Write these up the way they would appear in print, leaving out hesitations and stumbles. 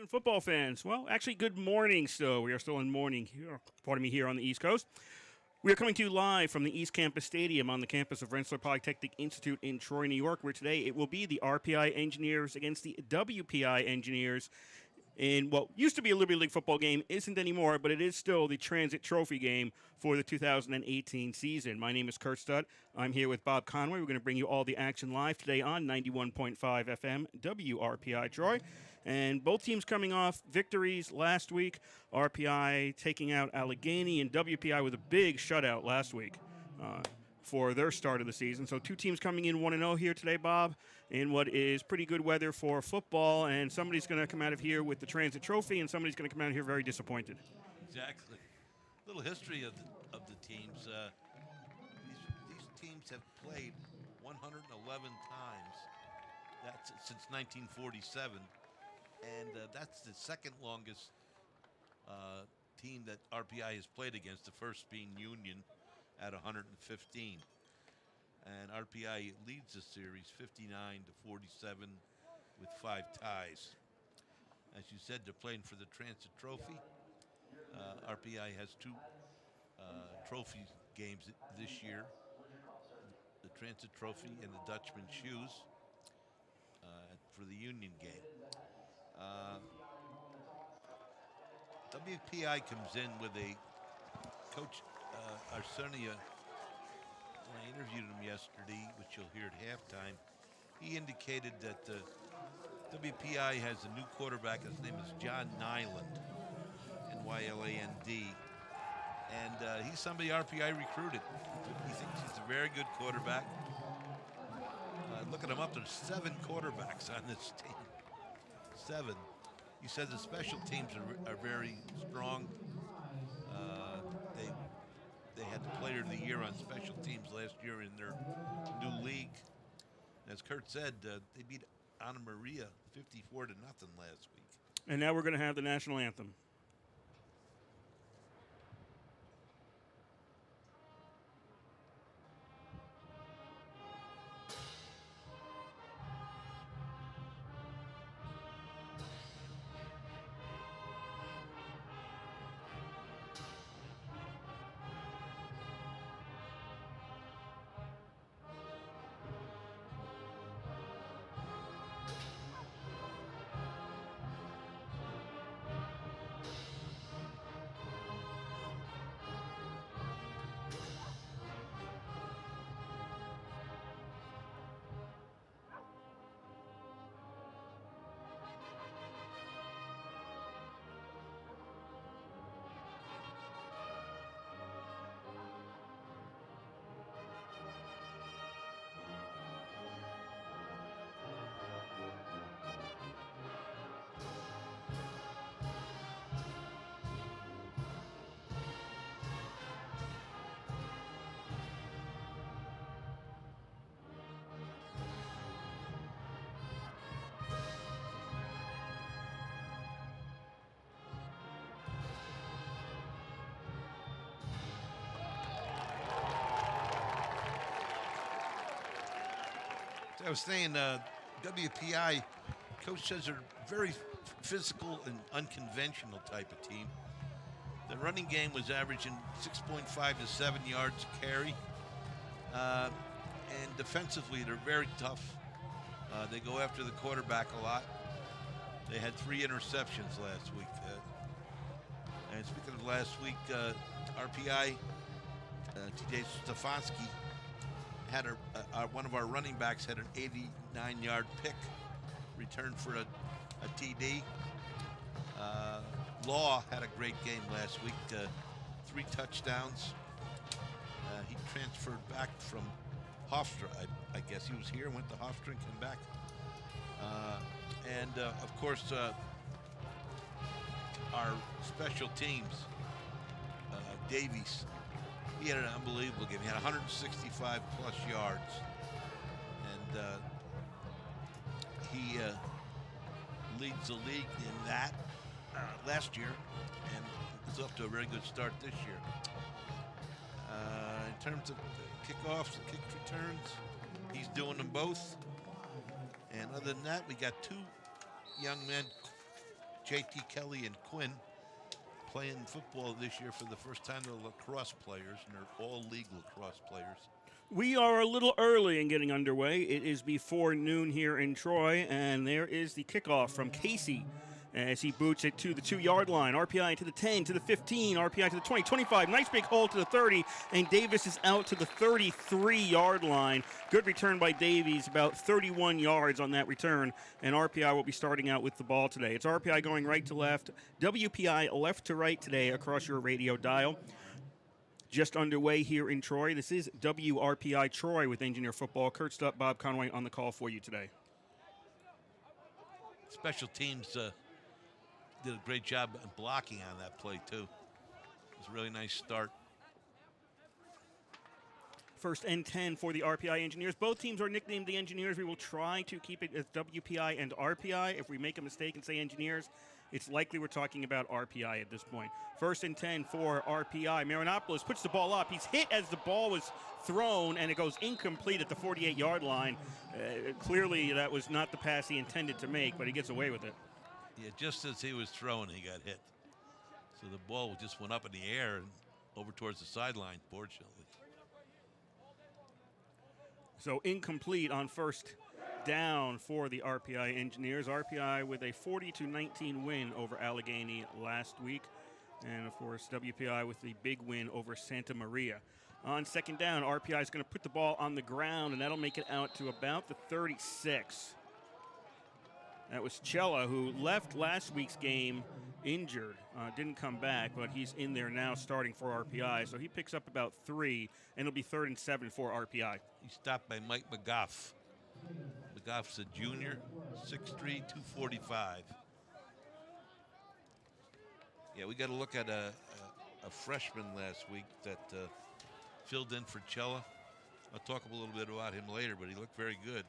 Football fans, well, actually, good morning still. We are still in morning here, pardon me, here on the East Coast. We are coming to you live from the East Campus Stadium on the campus of Worcester Polytechnic Institute in Troy, New York, where today it will be the RPI Engineers against the WPI Engineers in what used to be a Liberty League football game, isn't anymore, but it is still the Transit Trophy game for the 2018 season. My name is Kurt Studd. I'm here with Bob Conway. We're going to bring you all the action live today on 91.5 FM WRPI Troy. And both teams coming off victories last week. RPI taking out Allegheny, and WPI with a big shutout last week for their start of the season. So two teams coming in 1-0 here today, Bob, in what is pretty good weather for football. And somebody's going to come out of here with the Transit Trophy, and somebody's going to come out of here very disappointed. Exactly. Little history of the teams. These teams have played 111 times. That's since 1947. And that's the second longest team that RPI has played against, the first being Union at 115. And RPI leads the series 59-47 with 5 ties. As you said, they're playing for the Transit Trophy. RPI has 2 trophy games this year, the Transit Trophy and the Dutchman Shoes for the Union game. WPI comes in with a coach, Arsenio. When I interviewed him yesterday, which you'll hear at halftime, he indicated that WPI has a new quarterback. His name is John Nyland, Nyland. And he's somebody RPI recruited. He thinks he's a very good quarterback. Looking him up, there's 7 quarterbacks on this team. 7. He says the special teams are very strong. They had the player of the year on special teams last year in their new league. As Kurt said, they beat Anna Maria 54-0 last week. And now we're going to have the national anthem. I was saying, WPI, coach says they're very physical and unconventional type of team. The running game was averaging 6.5 to 7 yards a carry. And defensively, they're very tough. They go after the quarterback a lot. They had 3 interceptions last week. And speaking of last week, RPI, TJ Stefanski, had one of our running backs had an 89-yard pick returned for a TD. Law had a great game last week, 3 touchdowns. He transferred back from Hofstra. I guess he was here, went to Hofstra and came back. And of course, our special teams, Davies, he had an unbelievable game. He had 165 plus yards, and he leads the league in that last year, and is up to a very good start this year. In terms of kickoffs and kick returns, he's doing them both. And other than that, we got 2 young men, J.T. Kelly and Quinn playing football this year for the first time. They're lacrosse players, and they're all league lacrosse players. We are a little early in getting underway. It is before noon here in Troy, and there is the kickoff from Casey as he boots it to the 2-yard line. RPI to the 10, to the 15, RPI to the 20, 25. Nice big hole to the 30, and Davis is out to the 33-yard line. Good return by Davies, about 31 yards on that return, and RPI will be starting out with the ball today. It's RPI going right to left, WPI left to right today across your radio dial. Just underway here in Troy. This is WRPI Troy with Engineer Football. Kurt Stupp, Bob Conway on the call for you today. Special teams did a great job blocking on that play, too. It was a really nice start. First and 10 for the RPI Engineers. Both teams are nicknamed the Engineers. We will try to keep it as WPI and RPI. If we make a mistake and say Engineers, it's likely we're talking about RPI at this point. First and 10 for RPI. Marinopoulos puts the ball up. He's hit as the ball was thrown, and it goes incomplete at the 48-yard line. Clearly, that was not the pass he intended to make, but he gets away with it. Yeah, just as he was throwing, he got hit. So the ball just went up in the air and over towards the sideline, fortunately. So incomplete on first down for the RPI Engineers. RPI with a 40-19 win over Allegheny last week. And, of course, WPI with the big win over Santa Maria. On second down, RPI is going to put the ball on the ground, and that'll make it out to about the 36. That was Cella, who left last week's game injured. Didn't come back, but he's in there now starting for RPI. So he picks up about 3, and it'll be 3rd and 7 for RPI. He's stopped by Mike McGough. McGough's a junior, 6'3", 245. Yeah, we got to look at a freshman last week that filled in for Cella. I'll talk a little bit about him later, but he looked very good.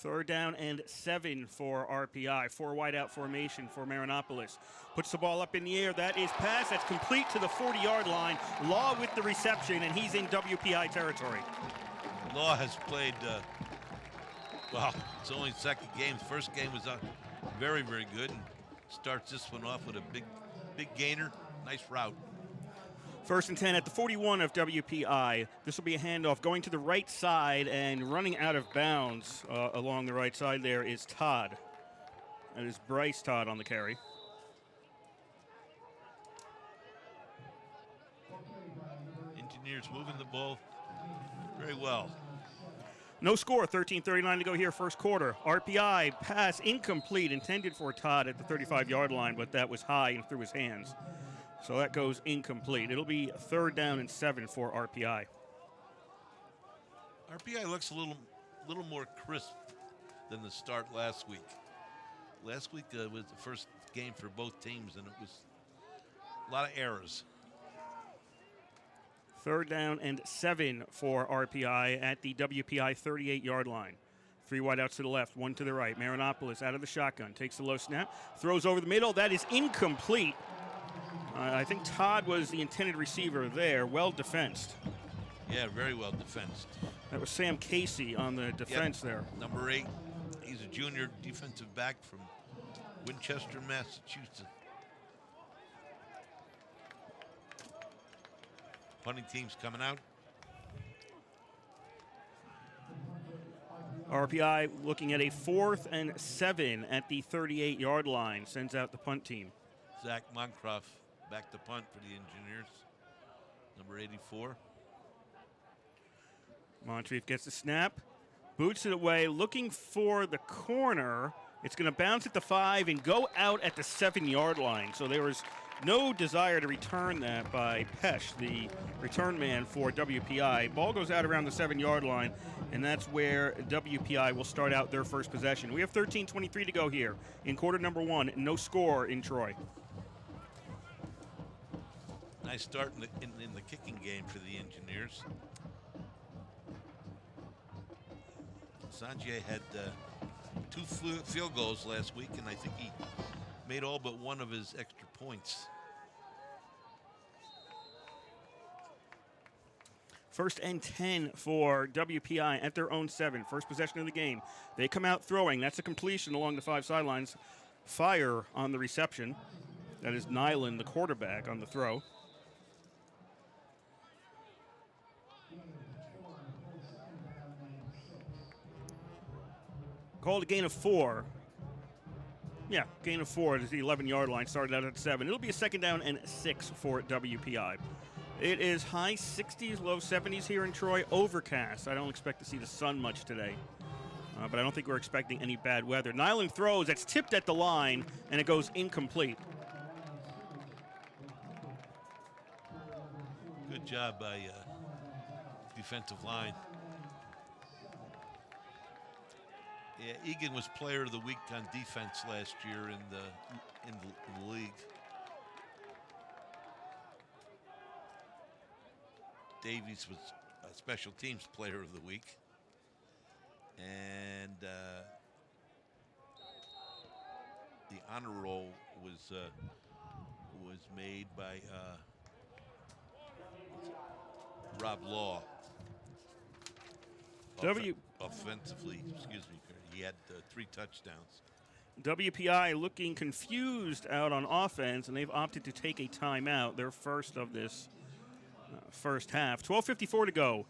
3rd down and 7 for RPI. 4 wide out formation for Marinopoulos. Puts the ball up in the air. That is pass. That's complete to the 40-yard line. Law with the reception, and he's in WPI territory. Law has played, well, it's only second game. First game was very, very good. And starts this one off with a big gainer. Nice route. 1st and 10 at the 41 of WPI. This will be a handoff going to the right side and running out of bounds along the right side there is Todd. That is Bryce Todd on the carry. Engineers moving the ball very well. No score, 13:39 to go here, first quarter. RPI pass incomplete, intended for Todd at the 35-yard line, but that was high and through his hands. So that goes incomplete. It'll be 3rd down and 7 for RPI. RPI looks a little more crisp than the start last week. Last week was the first game for both teams, and it was a lot of errors. 3rd down and 7 for RPI at the WPI 38-yard line. 3 wideouts to the left, 1 to the right. Marinopoulos out of the shotgun, takes the low snap, throws over the middle. That is incomplete. I think Todd was the intended receiver there. Well defensed. Yeah, very well defensed. That was Sam Casey on the defense there. Number 8. He's a junior defensive back from Winchester, Massachusetts. Punting team's coming out. RPI looking at a 4th and 7 at the 38-yard line. Sends out the punt team. Zach Moncroft back to punt for the Engineers. Number 84. Moncrief gets the snap, boots it away, looking for the corner. It's going to bounce at the 5 and go out at the 7-yard line. So there was no desire to return that by Pesh, the return man for WPI. Ball goes out around the 7-yard line, and that's where WPI will start out their first possession. We have 13:23 to go here in quarter number 1. No score in Troy. Nice start in the kicking game for the Engineers. Sanjay had 2 field goals last week, and I think he made all but one of his extra points. 1st and 10 for WPI at their own 7. First possession of the game. They come out throwing. That's a completion along the 5 sidelines. fire on the reception. That is Nyland, the quarterback, on the throw. Called a gain of 4. Yeah, gain of 4 to the 11-yard line. Started out at 7. It'll be a 2nd down and 6 for WPI. It is high 60s, low 70s here in Troy. Overcast. I don't expect to see the sun much today. But I don't think we're expecting any bad weather. Nyland throws. That's tipped at the line, and it goes incomplete. Good job by defensive line. Yeah, Egan was player of the week on defense last year in the league. Davies was a special teams player of the week. And the honor roll was made by Rob Law. Offensively, excuse me, he had 3 touchdowns. WPI looking confused out on offense, and they've opted to take a timeout, their first of this first half. 12:54 to go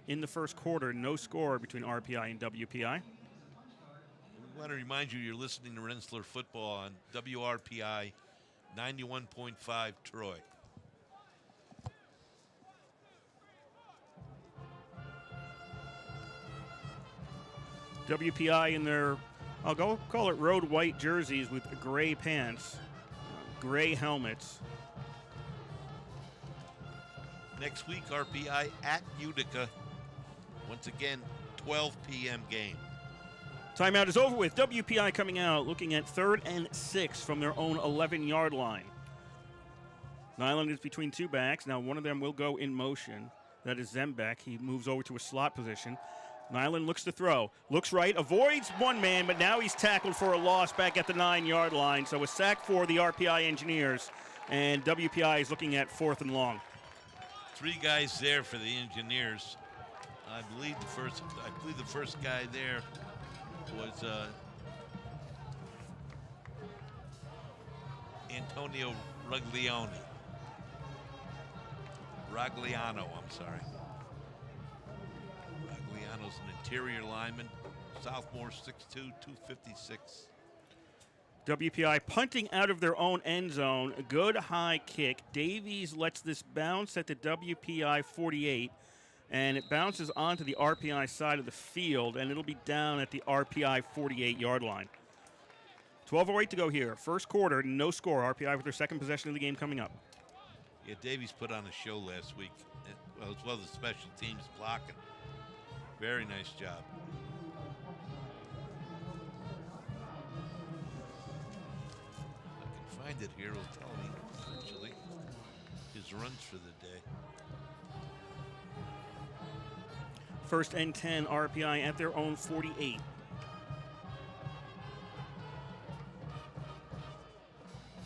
in the first quarter. No score between RPI and WPI. We want to remind you you're listening to Rensselaer Football on WRPI 91.5 Troy. WPI in their, I'll go call it road white jerseys with gray pants, gray helmets. Next week, RPI at Utica. Once again, 12 p.m. game. Timeout is over with. WPI coming out, looking at 3rd and 6 from their own 11-yard line. Nyland is between 2 backs. Now one of them will go in motion. That is Zembeck. He moves over to a slot position. Nyland looks to throw. Looks right, avoids one man, but now he's tackled for a loss back at the 9-yard line. So a sack for the RPI Engineers, and WPI is looking at 4th and long. 3 guys there for the Engineers. I believe the first guy there was Antonio Ragliano, I'm sorry. Ragliano's an interior lineman, sophomore, 6'2", 256. WPI punting out of their own end zone. A good high kick. Davies lets this bounce at the WPI 48, and it bounces onto the RPI side of the field, and it'll be down at the RPI 48-yard line. 12:08 to go here. First quarter, no score. RPI with their 2nd possession of the game coming up. Yeah, Davies put on a show last week, as well as special teams blocking. Very nice job. If I can find it here, it'll tell me, essentially, his runs for the day. 1st and 10, RPI at their own 48.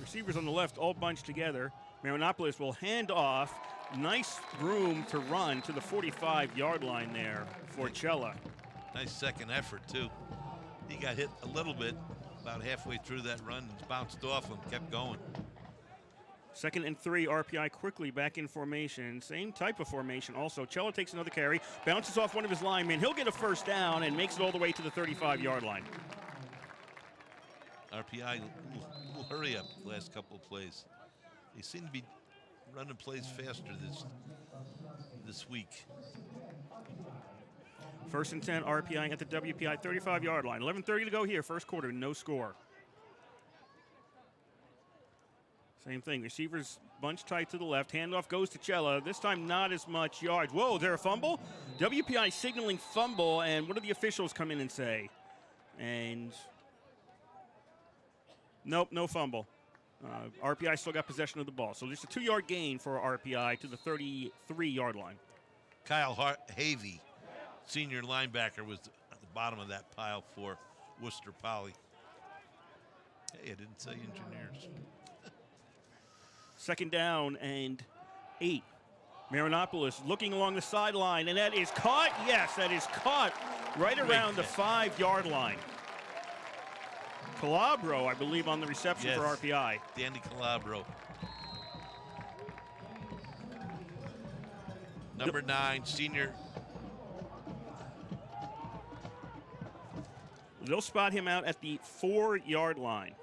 Receivers on the left all bunched together. Marinopoulos will hand off. Nice room to run to the 45-yard line there for Cella. Nice second effort, too. He got hit a little bit about halfway through that run and bounced off and kept going. 2nd and 3, RPI quickly back in formation. Same type of formation also. Cella takes another carry, bounces off one of his linemen. He'll get a 1st down and makes it all the way to the 35-yard line. RPI, little hurry up the last couple of plays. They seem to be running plays faster this week. 1st and 10, RPI at the WPI 35-yard line. 11:30 to go here. First quarter, no score. Same thing. Receivers bunch tight to the left. Handoff goes to Cella. This time not as much yards. Whoa, is there a fumble? WPI signaling fumble, and what do the officials come in and say? And nope, no fumble. RPI still got possession of the ball. So just a 2-yard gain for RPI to the 33-yard line. Kyle Havey, senior linebacker, was at the bottom of that pile for Worcester Poly. Hey, I didn't say Engineers. 2nd down and 8. Marinopoulos looking along the sideline, and that is caught. Yes, that is caught right around the 5-yard line. Calabro, I believe, on the reception for RPI. Danny Calabro. Number 9, senior. They'll spot him out at the 4-yard line.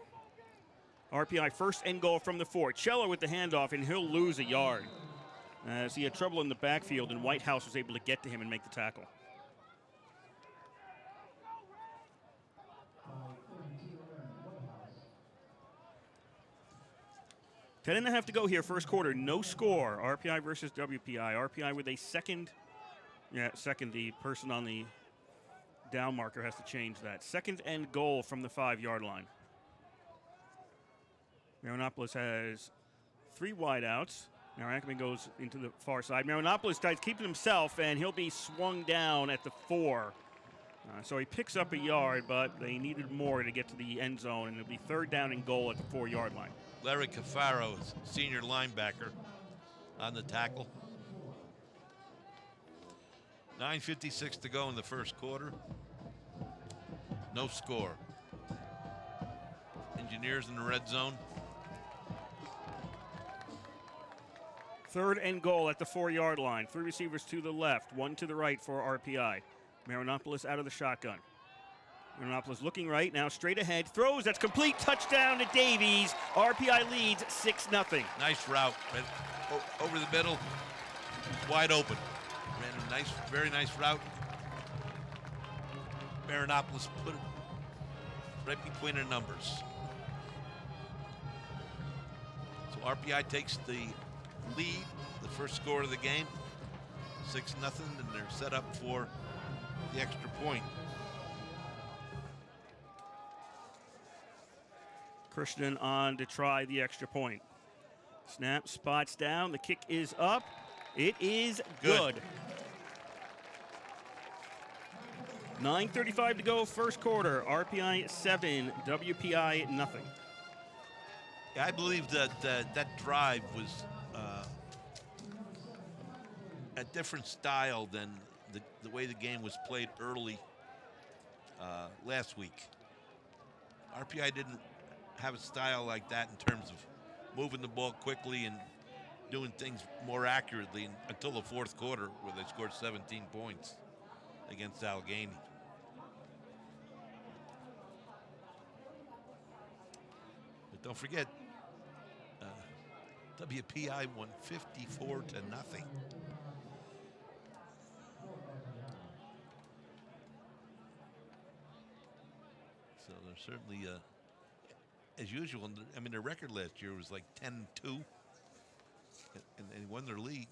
RPI first and goal from the 4. Cello with the handoff, and he'll lose a yard. As he had trouble in the backfield, and Whitehouse was able to get to him and make the tackle. 10.5 to go here, first quarter. No score. RPI versus WPI. RPI with a second. The person on the down marker has to change that. Second and goal from the 5-yard line. Marinopoulos has 3 wideouts. Now Ackerman goes into the far side. Marinopoulos tries to keep it himself, and he'll be swung down at the 4. So he picks up a yard, but they needed more to get to the end zone, and it'll be 3rd down and goal at the 4-yard line. Larry Cafaro is senior linebacker on the tackle. 9:56 to go in the first quarter. No score. Engineers in the red zone. 3rd and goal at the 4-yard line. 3 receivers to the left, 1 to the right for RPI. Marinopoulos out of the shotgun. Marinopoulos looking right, now straight ahead. Throws, that's complete. Touchdown to Davies. RPI leads 6-0. Nice route. Over the middle. Wide open. Ran a nice, very nice route. Marinopoulos put it right between their numbers. So RPI takes the lead, the first score of the game, 6-0, and they're set up for the extra point. Christian on to try the extra point. Snap, spots down, the kick is up. It is good. 9:35 to go, first quarter. RPI 7, WPI nothing. Yeah, I believe that that drive was a different style than the way the game was played early last week. RPI didn't have a style like that in terms of moving the ball quickly and doing things more accurately until the fourth quarter, where they scored 17 points against Allegheny. But don't forget, WPI won 54-0. So they're certainly, as usual, I mean, their record last year was like 10-2, and they won their league.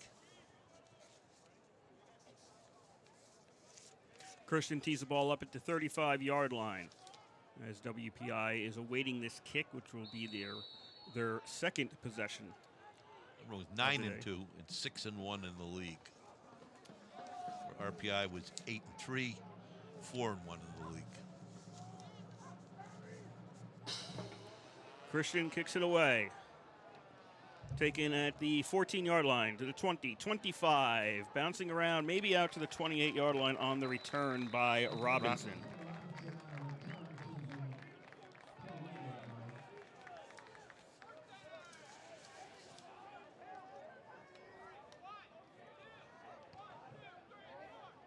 Christian tees the ball up at the 35-yard line as WPI is awaiting this kick, which will be their second possession. It was 9-2 and 6-1 in the league. RPI was 8-3, 4-1 in the league. Christian kicks it away. Taken at the 14-yard line to the 20, 25. Bouncing around, maybe out to the 28-yard line on the return by Robinson.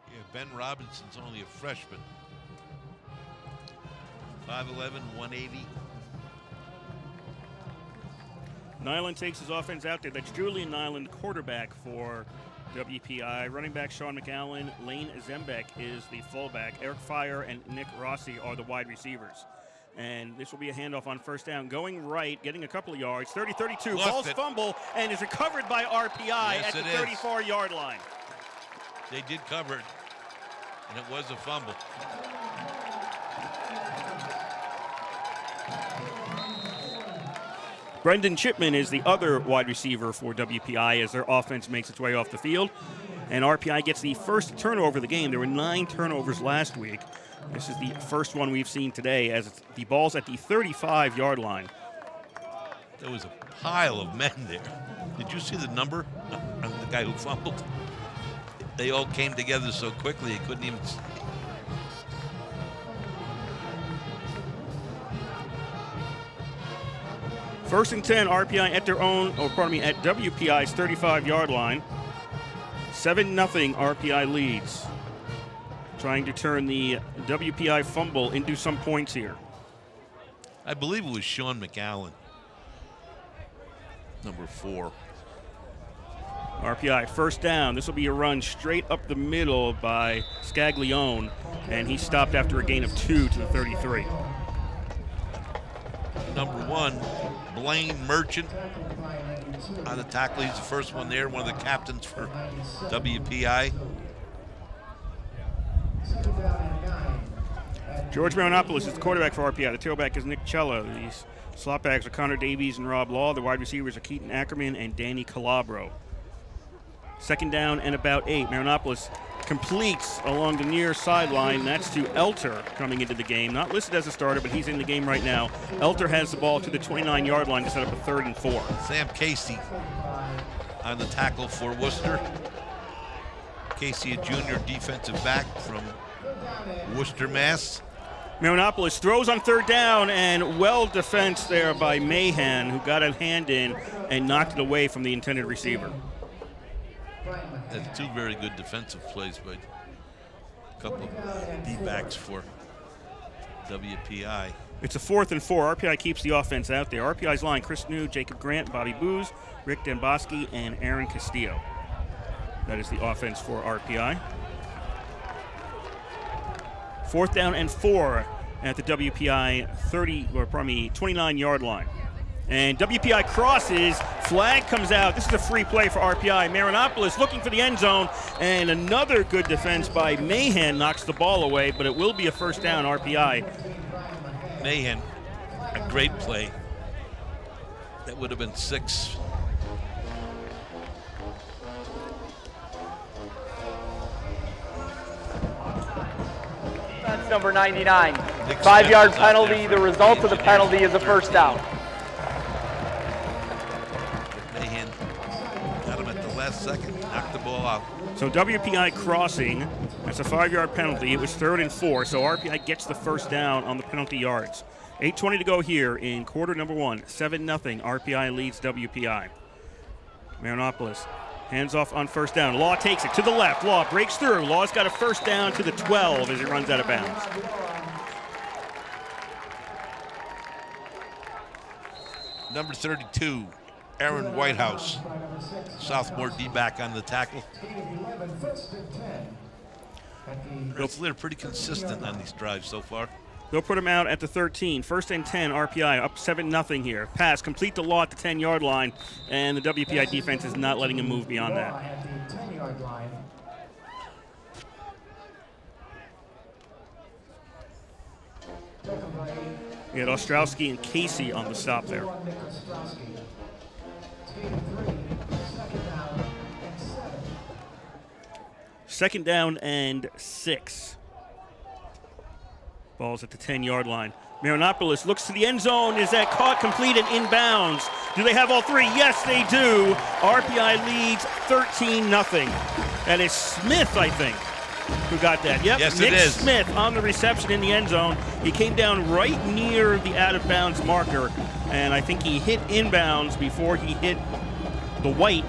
Yeah, Ben Robinson's only a freshman. 5'11", 180. Nyland takes his offense out there. That's Julian Nyland, quarterback for WPI. Running back Sean McAllen, Lane Zembeck is the fullback. Eric Fire and Nick Rossi are the wide receivers. And this will be a handoff on first down. Going right, getting a couple of yards. 30-32, false fumble, and is recovered by RPI at the 34-yard line. They did cover it, and it was a fumble. Brendan Chipman is the other wide receiver for WPI as their offense makes its way off the field. And RPI gets the first turnover of the game. There were 9 turnovers last week. This is the first one we've seen today as the ball's at the 35-yard line. There was a pile of men there. Did you see the number on the guy who fumbled? They all came together so quickly he couldn't even see. First and 10, RPI at their own, at WPI's 35-yard line. 7-0 RPI leads. Trying to turn the WPI fumble into some points here. I believe it was Sean McAllen, number 4. RPI first down. This will be a run straight up the middle by Scaglione, and he stopped after a gain of 2 to the 33. Number 1, Blaine Merchant on the tackle. He's the first one there, one of the captains for WPI. George Marinopoulos is the quarterback for RPI. The tailback is Nick Cello. These slot backs are Connor Davies and Rob Law. The wide receivers are Keaton Ackerman and Danny Calabro. Second down and about 8. Marinopoulos completes along the near sideline. That's to Elter coming into the game. Not listed as a starter, but he's in the game right now. Elter has the ball to the 29-yard line to set up a 3rd and 4. Sam Casey on the tackle for Worcester. Casey, a junior defensive back from Worcester, Mass. Marinopoulos throws on 3rd down, and well defensed there by Mahan, who got a hand in and knocked it away from the intended receiver. That's 2 very good defensive plays by a couple of D-backs for WPI. It's a 4th and 4. RPI keeps the offense out there. RPI's line, Chris New, Jacob Grant, Bobby Booz, Rick Demboski, and Aaron Castillo. That is the offense for RPI. 4th down and 4 at the WPI 29-yard line. And WPI crosses, flag comes out. This is a free play for RPI. Marinopoulos looking for the end zone, and another good defense by Mahan knocks the ball away, but it will be a first down RPI. Mahan, a great play. That would have been 6. That's number 99. 5-yard penalty. The result of the penalty is a first down. Mahan got him at the last second, knocked the ball out. So WPI crossing, that's a 5-yard penalty. It was 3rd and 4, so RPI gets the first down on the penalty yards. 8:20 to go here in quarter number 1. 7-0, RPI leads WPI. Marinopoulos hands off on first down. Law takes it to the left. Law breaks through. Law's got a first down to the 12 as he runs out of bounds. Number 32, Aaron Whitehouse, sophomore D-back on the tackle. They're pretty consistent on these drives so far. They'll put him out at the 13. 1st and 10, RPI up 7-0 here. Pass, complete the Law at the 10-yard line, and the WPI defense is not letting him move beyond that. We had Ostrowski and Casey on the stop there. Second down and 6. Ball's at the 10-yard line. Marinopoulos looks to the end zone. Is that caught, completed, inbounds? Do they have all 3? Yes, they do. RPI leads 13-0. That is Smith, I think, who got that. Yep, yes, Nick it is. Smith on the reception in the end zone. He came down right near the out-of-bounds marker, and I think he hit inbounds before he hit the white,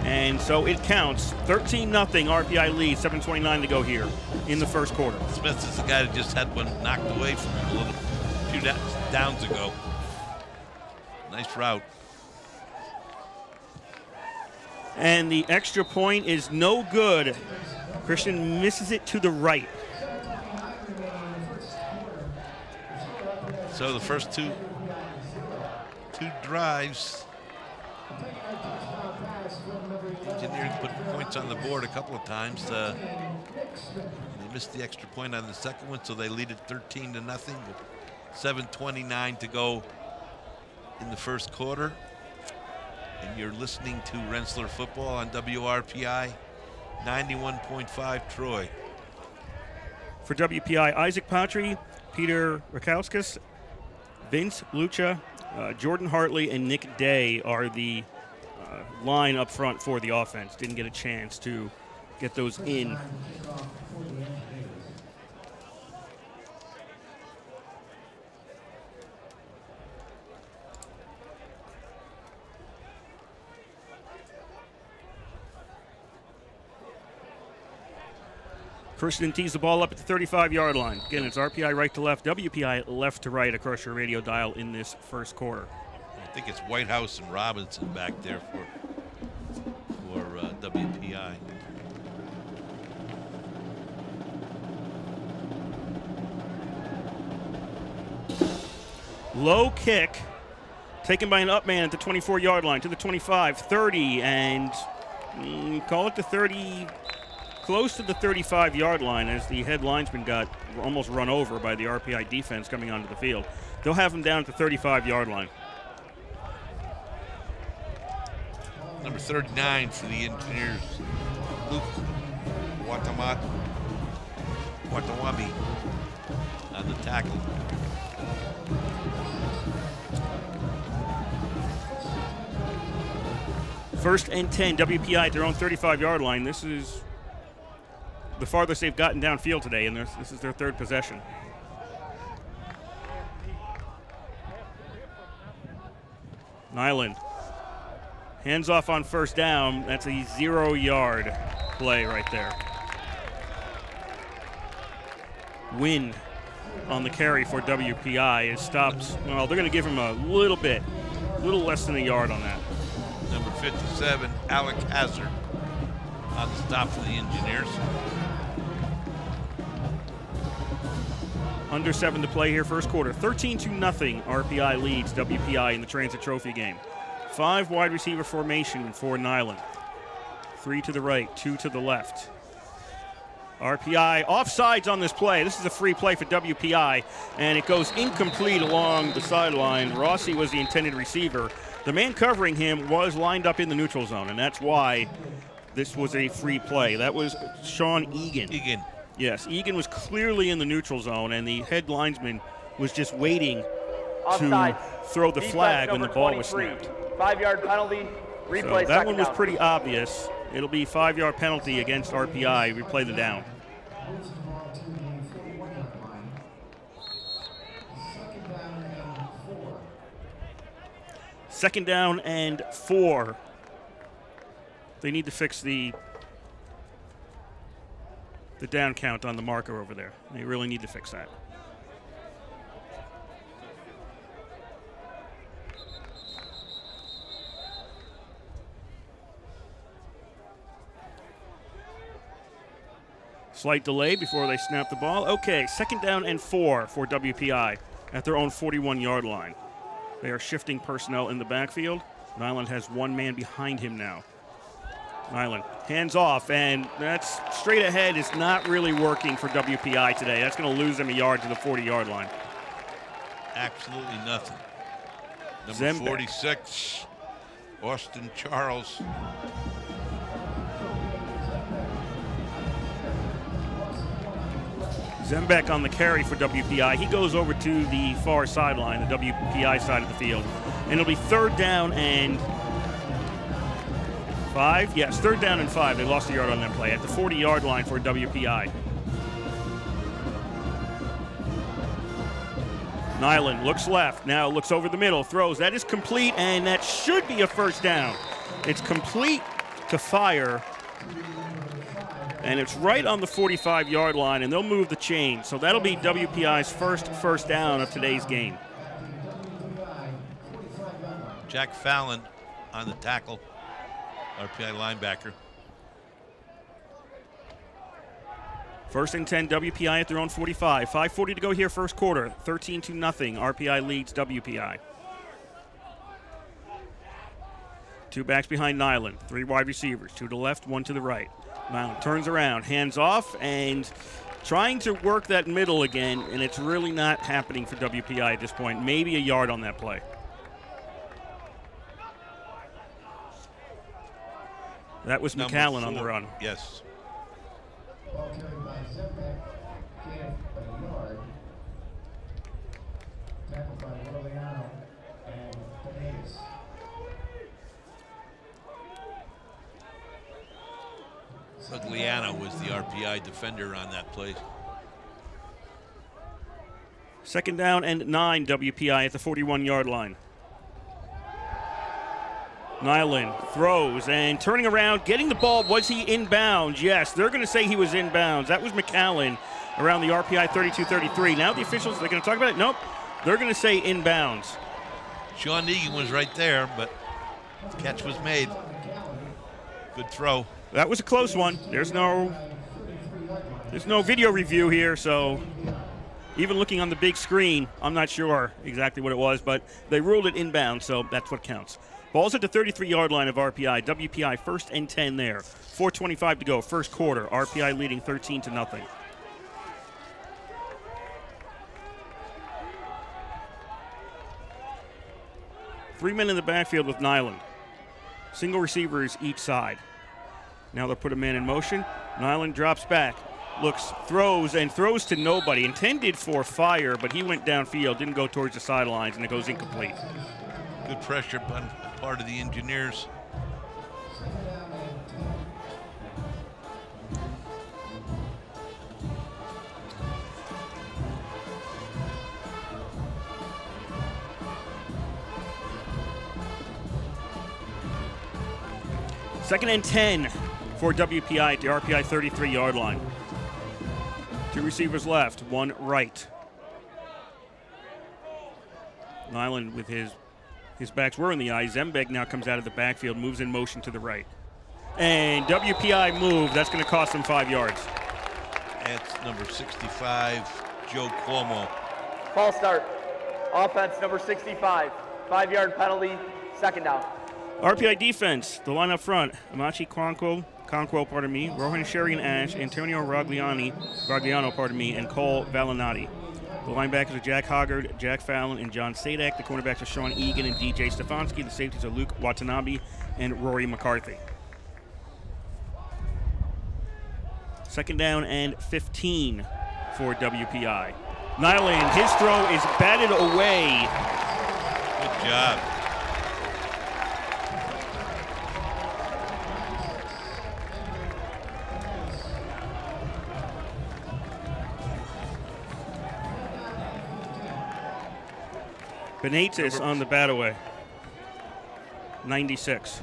and so it counts. 13-0, RPI leads, 7:29 to go here in the first quarter. Smith is the guy that just had one knocked away from him a few downs ago. Nice route. And the extra point is no good. Christian misses it to the right. So the first two drives, Engineering put points on the board a couple of times. They missed the extra point on the second one, so they lead it 13-0 with 7:29 to go in the first quarter. And you're listening to Rensselaer Football on WRPI 91.5 Troy. For WPI, Isaac Patry, Peter Rakowskis, Vince Lucha, Jordan Hartley, and Nick Day are the line up front for the offense. Didn't get a chance to get those in. Christian tees the ball up at the 35-yard line. Again, it's RPI right to left, WPI left to right across your radio dial in this first quarter. I think it's Whitehouse and Robinson back there for WPI. Low kick, taken by an up man at the 24-yard line to the 25, 30, and call it the 30, close to the 35-yard line as the head linesman got almost run over by the RPI defense coming onto the field. They'll have him down at the 35-yard line. Number 39 for the Engineers, Luke Watawabi on the tackle. First and 10, WPI at their own 35-yard line. This is the farthest they've gotten downfield today, and this is their third possession. Nyland. Hands off on first down. That's a 0-yard play right there. Win on the carry for WPI is stopped. Well, they're going to give him a little less than a yard on that. Number 57, Alec Hazard on the stop for the Engineers. Under 7 to play here, first quarter. 13-0, RPI leads WPI in the Transit Trophy game. 5 wide receiver formation for Nyland. 3 to the right, 2 to the left. RPI offsides on this play. This is a free play for WPI, and it goes incomplete along the sideline. Rossi was the intended receiver. The man covering him was lined up in the neutral zone, and that's why this was a free play. That was Sean Egan. Yes, Egan was clearly in the neutral zone, and the head linesman was just waiting to throw the flag when the ball was snapped. 5-yard penalty, replay. So that one was pretty obvious. It'll be 5-yard penalty against RPI. Replay the down. Second down and 4. They need to fix the down count on the marker over there. They really need to fix that. Slight delay before they snap the ball. Okay, second down and 4 for WPI at their own 41-yard line. They are shifting personnel in the backfield. Nyland has one man behind him now. Nyland, hands off, and that's straight ahead is not really working for WPI today. That's going to lose them a yard to the 40-yard line. Absolutely nothing. Number Zembeck. 46, Austin Charles. Zembeck on the carry for WPI. He goes over to the far sideline, the WPI side of the field. And it'll be third down and 5. Yes, third down and 5. They lost a yard on that play at the 40-yard line for WPI. Nyland looks left, now looks over the middle, throws. That is complete, and that should be a first down. It's complete to Fire. And it's right on the 45-yard line, and they'll move the chain. So that'll be WPI's first down of today's game. Jack Fallon on the tackle, RPI linebacker. First and 10, WPI at their own 45. 5:40 to go here, first quarter. 13-0, RPI leads WPI. 2 backs behind Nyland, 3 wide receivers, 2 to the left, 1 to the right. Nyland turns around, hands off, and trying to work that middle again, and it's really not happening for WPI at this point. Maybe a yard on that play. That was Number McAllen 4. on the run. Yes. Ball carried by Zembeck, gained a yard. Tackled by Liliano and Davis. Liana was the RPI defender on that play. Second down and 9, WPI at the 41-yard line. Nyland throws and turning around, getting the ball. Was he inbounds? Yes, they're going to say he was inbounds. That was McAllen around the RPI 32-33. Now the officials, they're going to talk about it? Nope. They're going to say inbounds. Sean Egan was right there, but the catch was made. Good throw. That was a close one. There's no video review here, so even looking on the big screen, I'm not sure exactly what it was, but they ruled it inbound, so that's what counts. Ball's at the 33-yard line of RPI. WPI first and 10 there. 4:25 to go, first quarter. RPI leading 13-0. Three men in the backfield with Nyland. Single receivers each side. Now they'll put a man in motion. Nyland drops back, looks, throws, and throws to nobody. Intended for fire, but he went downfield, didn't go towards the sidelines, and it goes incomplete. Good pressure on part of the Engineers. Second and 10 for WPI at the RPI 33-yard line. Two receivers left, one right. Nyland with his backs were in the eye. Zembeg now comes out of the backfield, moves in motion to the right. And WPI move, that's going to cost them 5 yards. That's number 65, Joe Cuomo. False start. Offense number 65. 5-yard penalty, second down. RPI defense, the line up front, Amachi Conquo, Rohan Sherian Ash, Antonio Ragliano, and Cole Valinati. The linebackers are Jack Hoggard, Jack Fallon, and John Sadak. The cornerbacks are Sean Egan and DJ Stefanski. The safeties are Luke Watanabe and Rory McCarthy. Second down and 15 for WPI. Nyland, his throw is batted away. Good job. Benitez on the bat away. 96.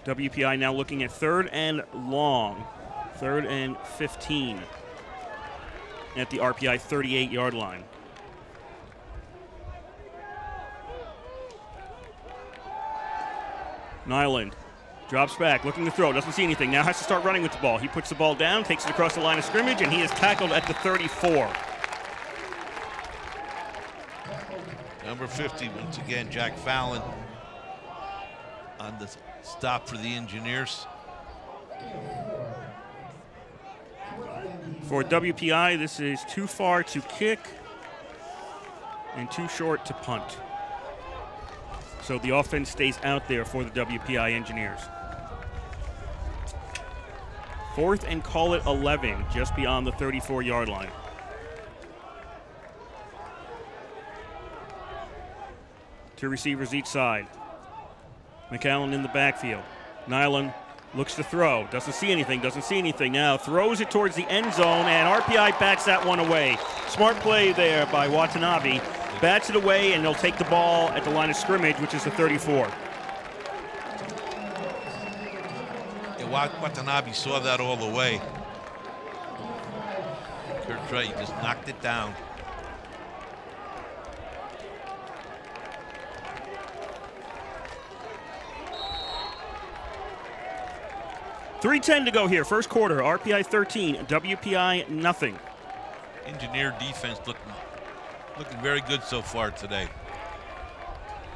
WPI now looking at third and long. Third and 15 at the RPI 38-yard line. Nyland drops back, looking to throw, doesn't see anything. Now has to start running with the ball. He puts the ball down, takes it across the line of scrimmage, and he is tackled at the 34. Number 50, once again, Jack Fallon on the stop for the Engineers. For WPI, this is too far to kick and too short to punt. So the offense stays out there for the WPI Engineers. Fourth and call it 11, just beyond the 34-yard line. Two receivers each side. McAllen in the backfield. Nyland looks to throw. Doesn't see anything. Now throws it towards the end zone, and RPI bats that one away. Smart play there by Watanabe. Bats it away, and they'll take the ball at the line of scrimmage, which is the 34. Yeah, Watanabe saw that all the way. Kurt Trey just knocked it down. .310 to go here, first quarter. RPI 13, WPI nothing. Engineer defense looking very good so far today.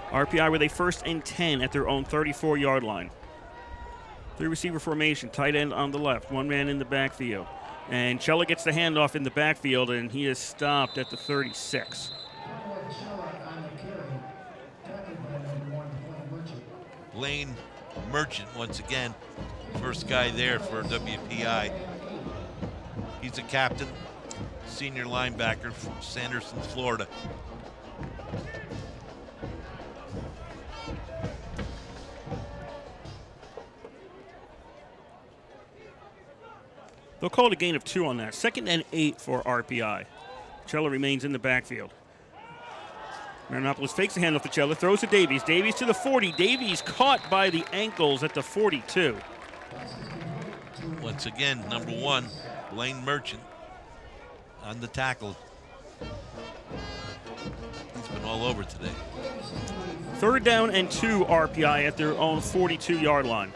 RPI with a first and 10 at their own 34-yard line. Three receiver formation, tight end on the left, one man in the backfield. And Chella gets the handoff in the backfield, and he is stopped at the 36. Blaine Merchant once again. First guy there for WPI. He's a captain, senior linebacker from Sanderson, Florida. They'll call it a gain of 2 on that. Second and 8 for RPI. Chella remains in the backfield. Marinopoulos fakes the handoff to Cella, throws to Davies. Davies to the 40. Davies caught by the ankles at the 42. Once again, number 1, Blaine Merchant on the tackle. He's been all over today. 3rd down and 2 RPI at their own 42-yard line.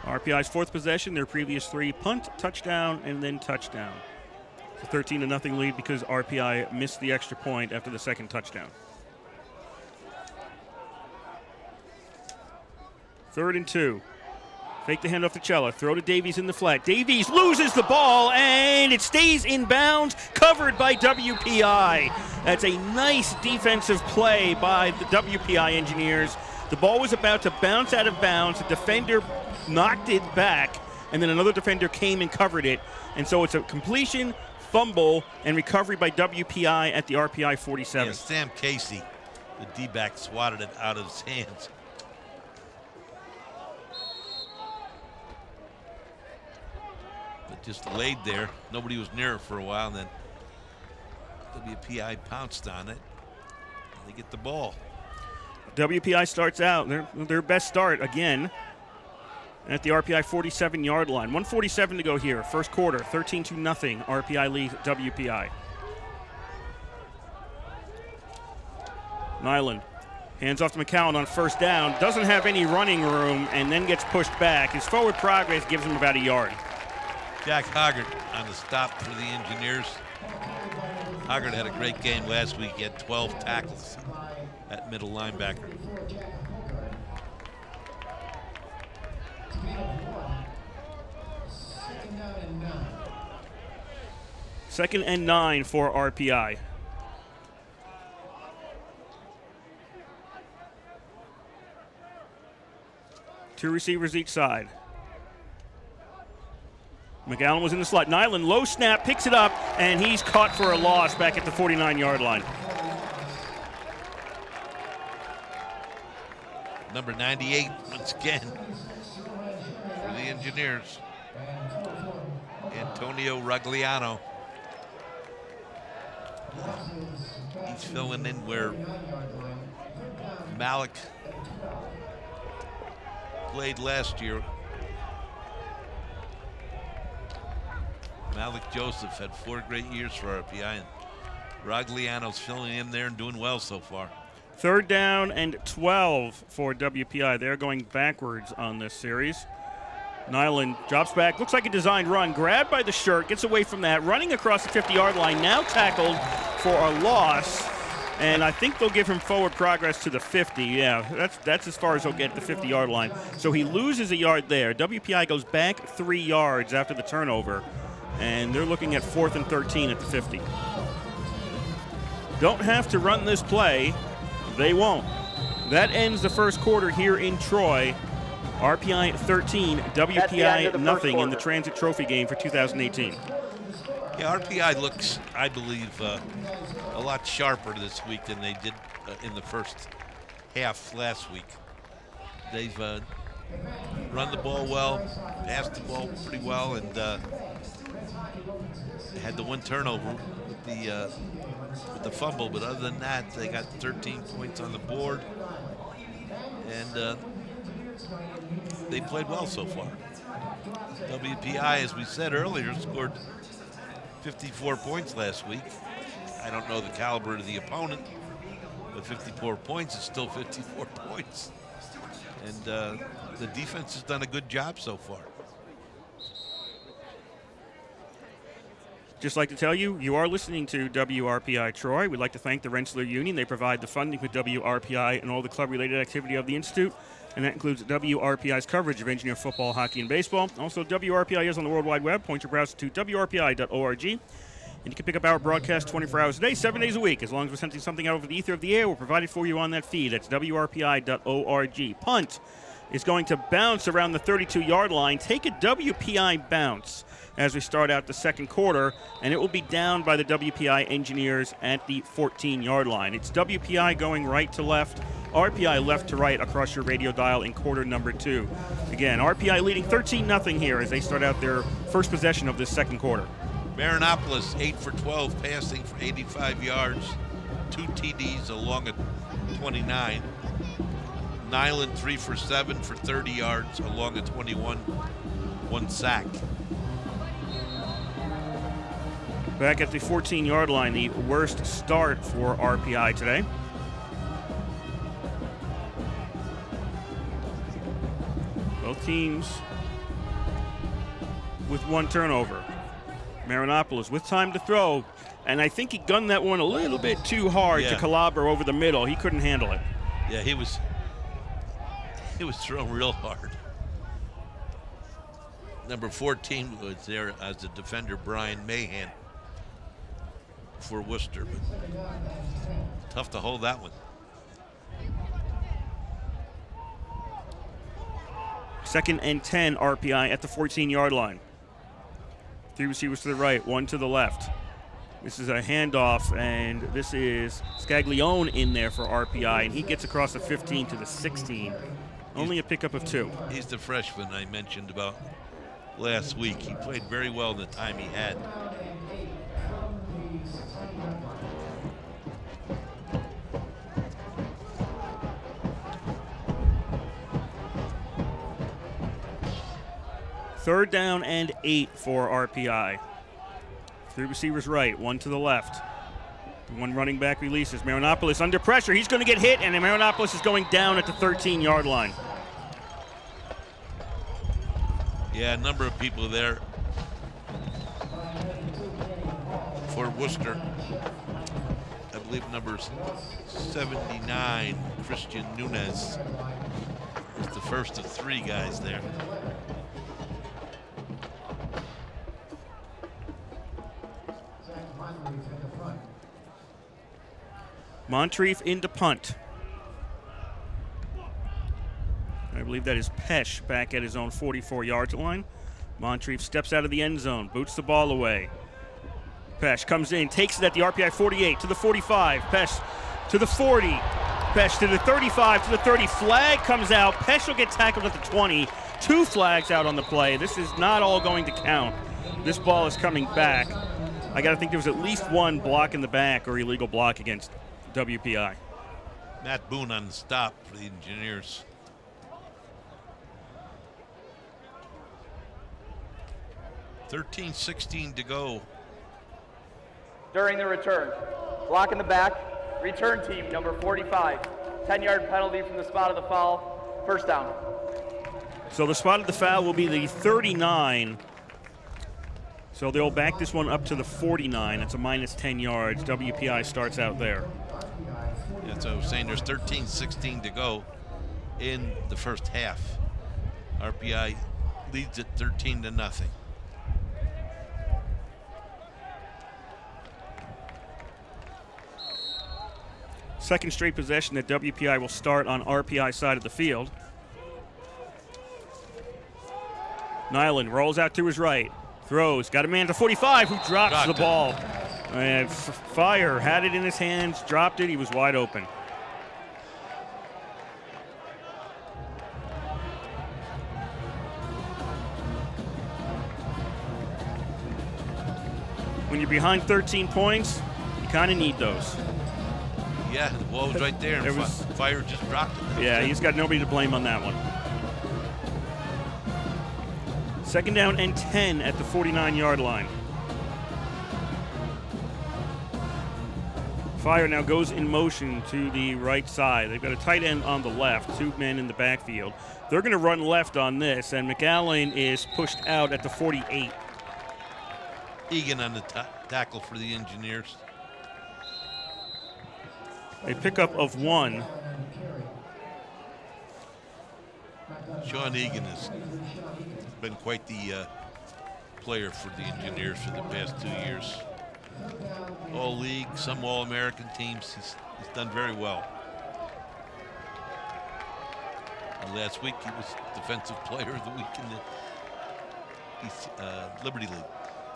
RPI's 4th possession, their previous 3, punt, touchdown, and then touchdown. It's a 13-0 lead because RPI missed the extra point after the 2nd touchdown. 3rd and 2. Fake the handoff to Cella. Throw to Davies in the flat. Davies loses the ball, and it stays in bounds, covered by WPI. That's a nice defensive play by the WPI engineers. The ball was about to bounce out of bounds. The defender knocked it back, and then another defender came and covered it. And so it's a completion, fumble, and recovery by WPI at the RPI 47. Yeah, Sam Casey, the D-back, swatted it out of his hands. But just laid there. Nobody was near it for a while, and then WPI pounced on it. And they get the ball. WPI starts out their best start again at the RPI 47-yard line. 1:47 to go here. First quarter, 13-0. RPI leads WPI. Nyland hands off to McCowan on 1st down. Doesn't have any running room and then gets pushed back. His forward progress gives him about a yard. Jack Hoggart on the stop for the Engineers. Hoggart had a great game last week. He had 12 tackles at middle linebacker. Second and 9 for RPI. Two receivers each side. McGowan was in the slot. Nyland, low snap, picks it up, and he's caught for a loss back at the 49-yard line. Number 98, once again, for the Engineers. Antonio Ragliano. He's filling in where Malik played last year. Malik Joseph had 4 great years for RPI, and Ragliano's filling in there and doing well so far. 3rd down and 12 for WPI. They're going backwards on this series. Nyland drops back, looks like a designed run, grabbed by the shirt, gets away from that, running across the 50-yard line, now tackled for a loss, and I think they'll give him forward progress to the 50. Yeah, that's as far as he'll get, the 50-yard line. So he loses a yard there. WPI goes back 3 yards after the turnover, and they're looking at 4th and 13 at the 50. Don't have to run this play. They won't. That ends the first quarter here in Troy. RPI 13, WPI nothing in the Transit Trophy game for 2018. Yeah, RPI looks, I believe, a lot sharper this week than they did in the first half last week. They've run the ball well, passed the ball pretty well, and had the 1 turnover with the fumble. But other than that, they got 13 points on the board, and they played well so far. WPI, as we said earlier, scored 54 points last week. I don't know the caliber of the opponent, but 54 points is still 54 points. And the defense has done a good job so far. Just like to tell you, you are listening to WRPI Troy. We'd like to thank the Rensselaer Union. They provide the funding for WRPI and all the club-related activity of the Institute, and that includes WRPI's coverage of engineer football, hockey, and baseball. Also, WRPI is on the World Wide Web. Point your browser to WRPI.org. And you can pick up our broadcast 24 hours a day, 7 days a week. As long as we're sending something out over the ether of the air, we'll provide it for you on that feed. That's WRPI.org. Punt is going to bounce around the 32-yard line. Take a WPI bounce as we start out the second quarter, and it will be down by the WPI engineers at the 14-yard line. It's WPI going right to left, RPI left to right across your radio dial in quarter number 2. Again, RPI leading 13-0 here as they start out their first possession of this second quarter. Marinopolis 8 for 12 passing for 85 yards, 2 TDs along at 29. Nyland 3 for 7 for 30 yards along at 21, 1 sack. Back at the 14-yard line, the worst start for RPI today. Both teams with 1 turnover. Marinopolis with time to throw, and I think he gunned that one a little bit too hard to Calabro over the middle. He couldn't handle it. Yeah, he was thrown real hard. Number 14 was there as the defender, Brian Mahan, for Worcester, but tough to hold that one. Second and 10 RPI at the 14-yard line. 3 receivers to the right, 1 to the left. This is a handoff, and this is Scaglione in there for RPI, and he gets across the 15 to the 16. Only a pickup of 2. He's the freshman I mentioned about last week. He played very well in the time he had. Third down and 8 for RPI. 3 receivers right, 1 to the left. 1 running back releases. Marinopolis under pressure. He's going to get hit, and Marinopolis is going down at the 13-yard line. Yeah, a number of people there for Worcester. I believe number 79, Christian Nunez, is the first of 3 guys there. Moncrief into punt. I believe that is Pesh back at his own 44-yard line. Moncrief steps out of the end zone, boots the ball away. Pesh comes in, takes it at the RPI 48 to the 45. Pesh to the 40. Pesh to the 35, to the 30. Flag comes out. Pesh will get tackled at the 20. 2 flags out on the play. This is not all going to count. This ball is coming back. I got to think there was at least 1 block in the back or illegal block against WPI. Matt Boone on the stop for the Engineers. $13:16 to go. During the return, block in the back, return team number 45. 10-yard penalty from the spot of the foul, first down. So the spot of the foul will be the 39. So they'll back this one up to the 49. It's a minus 10 yards. WPI starts out there. Yeah, so I was saying there's 13:16 to go in the first half. RPI leads at 13-0. Second straight possession that WPI will start on RPI side of the field. Nyland rolls out to his right, throws, got a man to 45 who drops the ball. And Fire had it in his hands, dropped it, he was wide open. When you're behind 13 points, you kind of need those. Yeah, the ball was right there. Fire just dropped it. Yeah, he's got nobody to blame on that one. Second down and 10 at the 49-yard line. Fire now goes in motion to the right side. They've got a tight end on the left, 2 men in the backfield. They're going to run left on this, and McAllen is pushed out at the 48. Egan on the tackle for the Engineers. A pickup of 1. Sean Egan has been quite the player for the Engineers for the past 2 years. All league, some All-American teams. He's done very well. And last week he was Defensive Player of the Week in the Liberty League.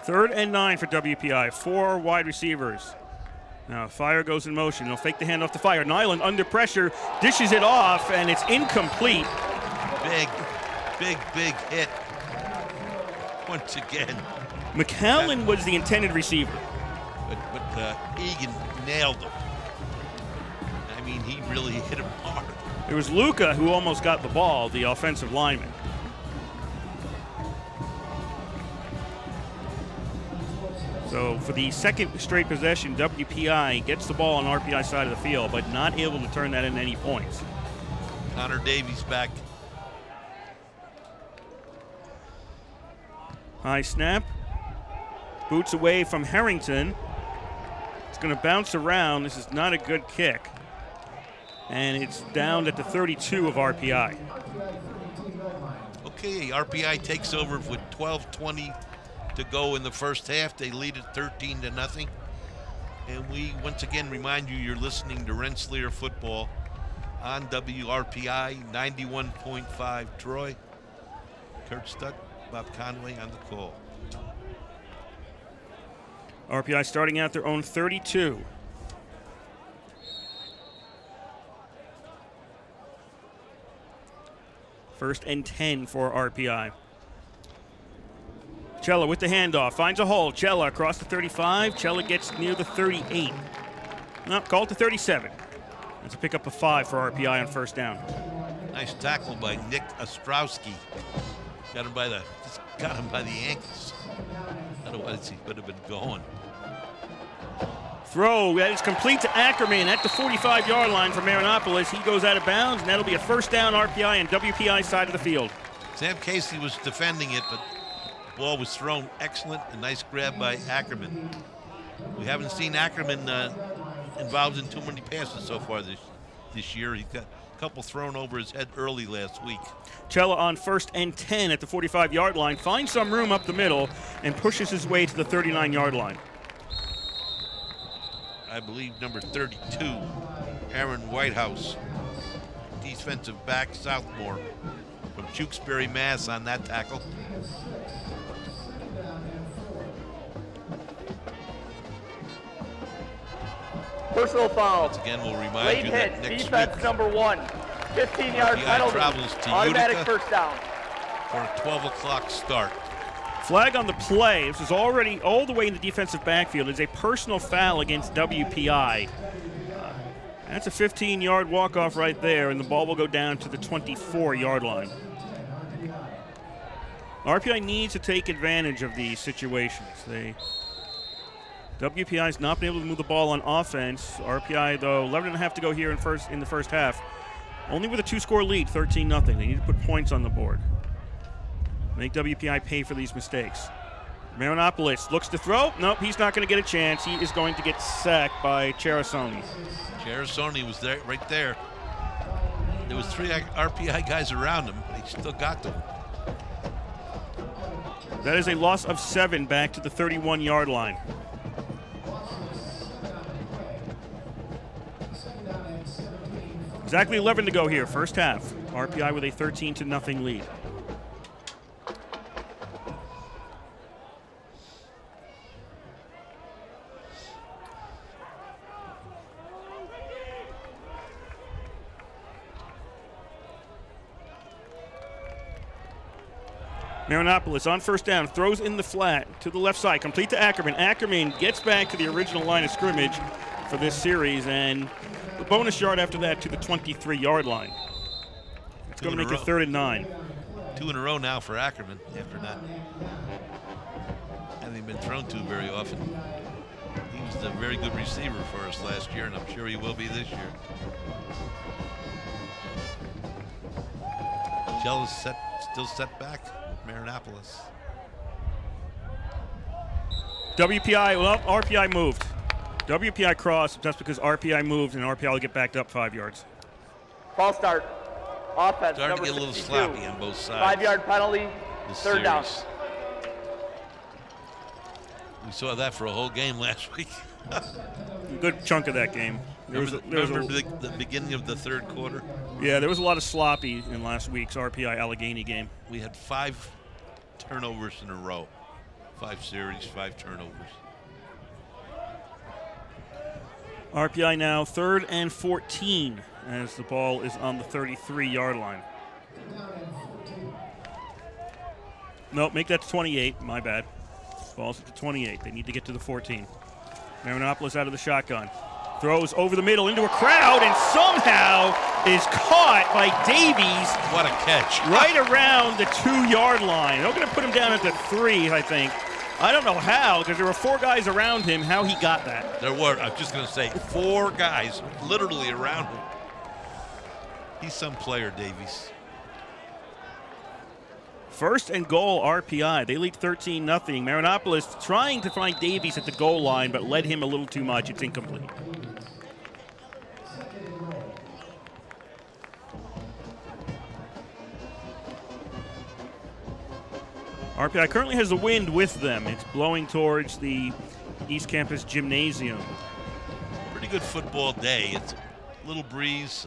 3rd and 9 for WPI. 4 wide receivers. Now Fire goes in motion. He'll fake the handoff to Fire. Nyland under pressure, dishes it off, and it's incomplete. Big hit. Once again. McAllen was the intended receiver. But Egan nailed him. I mean, he really hit him hard. It was Luca who almost got the ball, the offensive lineman. So for the second straight possession, WPI gets the ball on RPI side of the field, but not able to turn that into any points. Connor Davies back. High snap. Boots away from Harrington. It's going to bounce around. This is not a good kick. And it's down at the 32 of RPI. Okay, RPI takes over with 12:20 to go in the first half. They lead it 13-0. And we once again remind you you're listening to Rensselaer Football on WRPI 91.5 Troy. Kurt Stutt, Bob Conway on the call. RPI starting out their own 32. First and 10 for RPI. Cella with the handoff, finds a hole. Cella across the 35. Cella gets near the 38. No, call it the 37. That's a pickup of 5 for RPI on first down. Nice tackle by Nick Ostrowski. Got him by the ankles. Otherwise, he could have been going. Throw that is complete to Ackerman at the 45-yard line for Marinopolis. He goes out of bounds, and that'll be a first down RPI and WPI side of the field. Sam Casey was defending it, but the ball was thrown. Excellent and nice grab by Ackerman. We haven't seen Ackerman involved in too many passes so far this year. He got a couple thrown over his head early last week. Cella on first and 10 at the 45-yard line, finds some room up the middle, and pushes his way to the 39-yard line. I believe number 32, Aaron Whitehouse, defensive back, sophomore from Tewksbury, Mass. On that tackle. Personal foul. Once again, we'll remind Late you hit, that next defense week number 1. 15-yard RPI penalty. travels to Automatic Utica first down. for a 12 o'clock start. Flag on the play. This is already all the way in the defensive backfield. It's a personal foul against WPI. That's a 15-yard walk-off right there, and the ball will go down to the 24-yard line. RPI needs to take advantage of these situations. WPI has not been able to move the ball on offense. RPI, though, 11.5 to go here in the first half. Only with a 2-score lead, 13-0. They need to put points on the board. Make WPI pay for these mistakes. Marinopolis looks to throw. Nope, he's not going to get a chance. He is going to get sacked by Cherasoni. Cherasoni was there, right there. There was 3 RPI guys around him. He still got them. That is a loss of 7 back to the 31-yard line. Exactly 11 to go here, first half. RPI with a 13-0 lead. Marinopolis on first down, throws in the flat to the left side, complete to Ackerman. Ackerman gets back to the original line of scrimmage for this series, and the bonus yard after that to the 23-yard line. It's going to make it 3rd and 9. 2 in a row now for Ackerman after not having been thrown to very often. He was a very good receiver for us last year, and I'm sure he will be this year. Shell is still set back. Marinopolis. WPI, well, RPI moved. WPI crossed, that's because RPI moved, and RPI will get backed up 5 yards. False start. Offense, Starting number to get a little 62. sloppy on both sides. 5-yard penalty, this 3rd down. series. We saw that for a whole game last week. Good chunk of that game. Remember the beginning of the 3rd quarter? Yeah, there was a lot of sloppy in last week's RPI Allegheny game. We had 5 turnovers in a row. 5 series, 5 turnovers. RPI now 3rd and 14 as the ball is on the 33-yard line. Nope, make that 28, my bad. Falls at the 28. They need to get to the 14. Marinopoulos out of the shotgun. Throws over the middle into a crowd and somehow is caught by Davies. What a catch. Right around the 2-yard line. They're going to put him down at the 3, I think. I don't know how, because there were 4 guys around him, how he got that. There were, I was just going to say, 4 guys literally around him. He's some player, Davies. First and goal, RPI. They lead 13-0. Marinopoulos trying to find Davies at the goal line, but led him a little too much. It's incomplete. RPI currently has the wind with them. It's blowing towards the East Campus Gymnasium. Pretty good football day. It's a little breeze,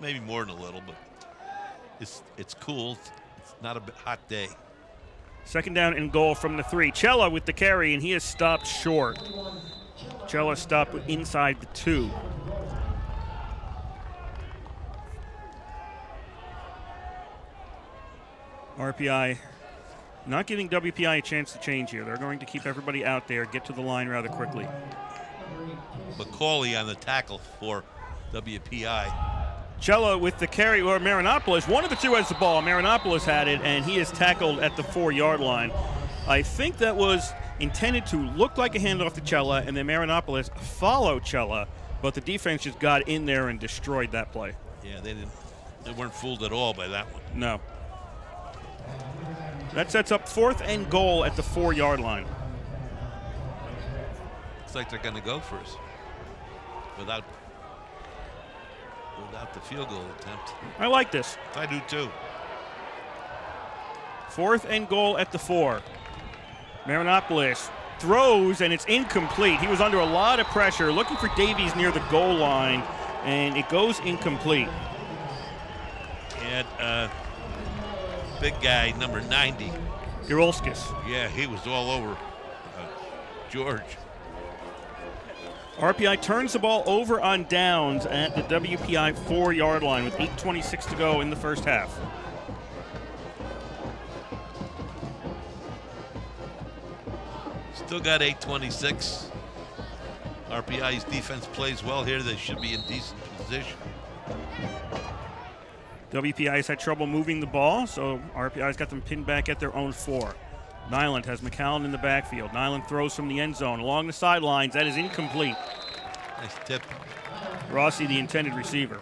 maybe more than a little, but it's cool. It's not a hot day. Second down and goal from the 3. Cella with the carry, and he is stopped short. Cella stopped inside the 2. RPI not giving WPI a chance to change here. They're going to keep everybody out there, get to the line rather quickly. McCauley on the tackle for WPI. Cella with the carry, or Marinopoulos. One of the 2 has the ball. Marinopoulos had it, and he is tackled at the 4-yard line. I think that was intended to look like a handoff to Cella, and then Marinopoulos followed Cella, but the defense just got in there and destroyed that play. Yeah, they weren't fooled at all by that one. No. That sets up 4th and goal at the 4-yard line. Looks like they're going to go first without the field goal attempt. I like this. I do too. 4th and goal at the 4. Marinopoulos throws, and it's incomplete. He was under a lot of pressure, looking for Davies near the goal line, and it goes incomplete. And big guy, number 90. Urolskis. Yeah, he was all over George. RPI turns the ball over on downs at the WPI 4-yard line with 8:26 to go in the first half. Still got 8:26. RPI's defense plays well here. They should be in decent position. WPI has had trouble moving the ball, so RPI's got them pinned back at their own 4. Nyland has McCallum in the backfield. Nyland throws from the end zone along the sidelines. That is incomplete. Nice tip. Rossi, the intended receiver.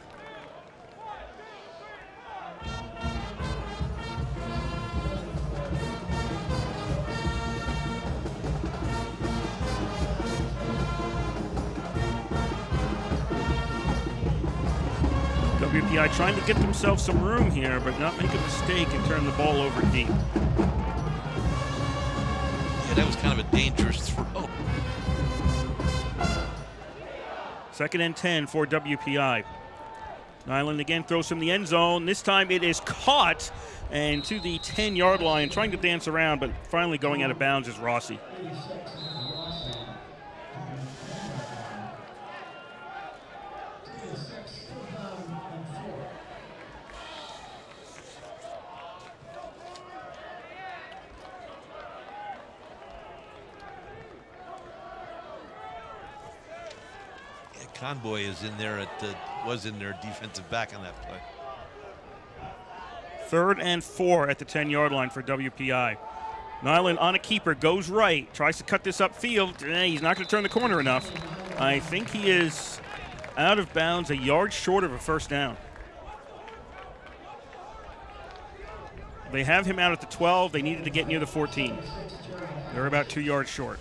WPI trying to get themselves some room here, but not make a mistake and turn the ball over deep. Yeah, that was kind of a dangerous throw. 2nd and 10 for WPI. Nyland again throws from the end zone. This time it is caught and to the 10-yard line, trying to dance around, but finally going out of bounds is Rossi. Conboy is in there was in their defensive back on that play. 3rd and 4 at the 10-yard line for WPI. Nyland on a keeper, goes right, tries to cut this upfield. He's not going to turn the corner enough. I think he is out of bounds, a yard short of a first down. They have him out at the 12. They needed to get near the 14. They're about 2 yards short.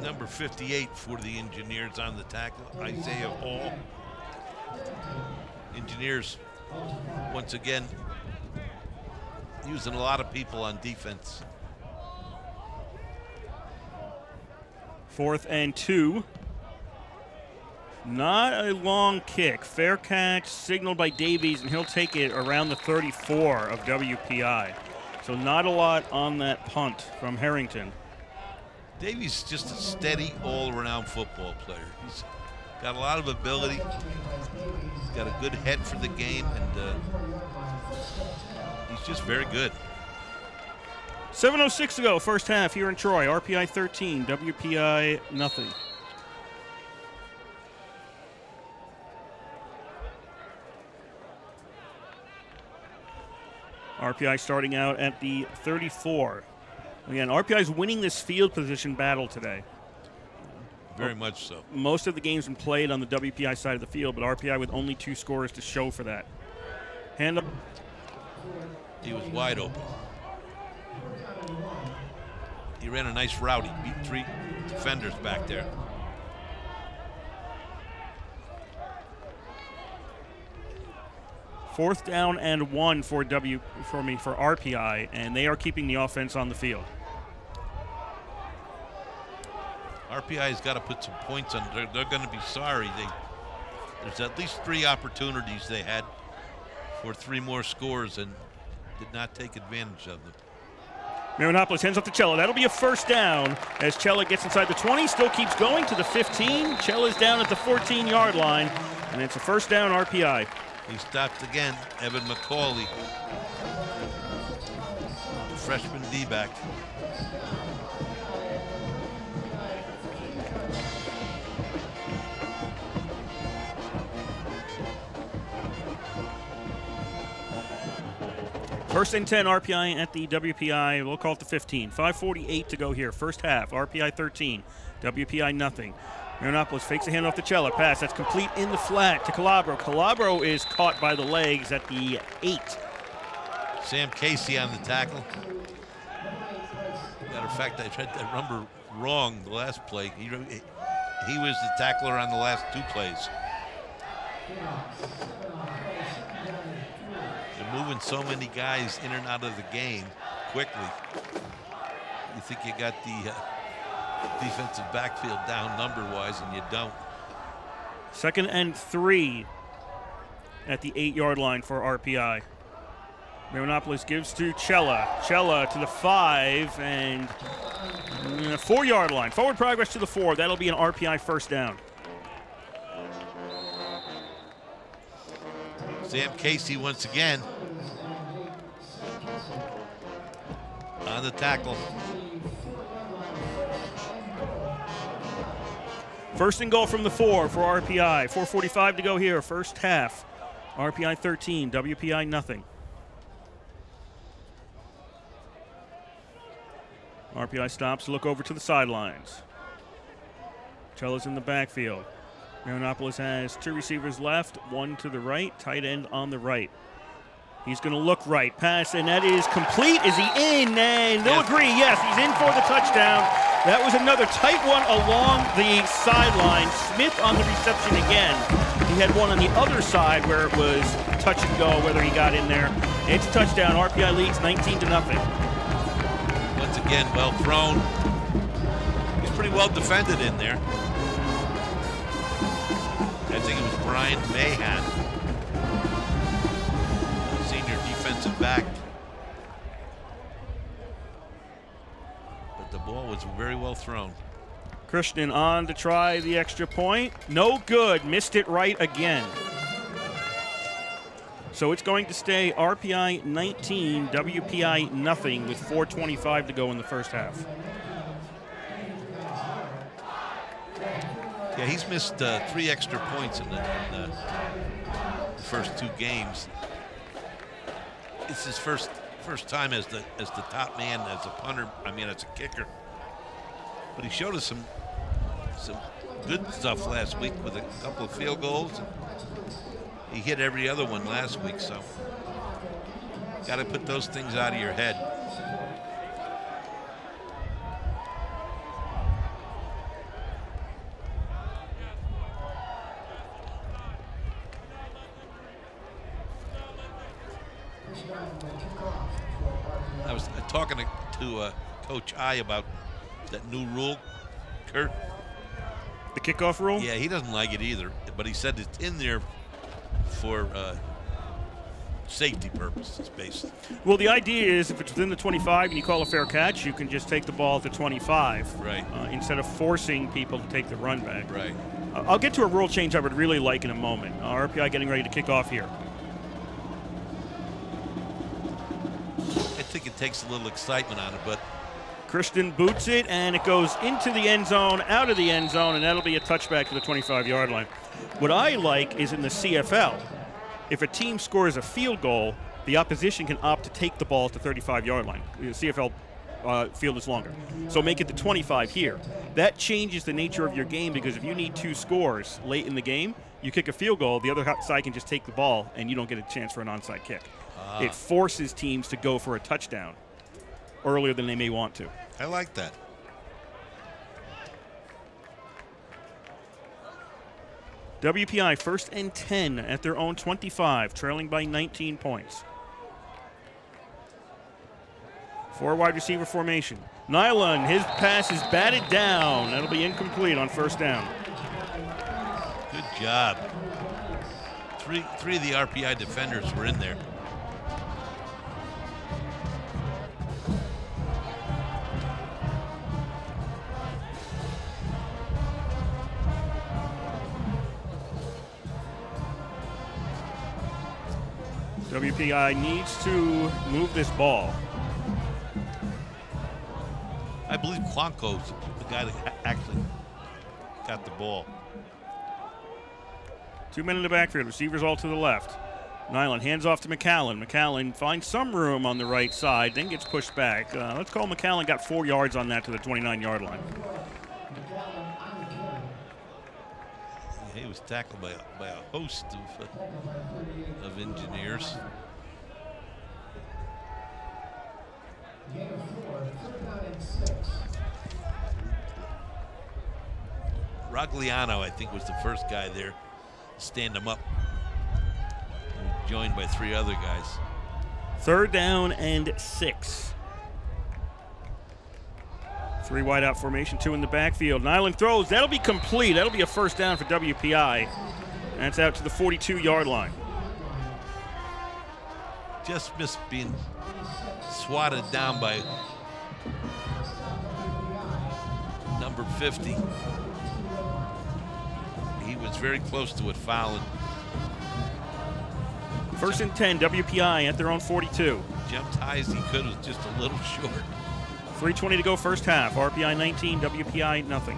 Number 58 for the Engineers on the tackle, Isaiah Hall. Engineers, once again, using a lot of people on defense. 4th and 2. Not a long kick. Fair catch, signaled by Davies, and he'll take it around the 34 of WPI. So not a lot on that punt from Harrington. Davies is just a steady all-around football player. He's Got a lot of ability. He's got a good head for the game, and he's just very good. 7:06 to go, first half here in Troy. RPI 13, WPI nothing. RPI starting out at the 34. Again, RPI is winning this field position battle today. Very much so. Most of the games been played on the WPI side of the field, but RPI with only 2 scores to show for that. Hand up. He was wide open. He ran a nice route. He beat 3 defenders back there. Fourth down and 1 for RPI, and they are keeping the offense on the field. RPI's got to put some points on. They're going to be sorry. There's at least 3 opportunities they had for 3 more scores and did not take advantage of them. Marianopolis hands off to Cella. That'll be a first down as Cella gets inside the 20, still keeps going to the 15. Cella's down at the 14-yard line, and it's a first down RPI. He stopped again, Evan McCauley, freshman D-back. First and 10, RPI at the WPI. We'll call it the 15. 5:48 to go here. First half, RPI 13, WPI nothing. Marianopolis fakes a handoff to Cella. Pass, that's complete in the flat to Calabro. Calabro is caught by the legs at the 8. Sam Casey on the tackle. Matter of fact, I tried that number wrong the last play. He was the tackler on the last 2 plays. They're moving so many guys in and out of the game quickly. You think you got the defensive backfield down number-wise, and you don't. Second and 3 at the 8-yard line for RPI. Marianopolis gives to Cella. Cella to the 5 and 4-yard line. Forward progress to the 4. That'll be an RPI first down. Sam Casey once again on the tackle. First and goal from the 4 for RPI. 4:45 to go here, first half. RPI 13, WPI nothing. RPI stops to look over to the sidelines. Cella's in the backfield. Marianopolis has 2 receivers left, 1 to the right, tight end on the right. He's going to look right, pass, and that is complete. Is he in? And they'll agree, yes, he's in for the touchdown. That was another tight one along the sideline. Smith on the reception again. He had one on the other side where it was touch and go, whether he got in there. It's a touchdown. RPI leads 19-0. Once again, well thrown. He's pretty well defended in there. I think it was Brian Mahan, senior defensive back. But the ball was very well thrown. Christian on to try the extra point. No good. Missed it right again. So it's going to stay RPI 19, WPI nothing with 4:25 to go in the first half. Yeah, he's missed 3 extra points in the first 2 games. It's his first time as the top man, as a punter. I mean, as a kicker. But he showed us some good stuff last week with a couple of field goals. He hit every other one last week, so got to put those things out of your head. I was talking to Coach I about that new rule, Kurt. The kickoff rule? Yeah, he doesn't like it either, but he said it's in there for safety purposes, basically. Well, the idea is if it's within the 25 and you call a fair catch, you can just take the ball at the 25. Right. Instead of forcing people to take the run back. Right. I'll get to a rule change I would really like in a moment. RPI getting ready to kick off here. I think it takes a little excitement on it, but Christian boots it, and it goes into the end zone, out of the end zone, and that'll be a touchback to the 25-yard line. What I like is in the CFL, if a team scores a field goal, the opposition can opt to take the ball at the 35-yard line. The CFL field is longer. So make it the 25 here. That changes the nature of your game because if you need 2 scores late in the game, you kick a field goal, the other side can just take the ball, and you don't get a chance for an onside kick. It forces teams to go for a touchdown earlier than they may want to. I like that. WPI first and 10 at their own 25, trailing by 19 points. 4 wide receiver formation. Nyland, his pass is batted down. That'll be incomplete on first down. Good job. Three of the RPI defenders were in there. WPI needs to move this ball. I believe Quanko's the guy that actually got the ball. 2 men in the backfield, receivers all to the left. Nyland hands off to McAllen. McAllen finds some room on the right side, then gets pushed back. Let's call McAllen got 4 yards on that to the 29-yard line. Yeah, he was tackled by a host of engineers. Rogliano, I think, was the first guy there to stand him up. Joined by 3 other guys. 3rd down and 6. 3 wide out formation, 2 in the backfield. Nyland throws. That'll be complete. That'll be a first down for WPI. That's out to the 42-yard line. Just missed being swatted down by number 50. He was very close to it fouling. First and 10, WPI at their own 42. Jumped high as he could, was just a little short. 3:20 to go first half. RPI 19, WPI nothing.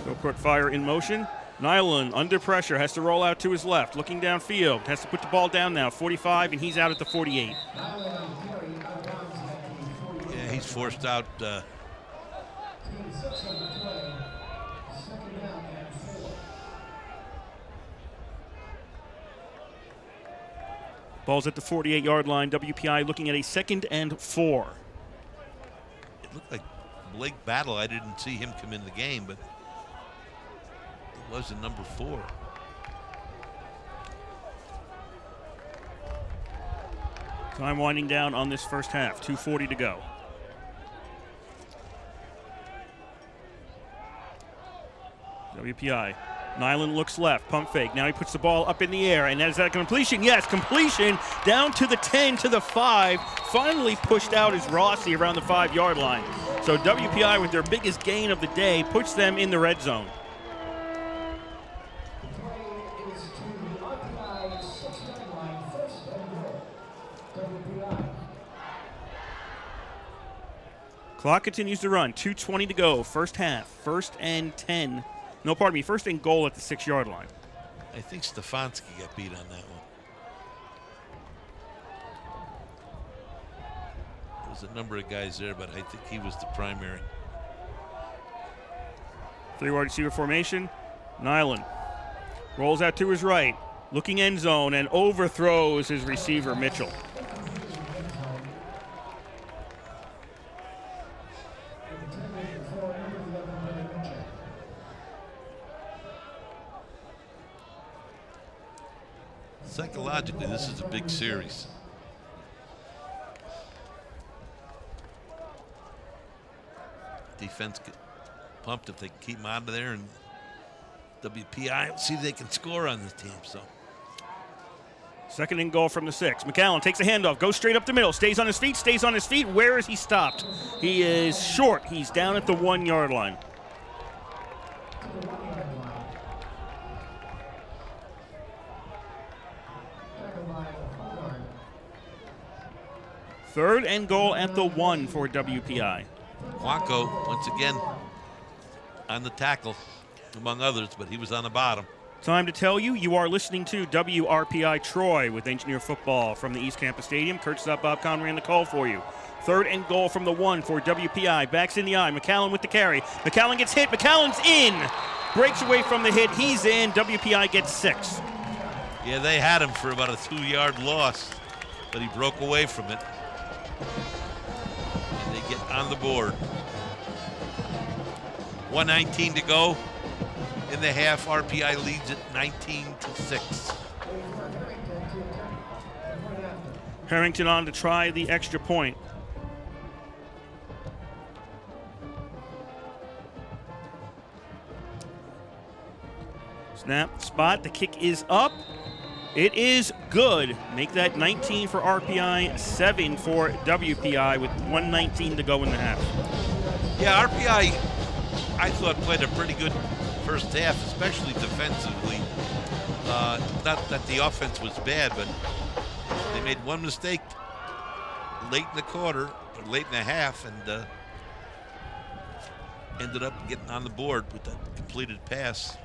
Go put fire in motion. Nyland under pressure, has to roll out to his left, looking downfield, has to put the ball down now, 45, and he's out at the 48. Yeah, he's forced out. Ball's at the 48-yard line. WPI looking at a 2nd and 4. It looked like Blake Battle. I didn't see him come in the game, but it was a number 4. Time winding down on this first half. 2:40 to go. WPI. Nyland looks left, pump fake. Now he puts the ball up in the air, and is that completion? Yes, completion down to the 10, to the 5. Finally pushed out is Rossi around the 5-yard line. So WPI, with their biggest gain of the day, puts them in the red zone. Clock continues to run. 2:20 to go. First half. 1st and 10. No, pardon me. 1st and goal at the 6-yard line. I think Stefanski got beat on that one. There's a number of guys there, but I think he was the primary. 3 wide receiver formation. Nyland rolls out to his right, looking end zone, and overthrows his receiver, Mitchell. Psychologically, this is a big series. Defense get pumped if they keep him out of there, and WPI, see if they can score on this team. So 2nd and goal from the 6. McAllen takes a handoff, goes straight up the middle, stays on his feet. Where is he stopped? He is short. He's down at the 1-yard line. Third and goal at the 1 for WPI. Quanco, once again, on the tackle, among others, but he was on the bottom. Time to tell you, you are listening to WRPI Troy with Engineer Football from the East Campus Stadium. Kurt Stop, Bob Connery on the call for you. 3rd and goal from the 1 for WPI. Backs in the eye. McAllen with the carry. McAllen gets hit. McAllen's in. Breaks away from the hit. He's in. WPI gets 6. Yeah, they had him for about a 2-yard loss, but he broke away from it. And they get on the board. 1:19 to go in the half. RPI leads it 19-6. Harrington on to try the extra point. Snap, spot, the kick is up. It is good. Make that 19 for RPI, 7 for WPI with 1:19 to go in the half. Yeah, RPI, I thought, played a pretty good first half, especially defensively. Not that the offense was bad, but they made one mistake late in the quarter, or late in the half, and ended up getting on the board with that completed pass.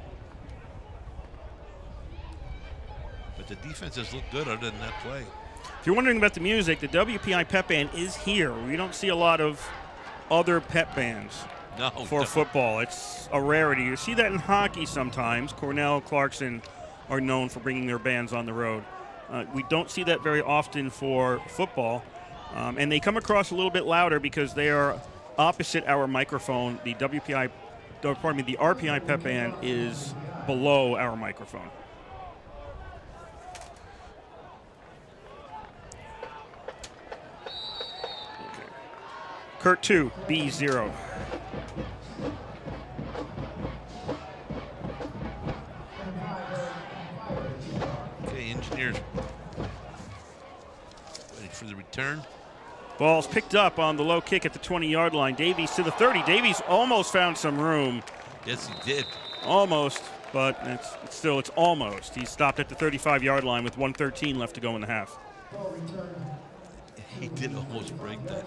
But the defenses look good other than that play. If you're wondering about the music, the WPI pep band is here. We don't see a lot of other pep bands for football. It's a rarity. You see that in hockey sometimes. Cornell, Clarkson are known for bringing their bands on the road. We don't see that very often for football. And they come across a little bit louder because they are opposite our microphone. The RPI pep band is below our microphone. Kurt 2, B 0. Okay, Engineers ready for the return. Ball's picked up on the low kick at the 20-yard line. Davies to the 30. Davies almost found some room. Yes, he did. Almost, but it's almost. He stopped at the 35-yard line with 1:13 left to go in the half. He did almost break that.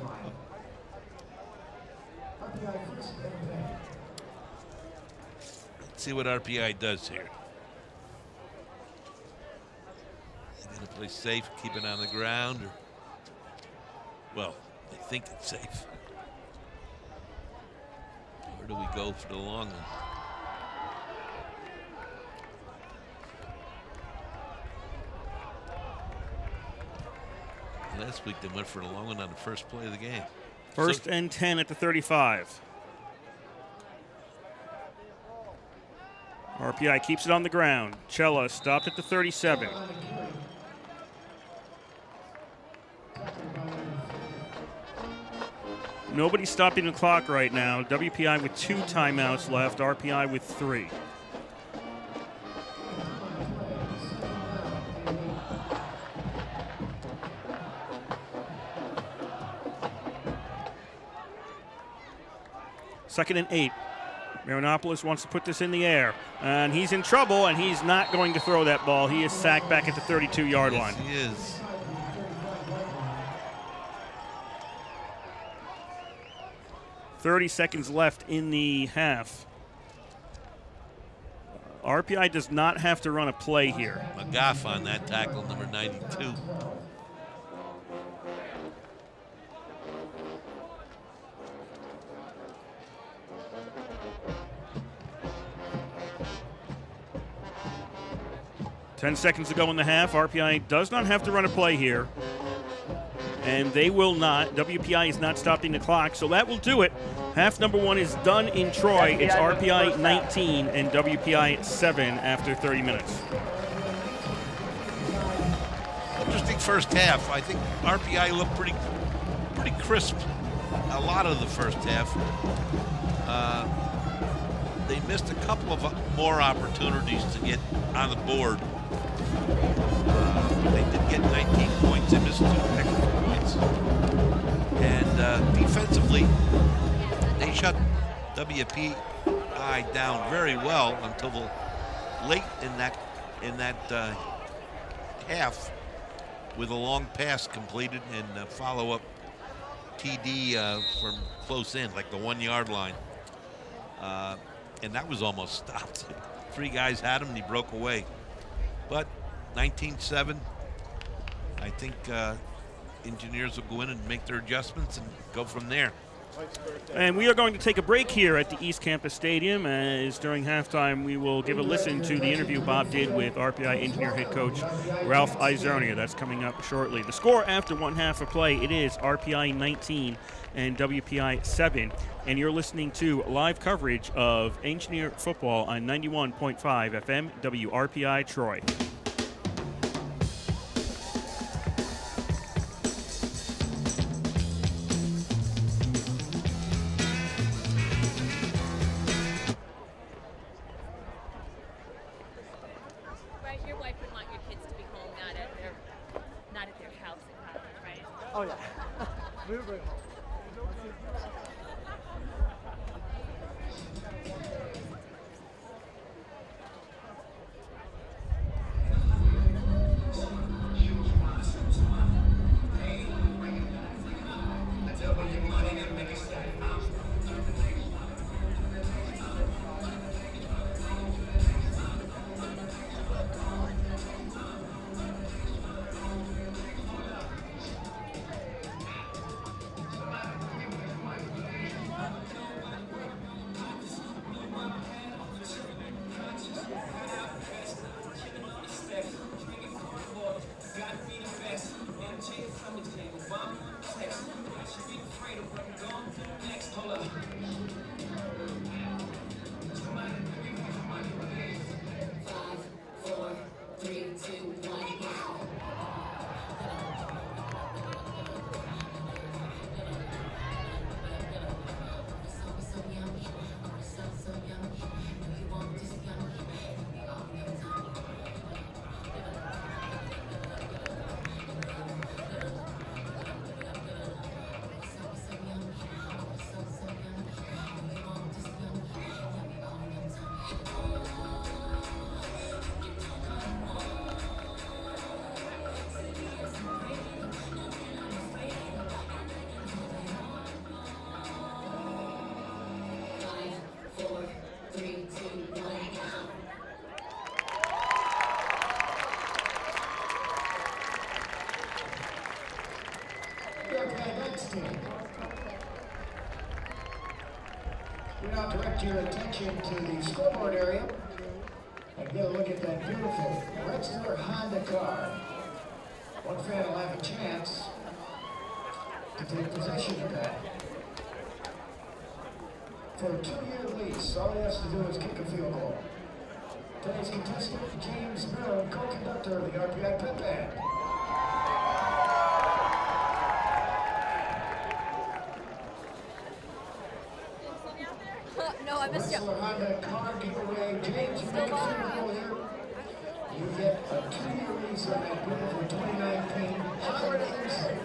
Let's see what RPI does here. They're going to play safe, keep it on the ground, or, well, they think it's safe. Where do we go for the long one? Last week they went for the long one on the first play of the game. First and 10 at the 35. RPI keeps it on the ground. Cella stopped at the 37. Nobody's stopping the clock right now. WPI with 2 timeouts left. RPI with 3. Second and 8. Marinopoulos wants to put this in the air, and he's in trouble, and he's not going to throw that ball. He is sacked back at the 32-yard line. Yes, he is. .30 seconds left in the half. RPI does not have to run a play here. McGough on that tackle, number 92. Ten seconds to go in the half. RPI does not have to run a play here. And they will not. WPI is not stopping the clock, so that will do it. Half number 1 is done in Troy. It's RPI 19 and WPI 7 after 30 minutes. Interesting first half. I think RPI looked pretty crisp a lot of the first half. they missed a couple of more opportunities to get on the board. They did get 19 points. They missed 2 extra points. And defensively, they shut WPI down very well until the late in that half, with a long pass completed and follow-up TD from close in, like the 1-yard line. And that was almost stopped. 3 guys had him and he broke away. But 19-7, I think Engineers will go in and make their adjustments and go from there. And we are going to take a break here at the East Campus Stadium, as during halftime we will give a listen to the interview Bob did with RPI Engineer head coach Ralph Isernia. That's coming up shortly. The score after 1 half of play, it is RPI 19 and WPI 7. And you're listening to live coverage of Engineer football on 91.5 FM WRPI Troy. Your wife would want your kids to be home, not at their house in college, right? Oh yeah. We were bring home. We now direct your attention to the scoreboard area and get a look at that beautiful Worcester Honda car. One fan will have a chance to take possession of that. For a 2-year lease, all he has to do is kick a field goal. Today's contestant, James Miller, co-conductor of the RPI Pit Band. No, I missed you. Worcester Honda car giveaway. James, you make a field goal here. You get a 2-year lease on that beautiful 2019 Honda Insight.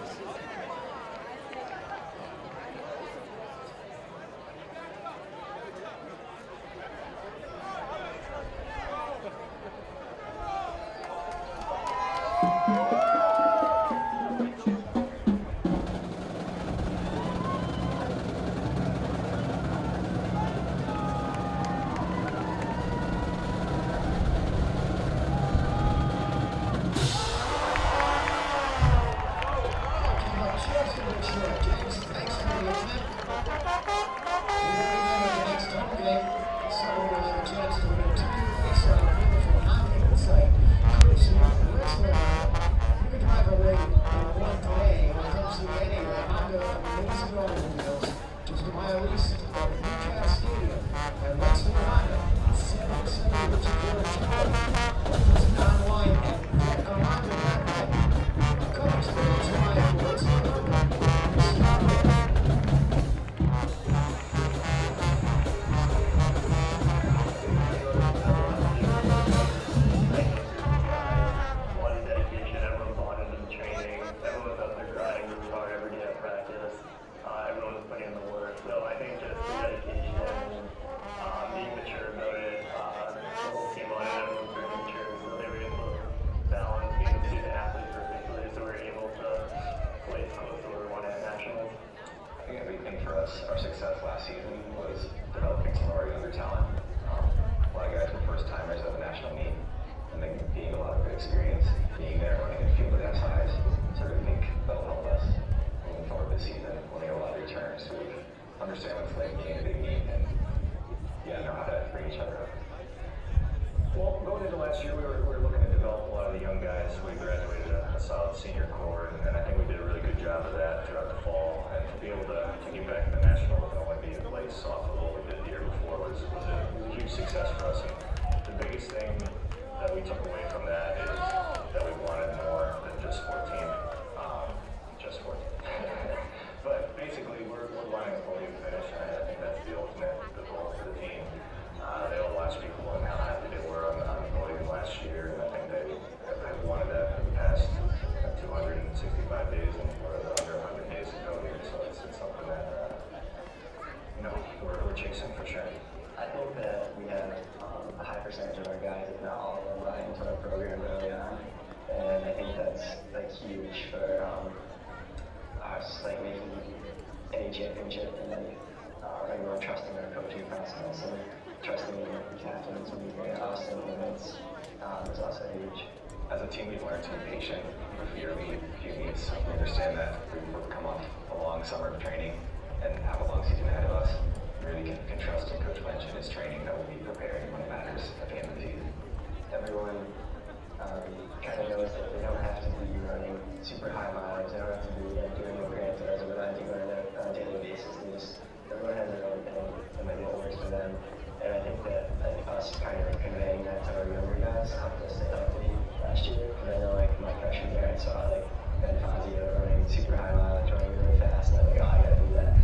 think for us, our success last season was developing some of our younger talent. A lot of guys were first timers at the national meet, and then gained a lot of good experience being there, running a field that size. So I think that'll help us moving forward this season when we have a lot of returns. So we understand what it's like being a big meet and know how to bring each other up. Well, going into last year, we were looking to develop a lot of the young guys. We graduated a solid senior core, and I think we did a really good job of that throughout the fall. And to be able to get back to the national and only be in place off of what we did the year before was a huge success for us. And the biggest thing that we took away from that is that we wanted more than just 14. Just 14. But basically, we're wanting a podium finish, and I think that's the ultimate goal for the team. They all watch people and how happy they were on the podium last year, and I think they have wanted that for the past 265 days and under 100 days to go here. So it's something that we're chasing for sure. I think that we have a high percentage of our guys, if not all of them, buy into our program early on, and I think that's huge for us, like making any championship, and then everyone trusting our coaching process and trusting the captains when we bring us and limits is also huge. As a team, we've learned to be patient with few meets. We understand that we've come off a long summer of training and have a long season ahead of us. We really can trust in Coach Lynch and his training that we'll be preparing when it matters at the end of the season. Everyone kind of knows that they don't have to be running super high miles. They don't have to be doing what Grant does or what I do on a daily basis. Everyone has their own thing and maybe what works for them. And I think that us kind of conveying that to our younger guys helped us stay healthy last year. Because I know my freshman year I saw Ben Fazio running super high mileage, running really fast, and I'm like, oh, I gotta do that.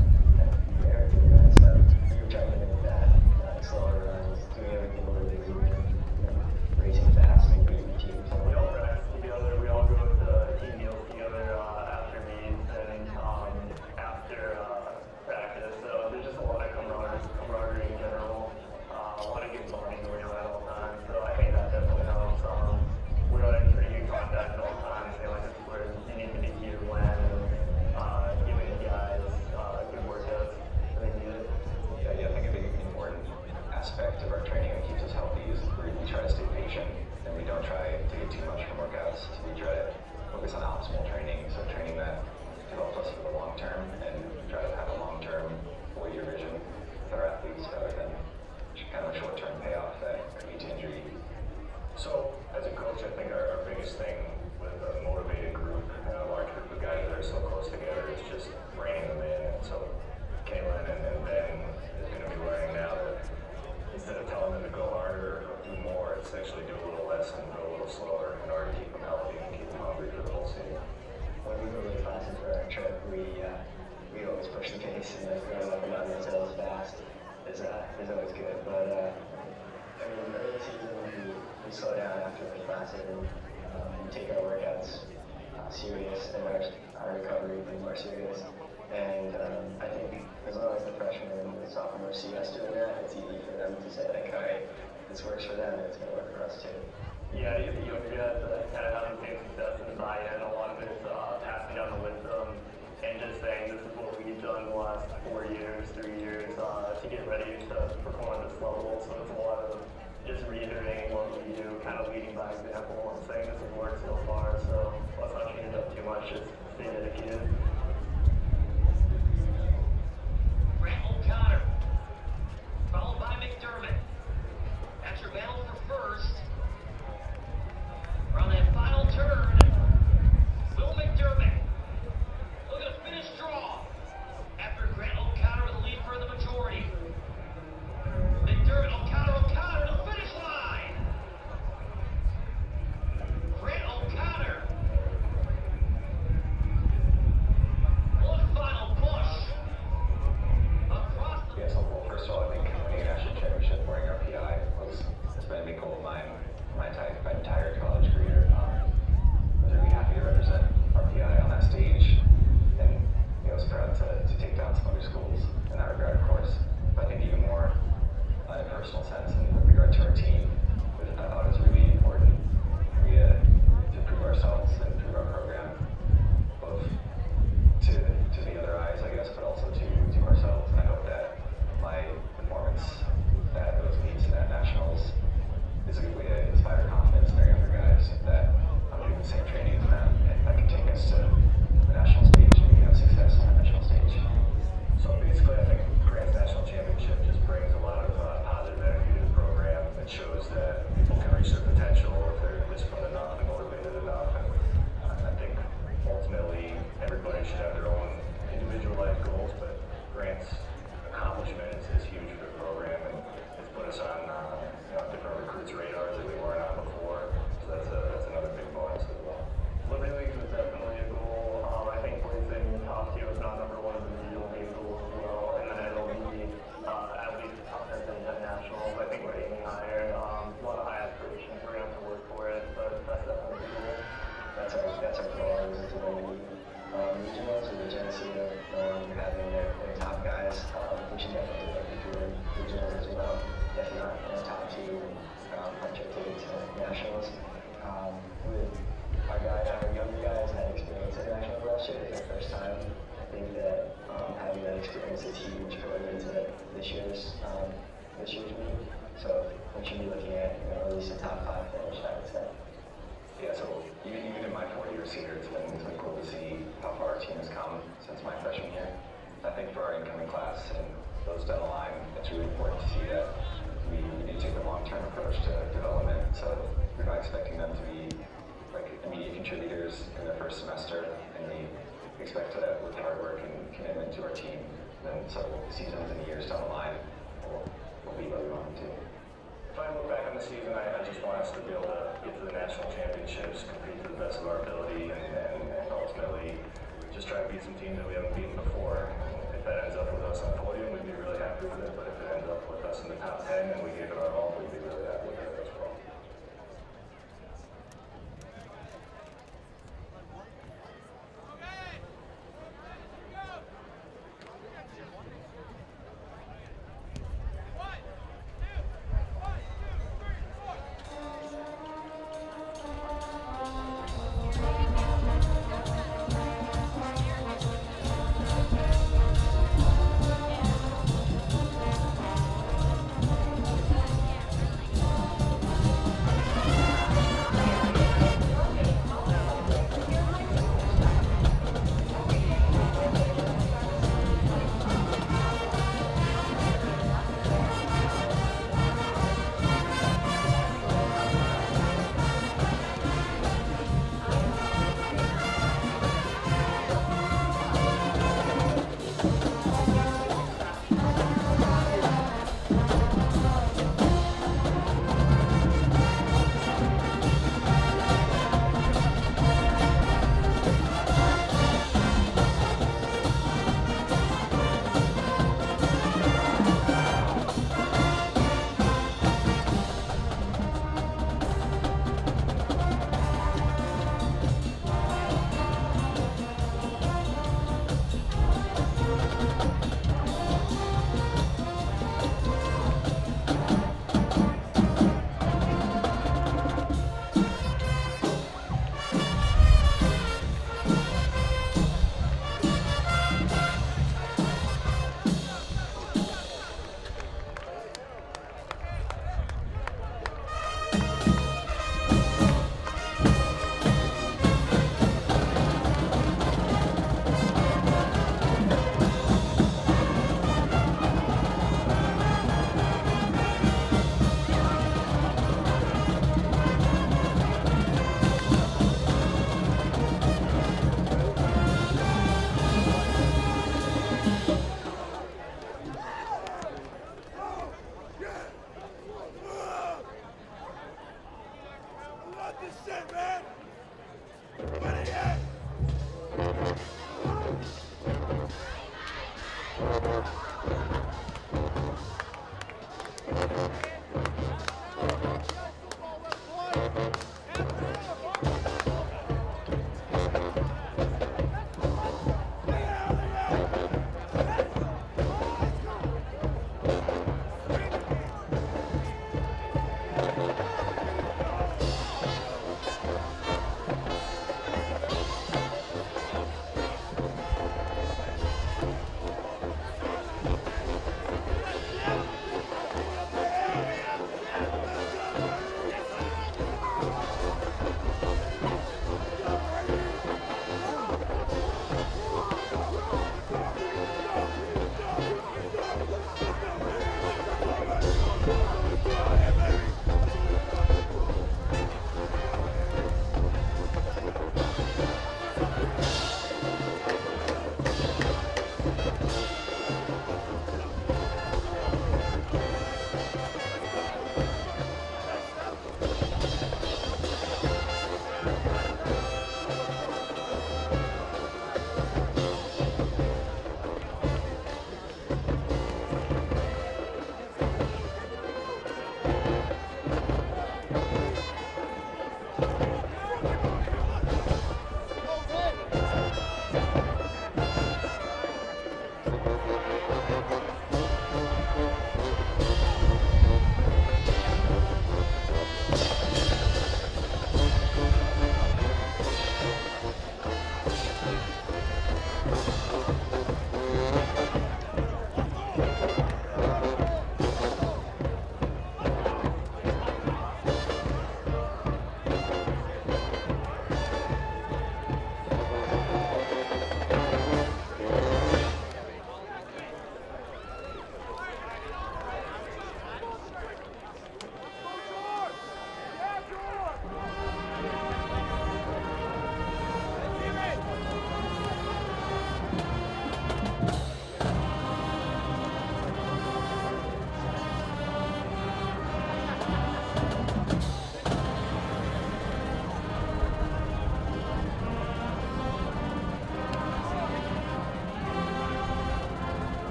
And Eric doing that stuff. We were trying to mimic that, slower runs, doing everything a little bit easier, racing fast and beating teams. We all practice together. We all go to team meals together after meets and after practice. So there's just a lot of camaraderie in general. A lot of good bonding going on at all times. So I think that definitely helps. We're in pretty good contact at all times. Saying like, this is where you need to be here when, and giving the guys good workouts when they need it. Yeah, I think a big important aspect of our training that keeps us healthy is we try to stay patient and we don't try to get too much from workouts. So we try to focus on optimal training, so training that develops us for the long term and try to have a long-term 4-year vision with our athletes rather than kind of a short-term payoff that could lead to injury. So, as a coach, I think our biggest thing with a motivated group and a large group of guys that are so close together is just reining them in. And so, Kaylin and Ben is going to be learning now that instead of telling them to go harder or do more, it's actually do a little less and go a little slower in order to keep them healthy and keep them hungry for the whole season. When we go really fast for our trip, we always push the pace and going up and down the hills fast is always good. But I mean, early season we slow down after the classes and we take our workouts serious and our recovery is more serious. And I think as long as the freshmen and the sophomores see us doing that, it's easy for them to say like, all right, this works for them and it's going to work for us too. Yeah, you guys kind of have the same success in the buy-in. A lot of it's passing down the wisdom and just saying this is what we've done the last 4 years, 3 years to get ready to perform at this level. So it's a lot of just reiterating what we do, kind of leading by example and saying this has worked so far. So let's not change it up too much, just stay dedicated. Grant O'Connor, followed by McDermott. That's your battle for first. Around that final turn, Will McDermott looking to finish strong after Grant O'Connor with the lead for the majority. McDermott, O'Connor to the finish line. Grant O'Connor is huge going into this year's meet. So we should be looking at at least a top 5 finish, I would say. Yeah, so even in my 4 years here, it's been cool to see how far our team has come since my freshman year. I think for our incoming class and those down the line, it's really important to see that we need to take a long-term approach to development. So we're not expecting them to be like immediate contributors in their first semester, and we expect that with hard work and commitment to our team, then so seasons and years down the line will be where we want them to. If I look back on the season, I just want us to be able to get to the national championships, compete to the best of our ability, and ultimately just try to beat some teams that we haven't beaten before. If that ends up with us on podium, we'd be really happy with it. But if it ends up with us in the top 10 and we gave it our all, we'd be really happy with it as well.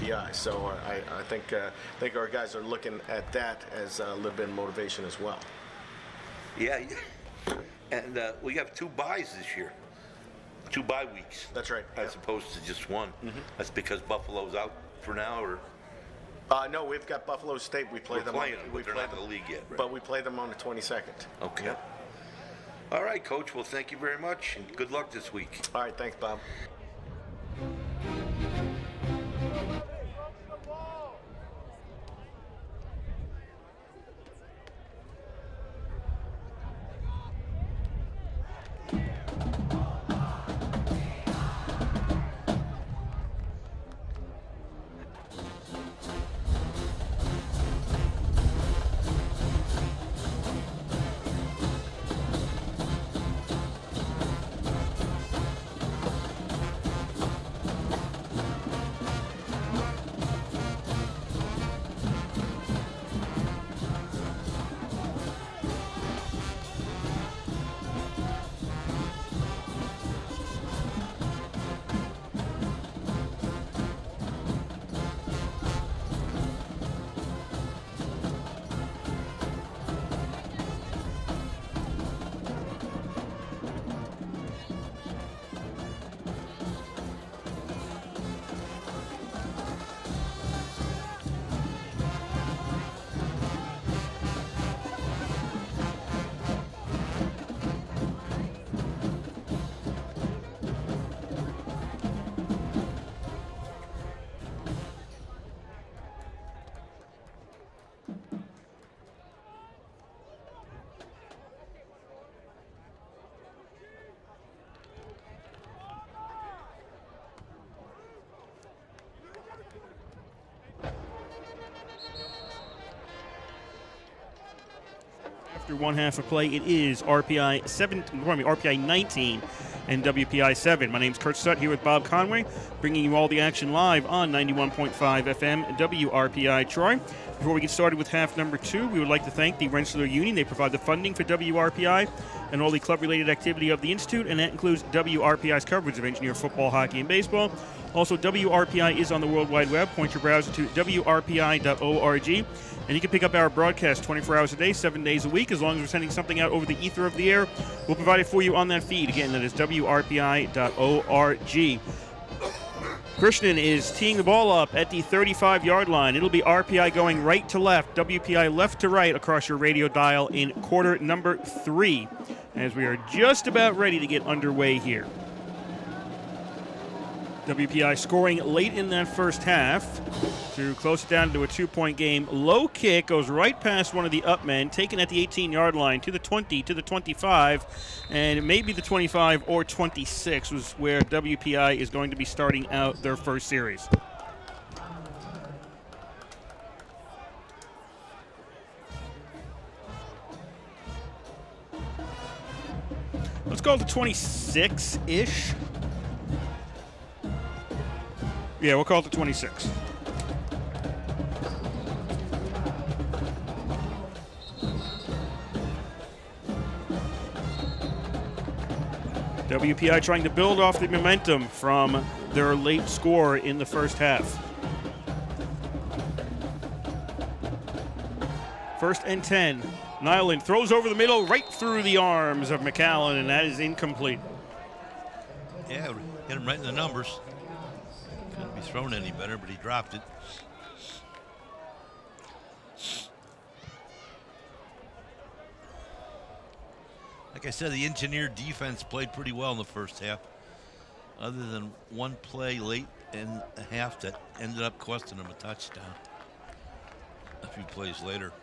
RPI. So I think our guys are looking at that as a little bit of motivation as well. Yeah. And we have 2 byes this year. 2 bye weeks. That's right. As opposed to just one. That's because Buffalo's out for now, or? No, we've got Buffalo State. We play them. But they're not in the league yet. Right? But we play them on the 22nd. Okay. Yeah. All right, Coach. Well, thank you very much, and good luck this week. All right. Thanks, Bob. After one half of play, it is RPI 19 and WPI 7. My name's Kurt Sutt here with Bob Conway, bringing you all the action live on 91.5 FM WRPI Troy. Before we get started with half number 2, we would like to thank the Rensselaer Union. They provide the funding for WRPI and all the club-related activity of the Institute, and that includes WRPI's coverage of engineer football, hockey, and baseball. Also, WRPI is on the World Wide Web. Point your browser to WRPI.org. And you can pick up our broadcast 24 hours a day, 7 days a week. As long as we're sending something out over the ether of the air, we'll provide it for you on that feed. Again, that is WRPI.org. Krishnan is teeing the ball up at the 35-yard line. It'll be RPI going right to left, WPI left to right across your radio dial in quarter number 3, as we are just about ready to get underway here. WPI scoring late in that first half to close it down to a 2-point game. Low kick goes right past one of the up men, taken at the 18-yard line to the 20, to the 25, and maybe the 25 or 26 was where WPI is going to be starting out their first series. Let's call it the 26-ish. Yeah, we'll call it the 26. WPI trying to build off the momentum from their late score in the first half. First and 10. Nyland throws over the middle right through the arms of McAllen, and that is incomplete. Yeah, hit him right in the numbers. Couldn't be thrown any better, but he dropped it. Like I said, the Engineer defense played pretty well in the first half, other than one play late in the half that ended up costing them a touchdown a few plays later.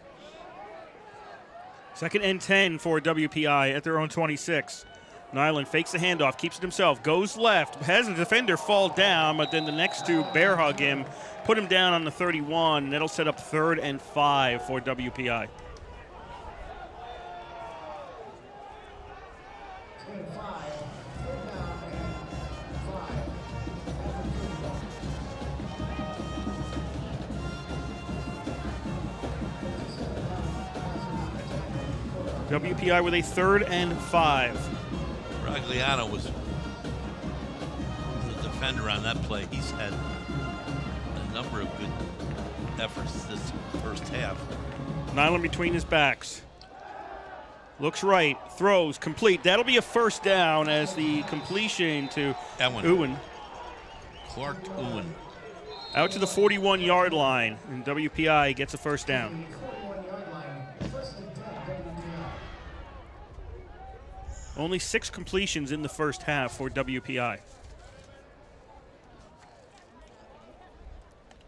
Second and 10 for WPI at their own 26. Nyland fakes the handoff, keeps it himself, goes left, has a defender fall down, but then the next two bear hug him, put him down on the 31. That'll set up 3rd and 5 for WPI. WPI with a 3rd and 5. Ragliano was the defender on that play. He's had a number number of good efforts this first half. Nyland between his backs. Looks right, throws, complete. That'll be a first down as the completion to Ewan. Clark Ewan. Out to the 41-yard line, and WPI gets a first down. Only 6 completions in the first half for WPI.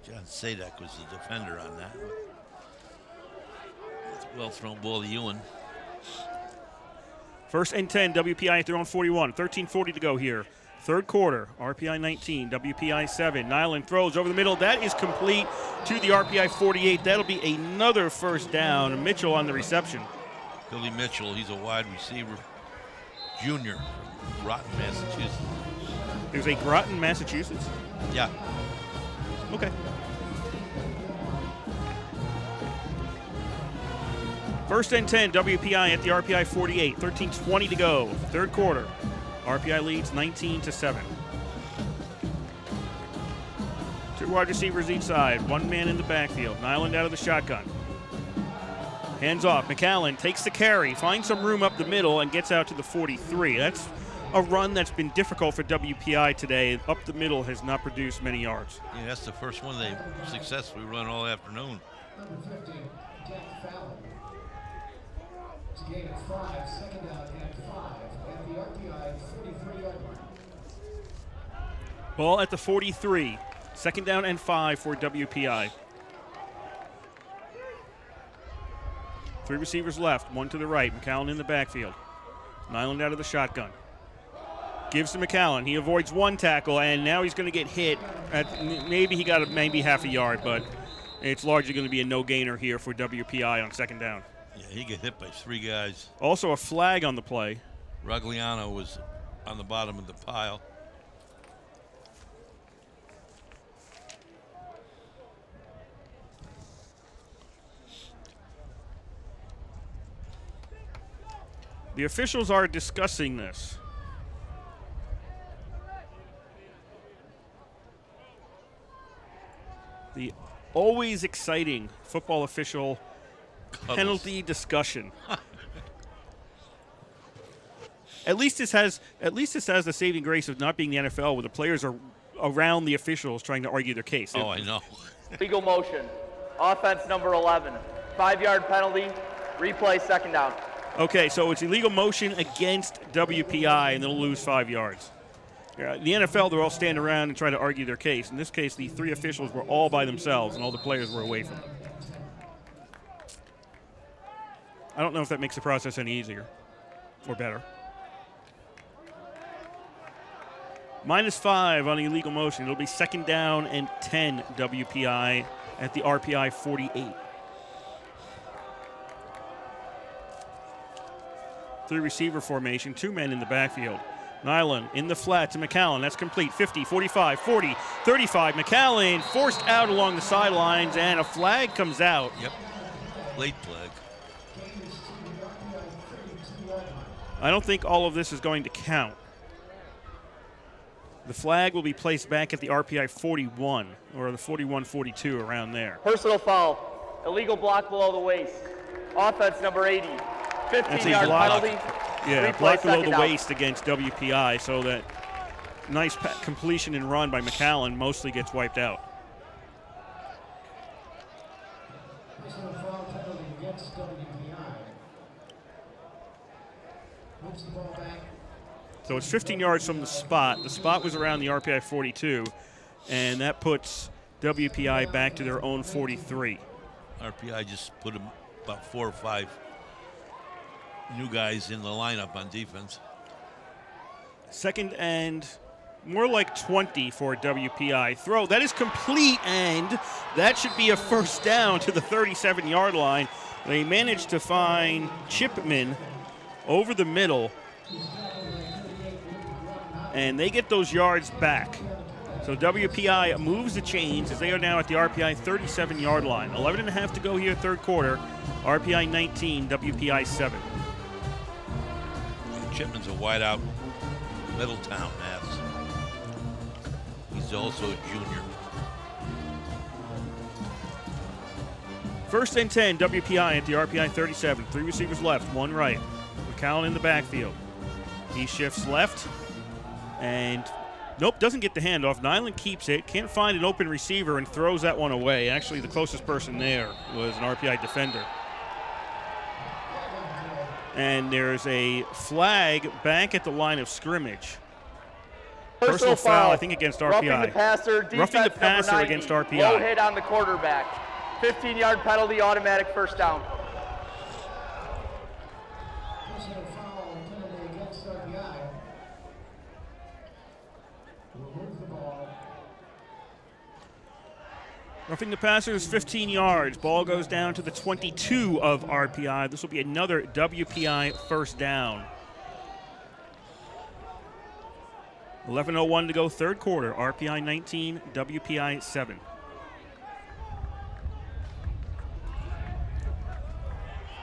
John Sadek was the defender on that. Well thrown ball to Ewan. First and 10, WPI at their own 41. 13:40 to go here. Third quarter, RPI 19, WPI 7. Nyland throws over the middle. That is complete to the RPI 48. That'll be another first down. Mitchell on the reception. Billy Mitchell, he's a wide receiver, junior from Groton, Massachusetts. There's a Groton, Massachusetts? Yeah. Okay. First and 10, WPI at the RPI 48. 13:20 to go. Third quarter. RPI leads 19-7. 2 wide receivers each side. 1 man in the backfield. Nyland out of the shotgun. Hands off. McAllen takes the carry, finds some room up the middle, and gets out to the 43. That's a run that's been difficult for WPI today. Up the middle has not produced many yards. Yeah, that's the first one they successfully run all afternoon. Number 15, Jack Fallon. It's a gain of 5, second down and 5 at the RPI 43-yard line. Ball at the 43. Second down and 5 for WPI. 3 receivers left, 1 to the right. McAllen in the backfield. Nyland out of the shotgun. Gives to McAllen. He avoids 1 tackle, and now he's going to get hit. Maybe he got maybe half a yard, but it's largely going to be a no-gainer here for WPI on second down. Yeah, he got hit by 3 guys. Also a flag on the play. Ragliano was on the bottom of the pile. The officials are discussing this. The always exciting football official penalty discussion. At least this has the saving grace of not being the NFL, where the players are around the officials trying to argue their case. Oh, I know. Legal motion. Offense number 11. 5-yard penalty. Replay second down. Okay, so it's illegal motion against WPI, and they'll lose 5 yards. The NFL, they're all standing around and trying to argue their case. In this case, the 3 officials were all by themselves, and all the players were away from them. I don't know if that makes the process any easier or better. -5 on the illegal motion. It'll be second down and 10 WPI at the RPI 48. 3 receiver formation, 2 men in the backfield. Nyland in the flat to McAllen. That's complete. 50, 45, 40, 35. McAllen forced out along the sidelines, and a flag comes out. Yep. Late flag. I don't think all of this is going to count. The flag will be placed back at the RPI 41, or the 41-42, around there. Personal foul. Illegal block below the waist. Offense number 80. 15-yard penalty. Yeah, Replay block below the second waist against WPI, so that nice completion and run by McAllen mostly gets wiped out. Personal foul penalty against WPI. Moves the ball back. So it's 15 yards from the spot. The spot was around the RPI 42, and that puts WPI back to their own 43. RPI just put about 4 or 5 new guys in the lineup on defense. Second and more like 20 for WPI. Throw, that is complete, and that should be a first down to the 37-yard line. They managed to find Chipman over the middle, and they get those yards back. So WPI moves the chains as they are now at the RPI 37-yard line. 11.5 to go here, third quarter. RPI 19, WPI 7. Chipman's a wideout, Middletown, Mass. He's also a junior. First and 10, WPI at the RPI 37. 3 receivers left, 1 right. McCown in the backfield. He shifts left, and nope, doesn't get the handoff. Nyland keeps it, can't find an open receiver, and throws that one away. Actually, the closest person there was an RPI defender. And there's a flag back at the line of scrimmage. Personal foul, I think, against RPI. Roughing the passer, Roughing the defense passer number 90. against RPI. Low hit on the quarterback. 15-yard penalty, automatic first down. Personal foul, penalty against RPI. Remove the ball. Roughing the passer is 15 yards. Ball goes down to the 22 of RPI. This will be another WPI first down. 11:01 to go, third quarter. RPI 19, WPI 7.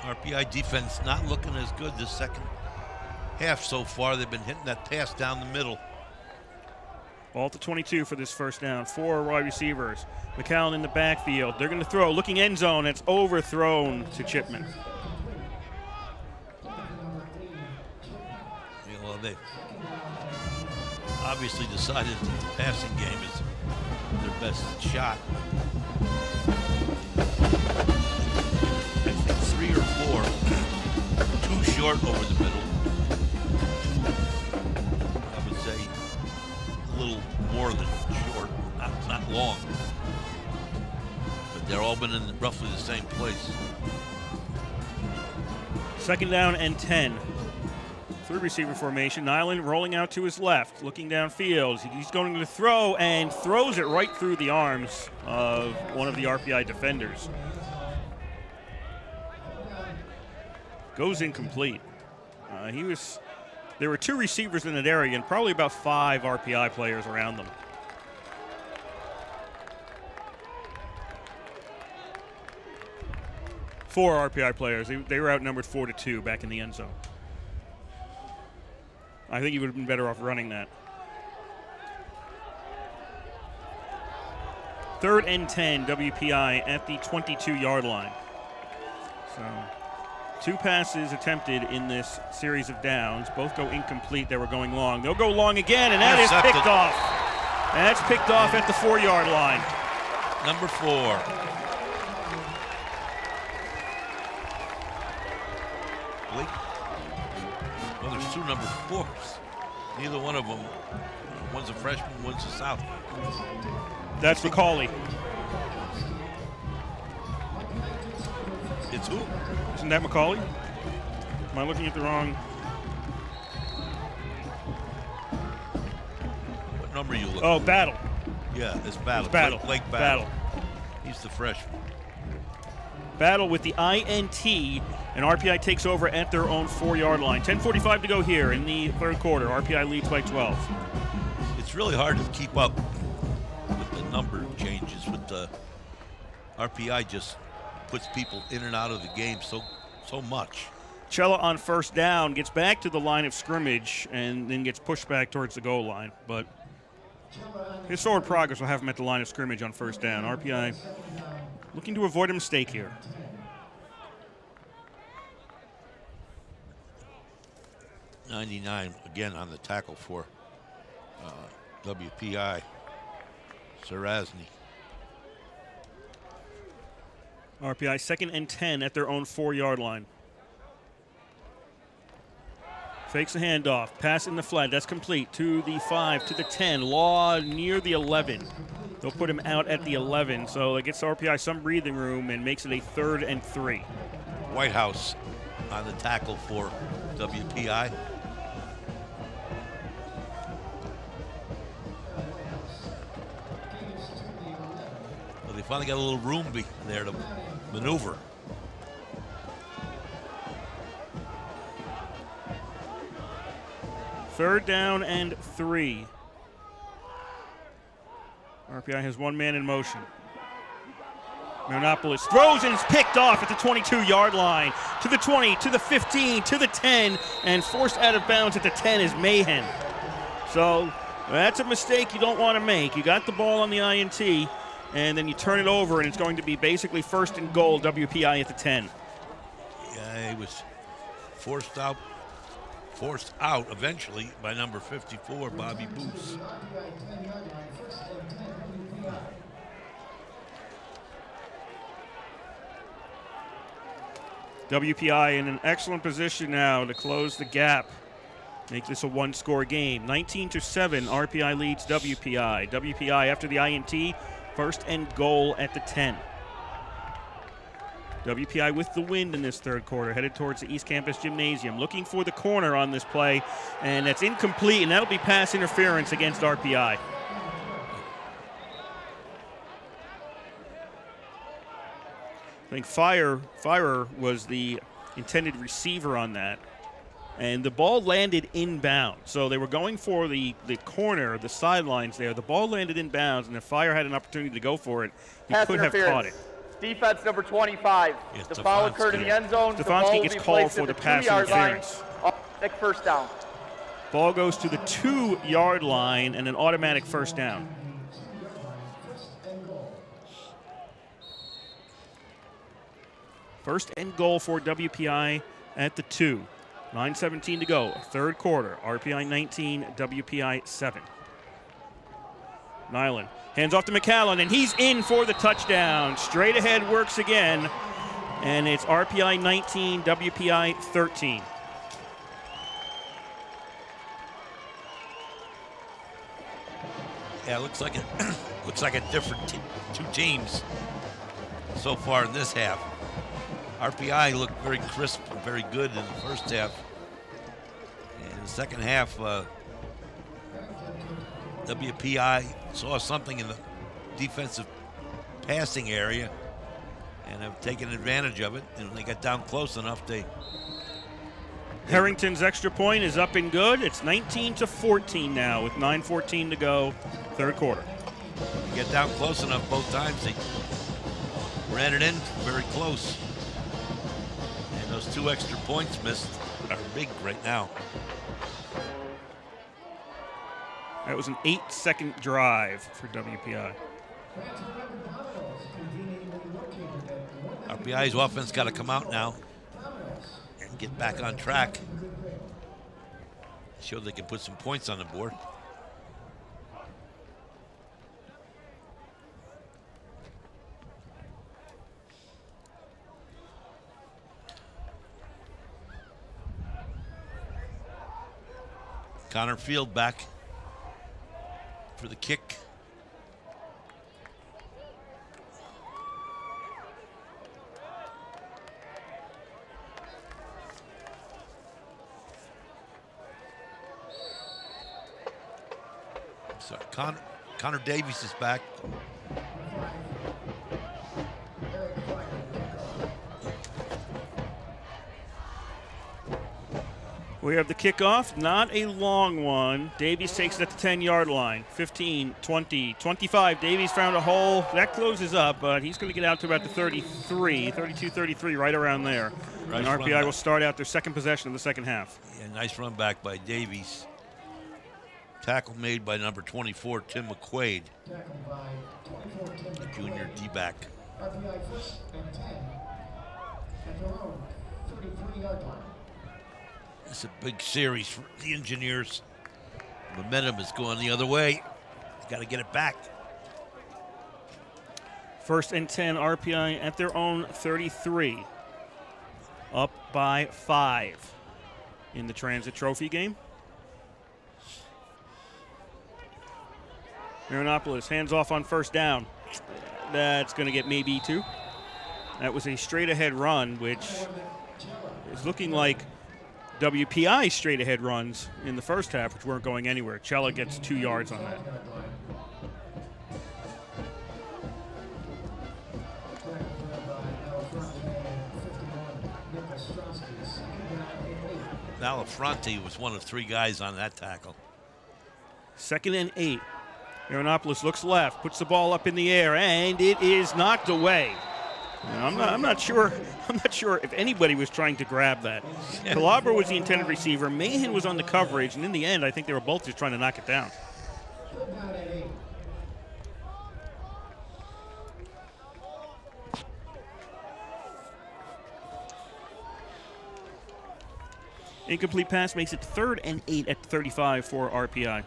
RPI defense not looking as good this second half so far. They've been hitting that pass down the middle. Ball to 22 for this first down. 4 wide receivers. McCown in the backfield. They're going to throw. Looking end zone. It's overthrown to Chipman. Well, they obviously decided that the passing game is their best shot. I think 3 or 4 too short over the middle. I would say a little more than short, not long. But they're all been in roughly the same place. Second down and 10. 3 receiver formation. Nyland rolling out to his left, looking downfield. He's going to throw and throws it right through the arms of one of the RPI defenders. Goes incomplete. There were 2 receivers in that area and probably about 5 RPI players around them. Four RPI players. They were outnumbered 4-2 back in the end zone. I think he would have been better off running that. Third and 10, WPI at the 22-yard line. So 2 passes attempted in this series of downs. Both go incomplete. They were going long. They'll go long again, and that is picked off. And that's picked off at the 4-yard line. Number 4. Well, there's 2 number 4s. Neither one of them. One's a freshman, one's a sophomore. That's McCauley. It's who? Isn't that McCauley? Am I looking at the wrong? What number are you looking Oh, at? Battle. Yeah, it's Battle. It's Battle. Blake Battle. He's the freshman. Battle with the INT, and RPI takes over at their own 4-yard line. 10:45 to go here in the third quarter. RPI leads by 12. It's really hard to keep up with the number changes. With the RPI just puts people in and out of the game so much. Cella on first down gets back to the line of scrimmage and then gets pushed back towards the goal line. But his forward progress will have him at the line of scrimmage on first down. RPI looking to avoid a mistake here. .99 again on the tackle for WPI. Serasny. RPI second and 10 at their own 4-yard line. Fakes the handoff. Pass in the flat. That's complete to the 5, to the 10. Law near the 11. They'll put him out at the 11. So it gets RPI some breathing room and makes it a 3rd and 3. Whitehouse on the tackle for WPI. Well, they finally got a little room there to maneuver. Third down and 3. RPI has 1 man in motion. Marinopoulos throws and is picked off at the 22-yard line. To the 20, to the 15, to the 10, and forced out of bounds at the 10 is Mahan. So that's a mistake you don't want to make. You got the ball on the INT. and then you turn it over, and it's going to be basically first and goal, WPI at the 10. Yeah, he was forced out eventually by number 54, Bobby Boos. WPI in an excellent position now to close the gap. Make this a one-score game. 19-7, RPI leads WPI. WPI after the INT, first and goal at the 10. WPI with the wind in this third quarter, headed towards the East Campus Gymnasium, looking for the corner on this play, and that's incomplete, and that'll be pass interference against RPI. I think Fire was the intended receiver on that. And the ball landed inbounds. So they were going for the corner, the sidelines there. The ball landed inbounds, and if Fire had an opportunity to go for it, he Pass could have caught it. Defense number 25. Yes, the foul occurred in the end zone. The ball Stefanski will gets be called placed for at the the pass 2-yard line. interference. Automatic first down. Ball goes to the 2-yard line and an automatic first down. First and goal for WPI at the 2. 9:17 to go, third quarter. RPI 19, WPI 7. Nyland hands off to McAllen, and he's in for the touchdown. Straight ahead works again, and it's RPI 19, WPI 13. Yeah, looks like a different two teams so far in this half. RPI looked very crisp and very good in the first half. And in the second half, WPI saw something in the defensive passing area and have taken advantage of it. And when they got down close enough, Harrington's extra point is up and good. It's 19-14 now with 9:14 to go, third quarter. They get down close enough both times. They ran it in very close. And those 2 extra points missed are big right now. That was an 8-second drive for WPI. RPI's offense got to come out now and get back on track. Show they can put some points on the board. Connor Field back for the kick. So Connor Davies is back. We have the kickoff, not a long one. Davies takes it at the 10-yard line. 15, 20, 25. Davies found a hole. That closes up, but he's going to get out to about the 33, 32, 33, right around there. Nice and RPI will start out their second possession of the second half. Yeah, nice run back by Davies. Tackle made by number 24, Tim McQuaid, the junior D-back. RPI first and 10 at their own 33-yard line. It's a big series for the Engineers. Momentum is going the other way. Got to get it back. First and 10, RPI at their own 33. Up by 5 in the Transit Trophy game. Marinopoulos hands off on first down. That's going to get maybe 2. That was a straight-ahead run, which is looking like WPI straight-ahead runs in the first half, which weren't going anywhere. Cella gets 2 yards on that. Malafronte was one of 3 guys on that tackle. Second and 8. Marinopoulos looks left, puts the ball up in the air, and it is knocked away. I'm not sure if anybody was trying to grab that. Calabro was the intended receiver. Mahan was on the coverage, and in the end, I think they were both just trying to knock it down. Incomplete pass makes it 3rd and 8 at 35 for RPI.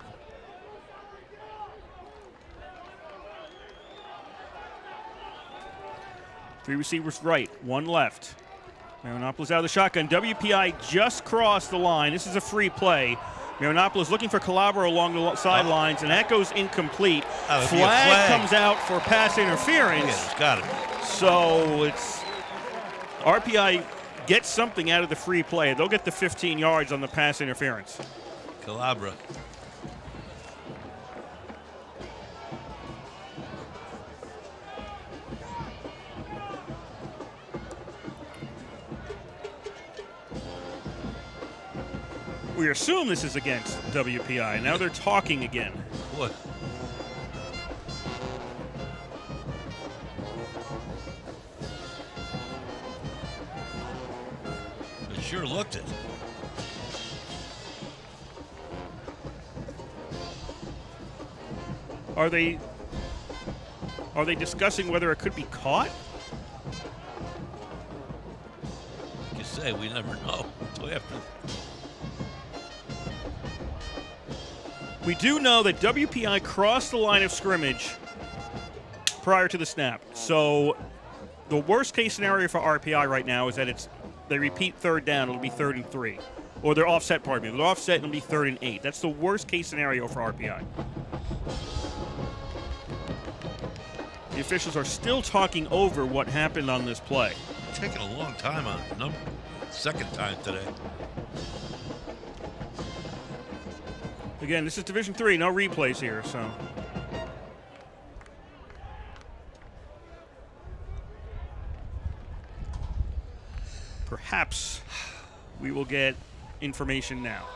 Three receivers right, one left. Marinopoulos out of the shotgun. WPI just crossed the line. This is a free play. Marinopoulos looking for Calabro along the sidelines, and that goes incomplete. Flag comes out for pass interference. Yeah, it's got it. So it's RPI gets something out of the free play. They'll get the 15 yards on the pass interference. Calabro. We assume this is against WPI. Now they're talking again. What? It sure looked it. Are they discussing whether it could be caught? Like you say, we never know until after. We do know that WPI crossed the line of scrimmage prior to the snap. So the worst case scenario for RPI right now is that they repeat 3rd down. It'll be 3rd and 3. Or they're offset, pardon me. They're offset and it'll be 3rd and 8. That's the worst case scenario for RPI. The officials are still talking over what happened on this play. It's taking a long time on second time today. Again, this is Division III, no replays here, so. Perhaps we will get information now.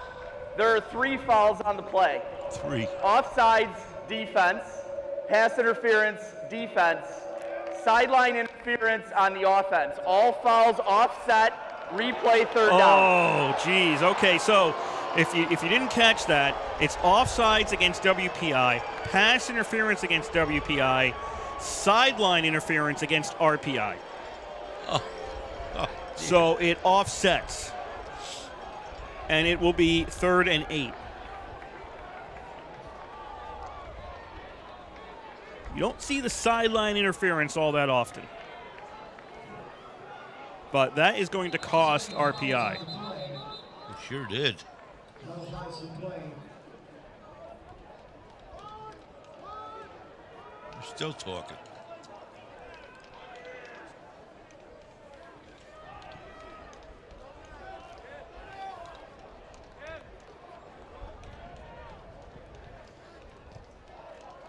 There are 3 fouls on the play. 3. Offsides, defense. Pass interference, defense. Sideline interference on the offense. All fouls offset, replay 3rd down. Oh, geez. Okay, so if you didn't catch that, it's offsides against WPI, pass interference against WPI, sideline interference against RPI. So it offsets. And it will be 3rd and 8. You don't see the sideline interference all that often. But that is going to cost RPI. It sure did. We're still talking.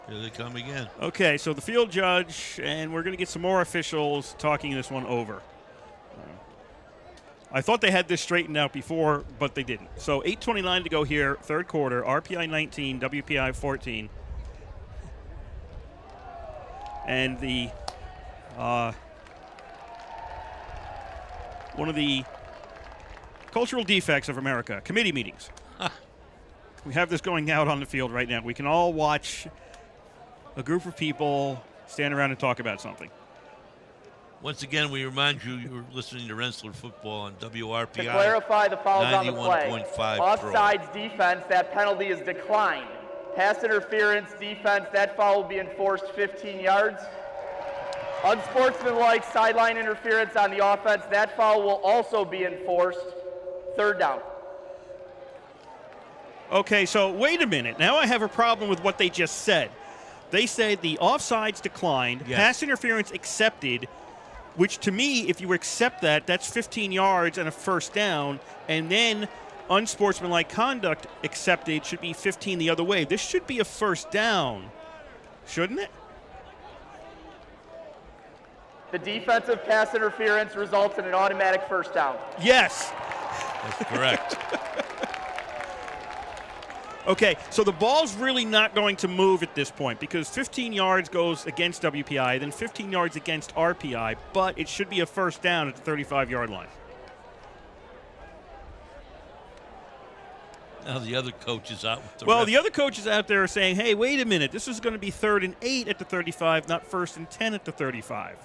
Here they come again. Okay, so the field judge, and we're going to get some more officials talking this one over. I thought they had this straightened out before, but they didn't. So 8:29 to go here, 3rd quarter. RPI 19, WPI 14. And the one of the cultural defects of America, committee meetings. We have this going out on the field right now. We can all watch a group of people stand around and talk about something. Once again, we remind you you're listening to Rensselaer Football on WRPI. To clarify the fouls on the play. 91.5 Offsides defense, that penalty is declined. Pass interference defense, that foul will be enforced 15 yards. Unsportsmanlike sideline interference on the offense, that foul will also be enforced 3rd down. Okay, so wait a minute. Now I have a problem with what they just said. They said the offsides declined, yes. Pass interference accepted, which to me, if you accept that, that's 15 yards and a 1st down, and then unsportsmanlike conduct accepted should be 15 the other way. This should be a 1st down, shouldn't it? The defensive pass interference results in an automatic 1st down. Yes. That's correct. Okay, so the ball's really not going to move at this point because 15 yards goes against WPI, then 15 yards against RPI, but it should be a 1st down at the 35-yard line. Now the other coach is out with the Well, the other coaches out there are saying, hey, wait a minute, this is going to be 3rd and 8 at the 35, not 1st and 10 at the 35.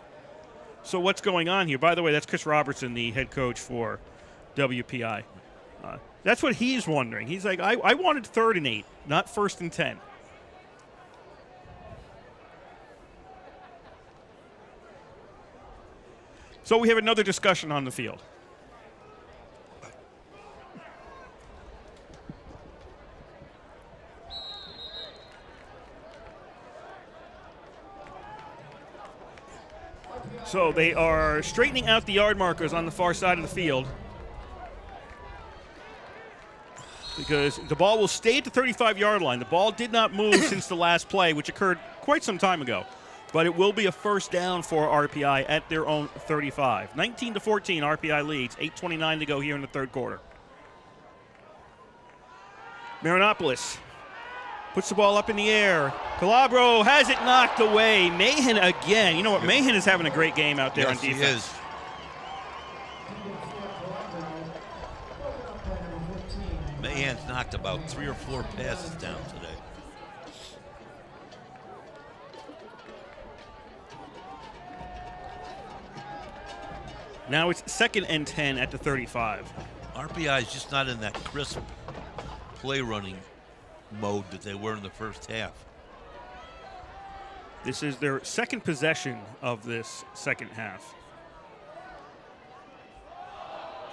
So what's going on here? By the way, that's Chris Robertson, the head coach for WPI. That's what he's wondering. He's like, I wanted 3rd and 8, not 1st and 10. So we have another discussion on the field. So they are straightening out the yard markers on the far side of the field, because the ball will stay at the 35-yard line. The ball did not move since the last play, which occurred quite some time ago. But it will be a first down for RPI at their own 35. 19-14, RPI leads. 8:29 to go here in the third quarter. Marinopolis puts the ball up in the air. Calabro has it knocked away. Mahan again. You know what? Mahan is having a great game out there on defense. He is. Mahan's knocked about 3 or 4 passes down today. Now it's 2nd and 10 at the 35. RPI is just not in that crisp play running mode that they were in the first half. This is their second possession of this second half.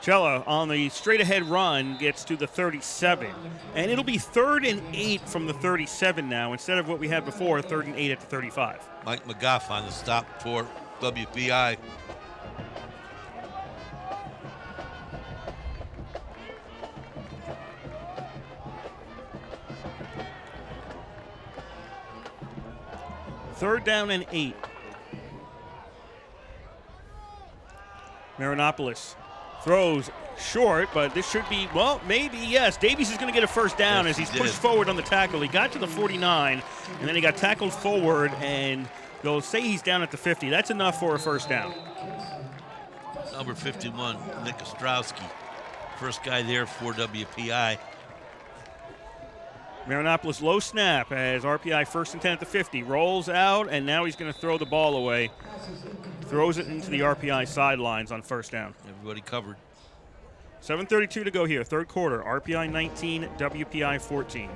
Cella on the straight-ahead run gets to the 37. And it'll be 3rd and 8 from the 37 now, instead of what we had before, 3rd and 8 at the 35. Mike McGough on the stop for WPI. Third down and 8. Marinopolis throws short, but this should be, well, maybe, yes. Davies is going to get a first down as he's pushed forward on the tackle. He got to the 49, and then he got tackled forward, and they'll say he's down at the 50. That's enough for a first down. Number 51, Nick Ostrowski. First guy there for WPI. Marinopolis low snap as RPI 1st and 10 at the 50. Rolls out, and now he's going to throw the ball away. Throws it into the RPI sidelines on first down. Everybody covered. 7:32 to go here, third quarter. RPI 19, WPI 14.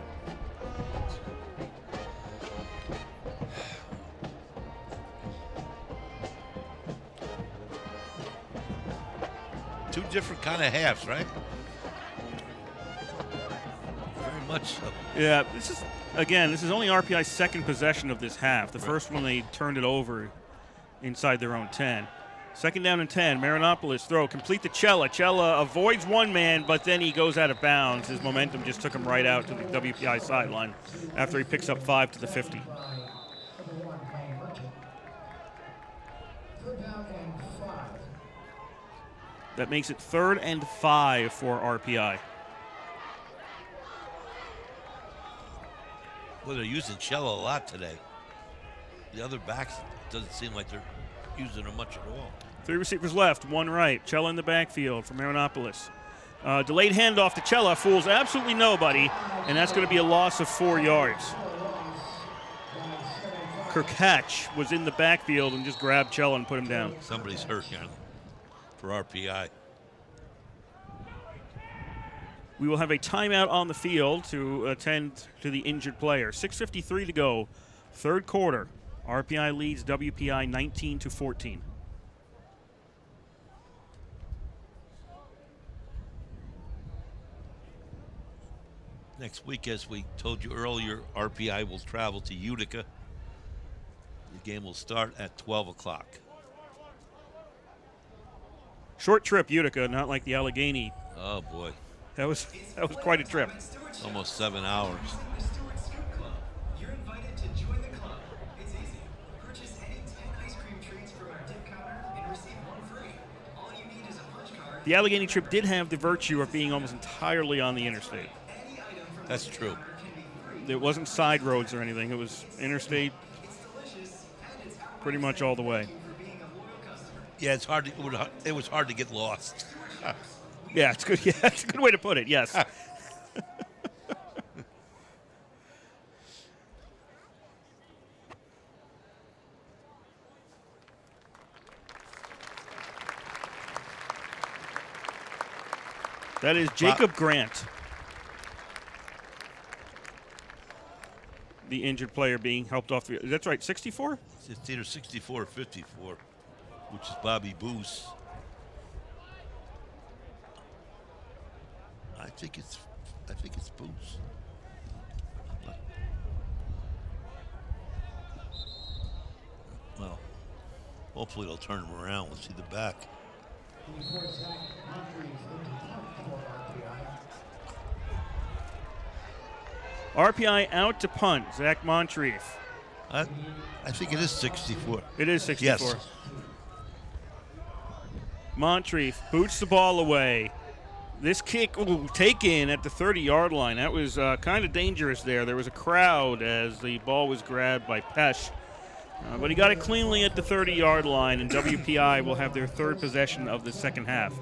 Two different kind of halves, right? Very much so. Yeah, this is only RPI's second possession of this half. The first one they turned it over inside their own 10. Second down and 10. Marinopolis throw complete to Cella. Cella avoids one man, but then he goes out of bounds. His momentum just took him right out to the WPI sideline after he picks up 5 to the 50. That makes it 3rd and 5 for RPI. Well, they're using Cella a lot today. The other backs doesn't seem like they're using her much at all. 3 receivers left, 1 right. Cella in the backfield for Marinopolis. Delayed handoff to Cella, fools absolutely nobody, and that's going to be a loss of 4 yards. Kirkatch was in the backfield and just grabbed Cella and put him down. Somebody's hurt here for RPI. We will have a timeout on the field to attend to the injured player. 6:53 to go, third quarter. RPI leads WPI 19-14. Next week, as we told you earlier, RPI will travel to Utica. The game will start at 12 o'clock. Short trip, Utica, not like the Allegheny. Oh, boy. That was quite a trip. Almost 7 hours. You're invited to join the club. It's easy. Purchase any 10 ice cream treats from our tip counter and receive 1 free. All you need is a punch card. The Allegheny trip did have the virtue of being almost entirely on the interstate. That's true. It wasn't side roads or anything. It was interstate pretty much all the way. Yeah, it's hard. It was hard to get lost. Yeah, it's good. Yeah, it's a good way to put it. Yes. That is Jacob Grant, the injured player being helped off the. That's right, 64? It's either 64 or 54, which is Bobby Boos. I think it's Boos. Well, hopefully they'll turn him around. Let's see the back. RPI out to punt. Zach Moncrief. I think it is 64. It is 64. Yes. Moncrief boots the ball away. This kick taken at the 30-yard line. That was kind of dangerous there. There was a crowd as the ball was grabbed by Pesh. But he got it cleanly at the 30-yard line, and WPI will have their third possession of the second half.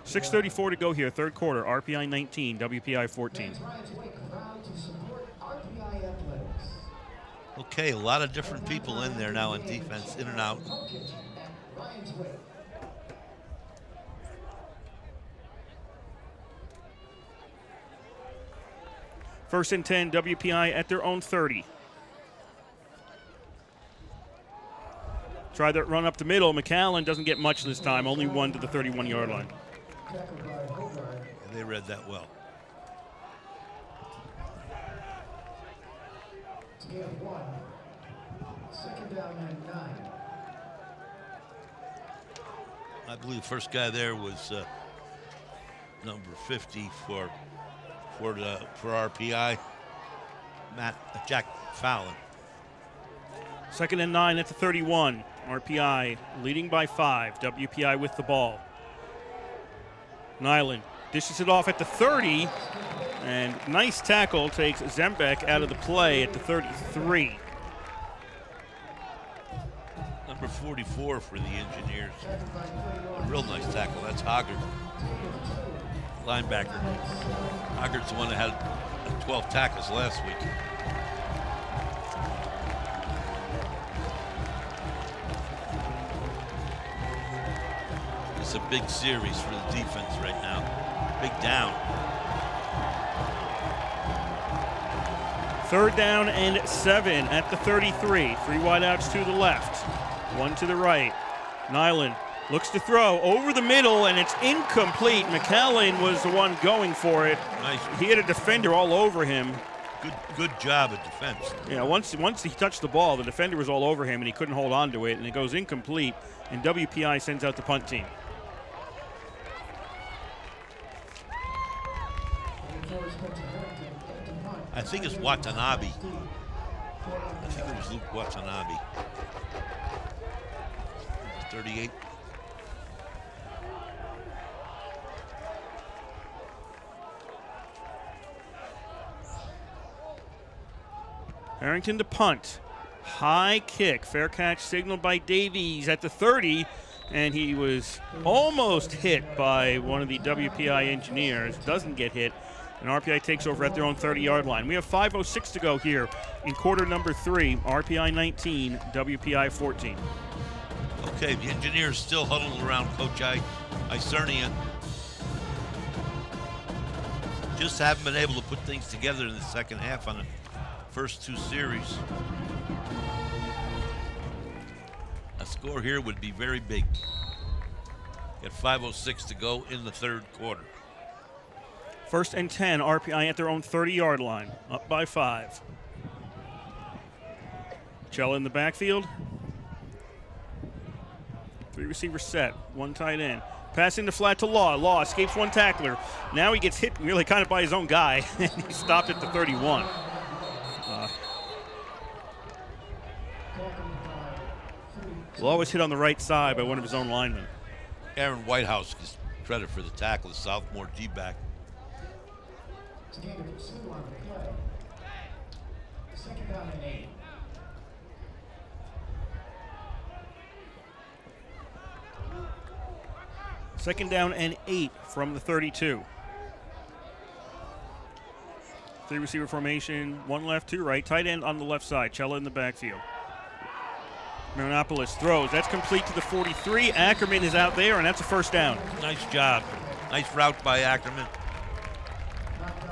6:34 to go here, third quarter. RPI 19, WPI 14. Okay, a lot of different people in there now in defense, in and out. First and 10, WPI at their own 30. Try that run up the middle. McAllen doesn't get much this time, only one to the 31-yard line. And they read that well. Second down and 9. I believe the first guy there was number 50 for RPI, Jack Fallon. Second and 9 at the 31. RPI leading by 5. WPI with the ball. Nyland dishes it off at the 30, and nice tackle takes Zembeck out of the play at the 33. Number 44 for the Engineers. A real nice tackle. That's Hoggard, linebacker. Hoggard's the one that had 12 tackles last week. It's a big series for the defense right now. Big down. Third down and 7 at the 33. 3 wideouts to the left, 1 to the right. Nyland looks to throw over the middle, and it's incomplete. McAllen was the one going for it. Nice. He had a defender all over him. Good job at defense. Yeah, once he touched the ball, the defender was all over him, and he couldn't hold on to it, and it goes incomplete, and WPI sends out the punt team. I think it's Watanabe. I think it was Luke Watanabe. 38. Harrington to punt. High kick. Fair catch signaled by Davies at the 30, and he was almost hit by one of the WPI engineers. Doesn't get hit, and RPI takes over at their own 30-yard line. We have 5:06 to go here in quarter number 3. RPI 19, WPI 14. Okay, the Engineers still huddled around Coach Isernian. Just haven't been able to put things together in the second half on the first 2 series. A score here would be very big. Got 5:06 to go in the third quarter. First and 10, RPI at their own 30-yard line, up by 5. Chella in the backfield. 3 receivers set, 1 tight end. Pass into flat to Law. Law escapes 1 tackler. Now he gets hit really kind of by his own guy, and he stopped at the 31. Law was hit on the right side by one of his own linemen. Aaron Whitehouse gets credit for the tackle, the sophomore D-back. Second down and 8. Second down and 8 from the 32. 3 receiver formation, 1 left, 2 right. Tight end on the left side. Chella in the backfield. Marinopoulos throws. That's complete to the 43. Ackerman is out there, and that's a first down. Nice job. Nice route by Ackerman.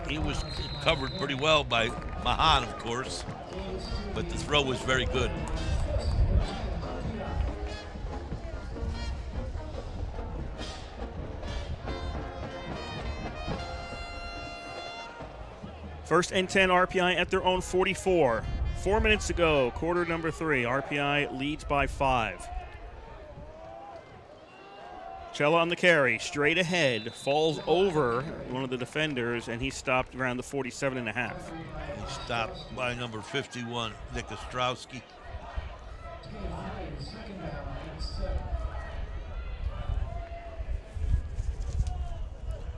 He was covered pretty well by Mahan, of course, but the throw was very good. First and 10, RPI at their own 44. 4 minutes to go, quarter number 3. RPI leads by 5. Cella on the carry, straight ahead, falls over one of the defenders, and he's stopped around the 47.5. He stopped by number 51, Nick Ostrowski.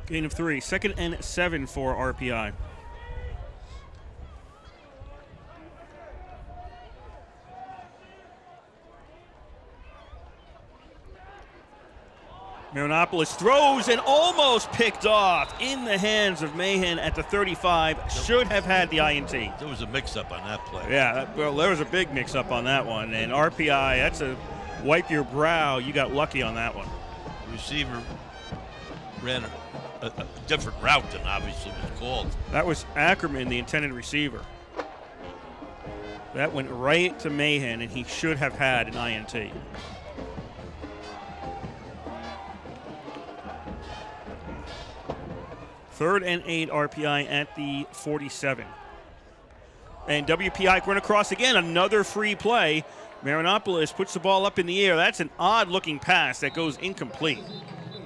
Gain of 3, 2nd and 7 for RPI. Maronopolis throws and almost picked off in the hands of Mahan at the 35. Should have had the INT. There was a mix-up on that play. Yeah, well, there was a big mix-up on that one. And RPI, that's a wipe your brow. You got lucky on that one. The receiver ran a different route than obviously was called. That was Ackerman, the intended receiver. That went right to Mahan, and he should have had an INT. Third and 8, RPI at the 47. And WPI run across again, another free play. Maronopolis puts the ball up in the air. That's an odd-looking pass that goes incomplete.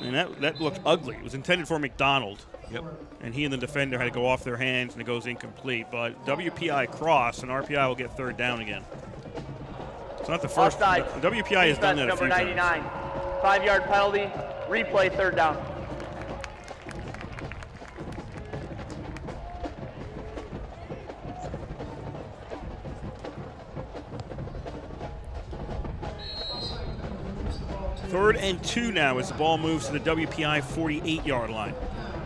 And that looked ugly. It was intended for McDonald. Yep. And he and the defender had to go off their hands, and it goes incomplete. But WPI cross, and RPI will get third down again. It's not the first. Offside. WPI has done that a few number times. 99. 5-yard penalty. Replay, third down. Third and 2 now as the ball moves to the WPI 48-yard line.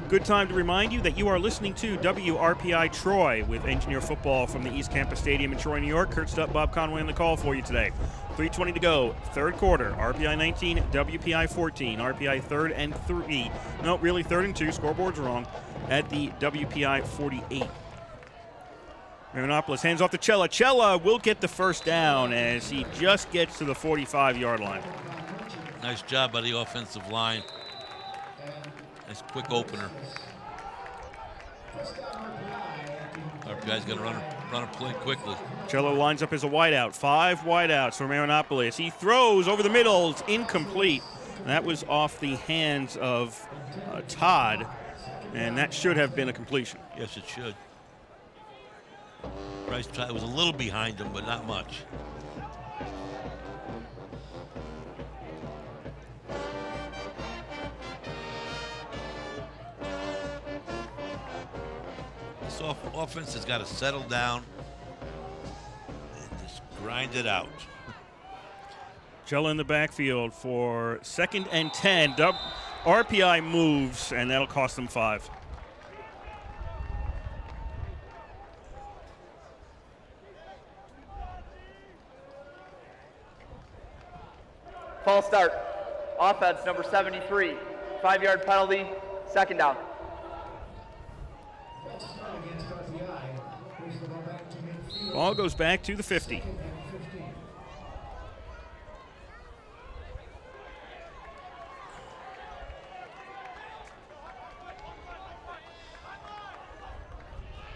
Good time to remind you that you are listening to WRPI Troy with Engineer Football from the East Campus Stadium in Troy, New York. Kurt Stupp, Bob Conway on the call for you today. 3:20 to go, third quarter. RPI 19, WPI 14. RPI third and 3. No, really third and 2. Scoreboard's wrong. At the WPI 48. Maronopolis hands off to Cella. Cella will get the first down as he just gets to the 45-yard line. Nice job by the offensive line. Nice quick opener. RPI's going to run a play quickly. Cello lines up as a wideout. 5 wideouts for Maronopolis. He throws over the middle. It's incomplete. And that was off the hands of Todd, and that should have been a completion. Yes, it should. Bryce Todd was a little behind him, but not much. This offense has got to settle down and just grind it out. Cello in the backfield for 2nd and 10. RPI moves, and that'll cost them 5. False start. Offense, number 73. 5-yard penalty, second down. Ball goes back to the 50.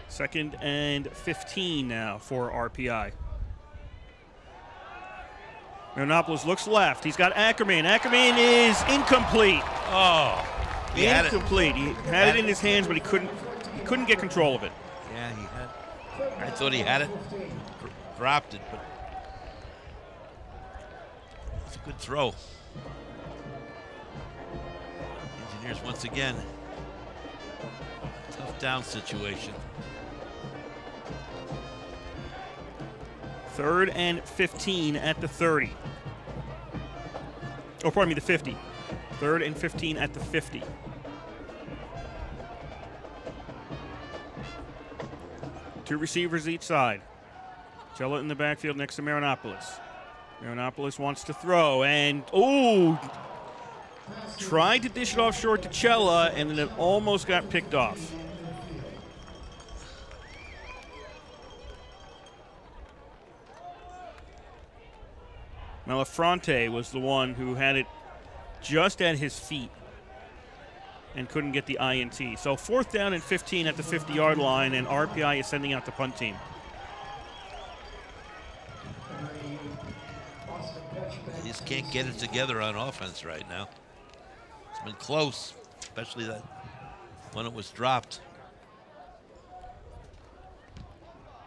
Second and 15 now for RPI. Maronopolis looks left. He's got Ackerman. Ackerman is incomplete. Oh, he had it. Incomplete. He had it in his hands, but he couldn't get control of it. Yeah, he had. I thought he had it, dropped it, but it's a good throw. Engineers once again, tough down situation. 3rd and 15 at the 30. Oh, pardon me, the 50. 3rd and 15 at the 50. Two receivers each side. Cello in the backfield next to Maronopolis. Maronopolis wants to throw, and tried to dish it off short to Cella, and then it almost got picked off. Malafronte was the one who had it just at his feet and couldn't get the INT. So 4th down and 15 at the 50-yard line, and RPI is sending out the punt team. They just can't get it together on offense right now. It's been close, especially that when it was dropped.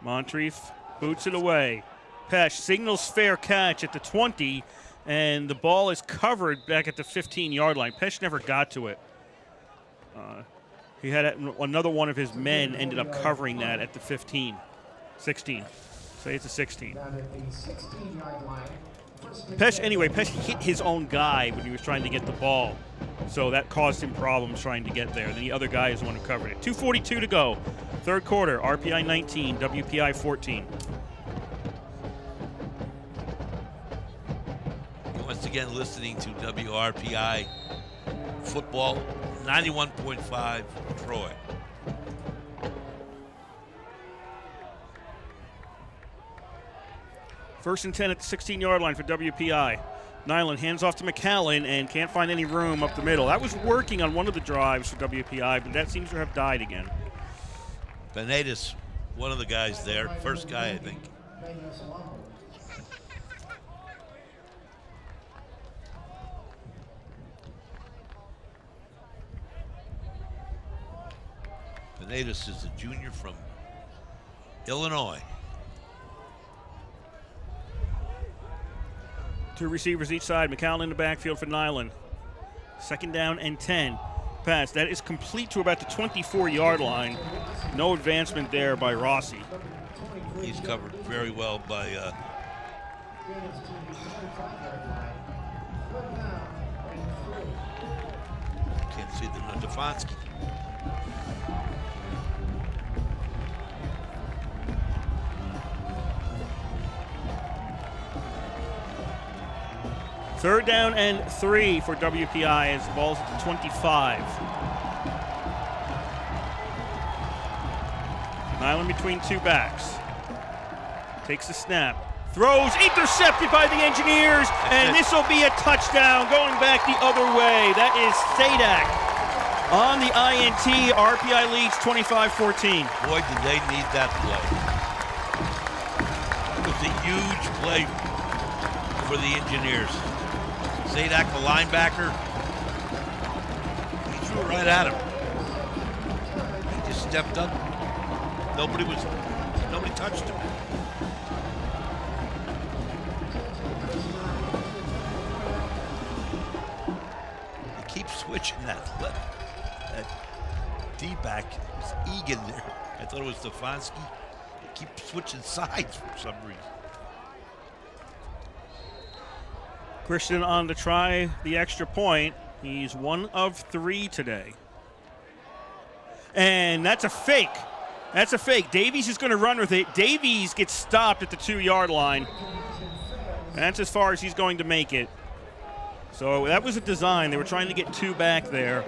Moncrief boots it away. Pesh signals fair catch at the 20, and the ball is covered back at the 15-yard line. Pesh never got to it. He had another one of his men ended up covering that at the 15, 16. Say it's a 16. Pesh hit his own guy when he was trying to get the ball. So that caused him problems trying to get there. Then the other guy is the one who covered it. 2:42 to go. Third quarter, RPI 19, WPI 14. Once again, listening to WRPI football, 91.5 Troy. First and 10 at the 16-yard line for WPI. Nyland hands off to McAllen and can't find any room up the middle. That was working on one of the drives for WPI, but that seems to have died again. Benatis, one of the guys there, first guy, I think. Benatis is a junior from Illinois. Two receivers each side. McAllen in the backfield for Nyland. 2nd down and 10. Pass. That is complete to about the 24-yard line. No advancement there by Rossi. He's covered very well by can't see the Stefanski. Third down and 3 for WPI as the ball's at the 25. Nyland between two backs. Takes the snap. Throws, intercepted by the Engineers, and this will be a touchdown going back the other way. That is Sadak on the INT. RPI leads 25-14. Boy, did they need that play. It was a huge play for the Engineers. Sadak, the linebacker, he threw it right at him. He just stepped up. Nobody touched him. He keeps switching that D-back. It was Egan there. I thought it was Stefanski. He keeps switching sides for some reason. Christian on to try the extra point. He's 1 of 3 today. And that's a fake. That's a fake. Davies is going to run with it. Davies gets stopped at the 2-yard line. And that's as far as he's going to make it. So that was a design. They were trying to get 2 back there.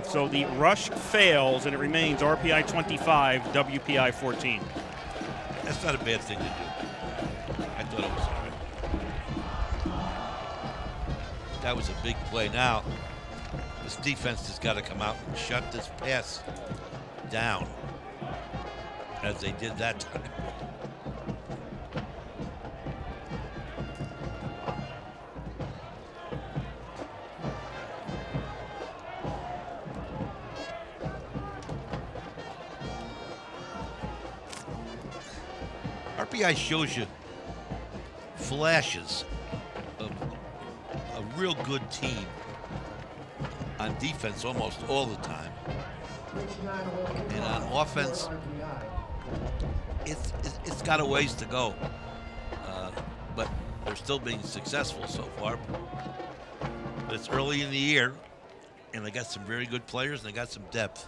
So the rush fails, and it remains RPI 25, WPI 14. That's not a bad thing to do. I thought it was all right. That was a big play. Now, this defense has got to come out and shut this pass down, as they did that time. RPI shows you flashes of a real good team on defense almost all the time. And on offense, it's got a ways to go. But they're still being successful so far. But it's early in the year, and they got some very good players, and they got some depth.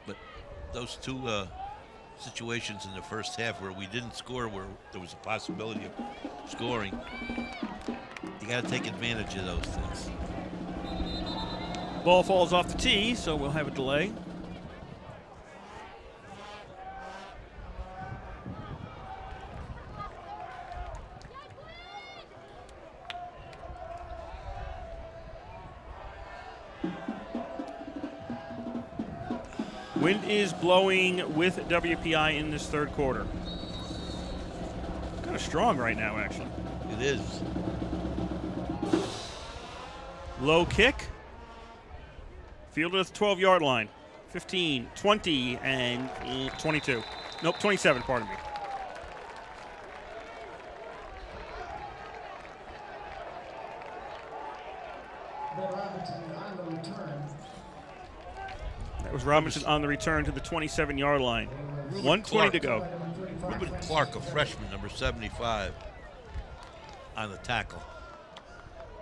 But those two situations in the first half where we didn't score, where there was a possibility of scoring, you got to take advantage of those things. Ball falls off the tee, so we'll have a delay. Wind is blowing with WPI in this third quarter. Kind of strong right now, actually. It is. Low kick. Fielded at the 12-yard line. 15, 20, and 22. Nope, 27, pardon me. That was Robinson on the return to the 27-yard line. 1:20 to go. Ruben Clark, a freshman, number 75, on the tackle.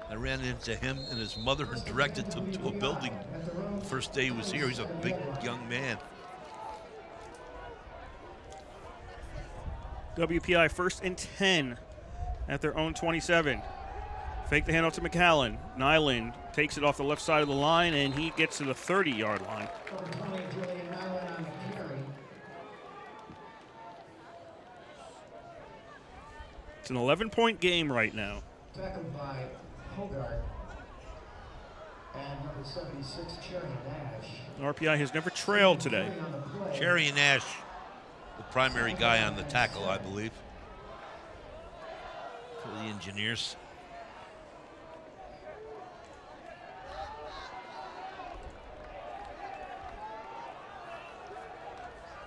I ran into him and his mother and directed him to a building the first day he was here. He's a big young man. WPI 1st and 10 at their own 27. Fake the handoff to McAllen. Nyland takes it off the left side of the line, and he gets to the 30-yard line. It's an 11-point game right now. Tackled by Hogarth and number 76, Cherry Nash. RPI has never trailed today. Cherry Nash, the primary guy on the tackle, I believe, for the Engineers.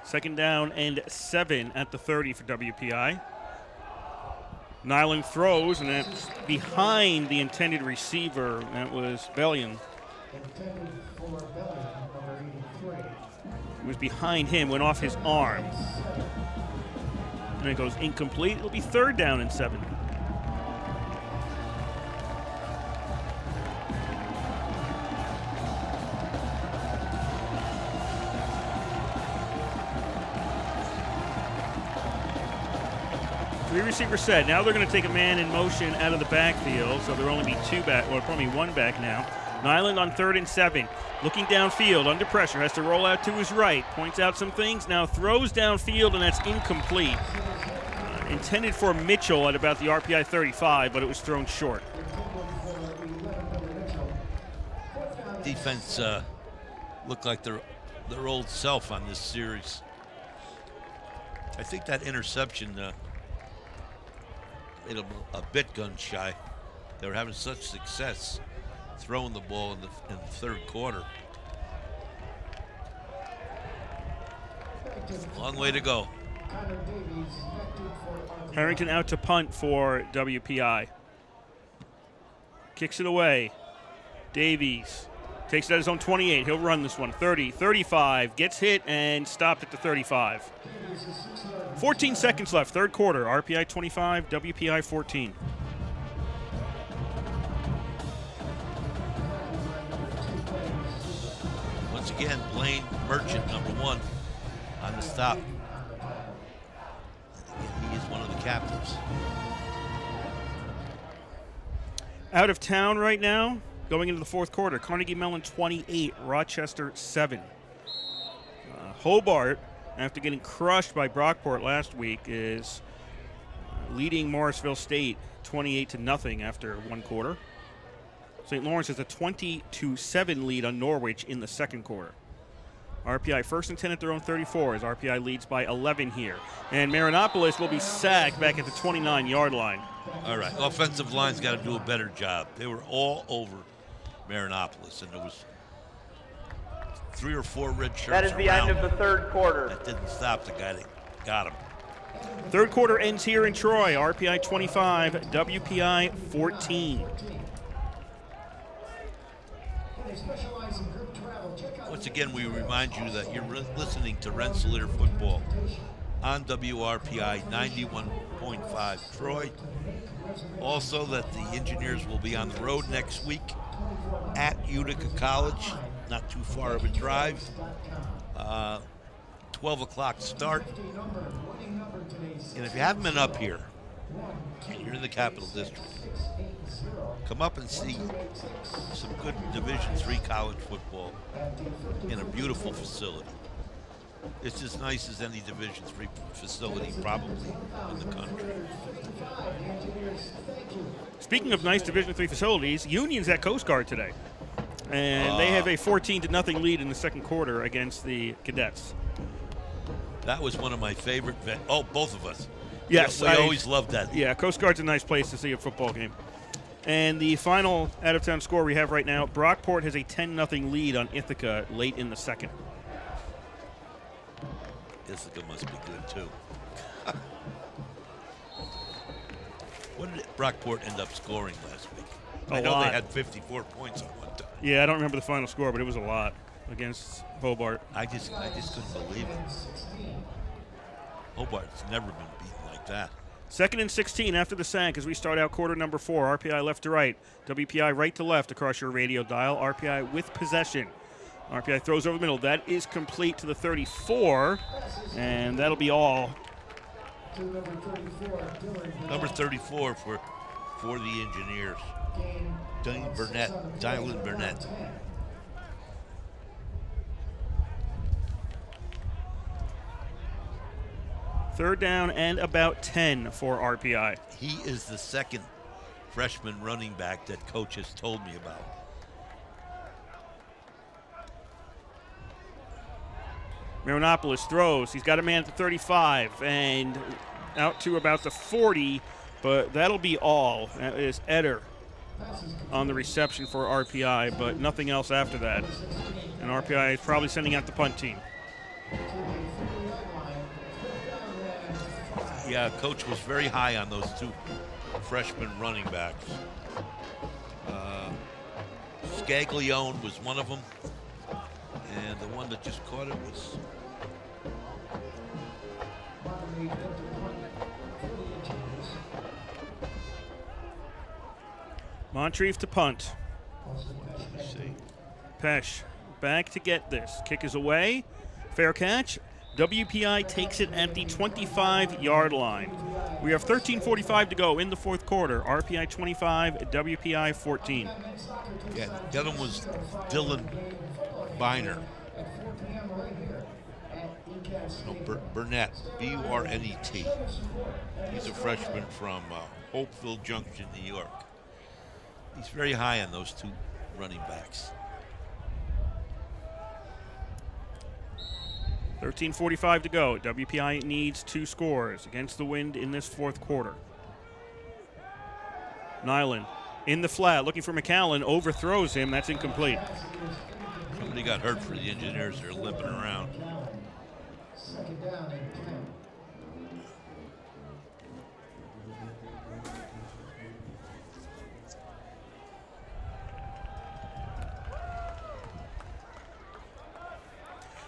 Second down and 7 at the 30 for WPI. Nyland throws, and that's behind the intended receiver. That was Bellion. Intended for Bellion, number 83. It was behind him, went off his arm. And it goes incomplete. It'll be third down and 7. Three receiver set. Now they're going to take a man in motion out of the backfield, so there'll only be two back, or probably one back now. Nyland on 3rd and 7. Looking downfield, under pressure, has to roll out to his right. Points out some things, now throws downfield, and that's incomplete. Intended for Mitchell at about the RPI 35, but it was thrown short. Defense looked like their old self on this series. I think that interception made them a bit gun shy. They were having such success throwing the ball in the third quarter. Long way to go. Harrington out to punt for WPI. Kicks it away. Davies takes it at his own 28. He'll run this one. 30, 35, gets hit and stopped at the 35. 14 seconds left, third quarter. RPI 25, WPI 14. Once again, Blaine Merchant, number 1, on the stop. He is one of the captains. Out of town right now, going into the fourth quarter. Carnegie Mellon 28, Rochester 7. Hobart, after getting crushed by Brockport last week, is leading Morrisville State 28-0 after one quarter. St. Lawrence has a 20-7 lead on Norwich in the second quarter. RPI 1st and 10 at their own 34 as RPI leads by 11 here. And Marinopolis will be sacked back at the 29-yard line. All right, offensive line's got to do a better job. They were all over Marinopolis, and there was 3 or 4 red shirts. That is the end of the third quarter. That didn't stop the guy that got him. Third quarter ends here in Troy. RPI 25, WPI 14. Once again, we remind you that you're listening to Rensselaer Football on WRPI 91.5 Troy. Also that the Engineers will be on the road next week at Utica College, not too far of a drive. 12 o'clock start. And if you haven't been up here, and you're in the Capital District, come up and see some good Division III college football in a beautiful facility. It's as nice as any Division III facility probably in the country. Speaking of nice Division III facilities, Union's at Coast Guard today. And they have a 14-0 lead in the second quarter against the Cadets. That was one of my favorite. Both of us. Yes, we always loved that. Yeah, Coast Guard's a nice place to see a football game. And the final out-of-town score we have right now, Brockport has a 10-0 lead on Ithaca late in the second. Ithaca must be good, too. What did Brockport end up scoring last week? I know they had 54 points at one time. Yeah, I don't remember the final score, but it was a lot against Hobart. I just couldn't believe it. Hobart's never been beaten like that. 2nd and 16 after the sack as we start out quarter number 4. RPI left to right. WPI right to left across your radio dial. RPI with possession. RPI throws over the middle. That is complete to the 34, and that'll be all. Number 34 for the Engineers. Dylan Burnett. Third down and about 10 for RPI. He is the second freshman running back that coach has told me about. Marinopoulos throws. He's got a man at the 35 and out to about the 40, but that'll be all. That is Eder on the reception for RPI, but nothing else after that. And RPI is probably sending out the punt team. Yeah, coach was very high on those two freshman running backs. Scaglione was one of them, and the one that just caught it was... Moncrief to punt. Let's see. Pesh back to get this. Kick is away. Fair catch. WPI takes it at the 25-yard line. We have 13:45 to go in the fourth quarter. RPI 25, WPI 14. Yeah, the other one was Dylan Biner. No, Burnett, B-U-R-N-E-T. He's a freshman from Hopeville Junction, New York. He's very high on those two running backs. 13:45 to go. WPI needs 2 scores against the wind in this fourth quarter. Nyland in the flat, looking for McAllen, overthrows him. That's incomplete. Somebody got hurt for the Engineers. They're limping around. Second down and 10.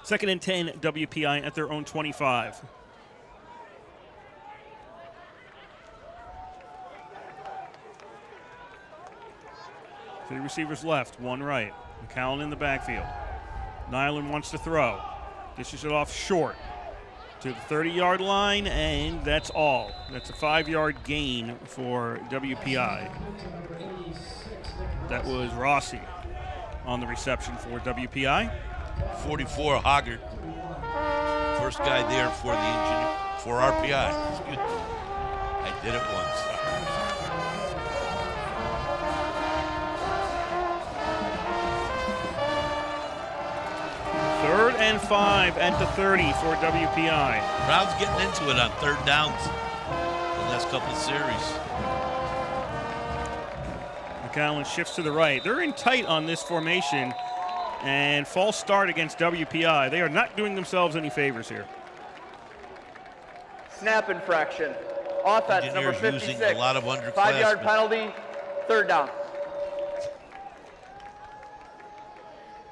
Second and 10, WPI at their own 25. 3 receivers left, 1 right. McAllen in the backfield. Nyland wants to throw. Dishes it off short to the 30-yard line, and that's all. That's a 5-yard gain for WPI. That was Rossi on the reception for WPI. 44, Hoggart. First guy there for the Engineer, for RPI. Excuse me. I did it once. Third and 5 at the 30 for WPI. Crowd's getting into it on third downs the last couple of series. McAllen shifts to the right. They're in tight on this formation, and false start against WPI. They are not doing themselves any favors here. Snap infraction. Offense number Engineers 56. using a lot of underclassmen. 5-yard penalty, third down.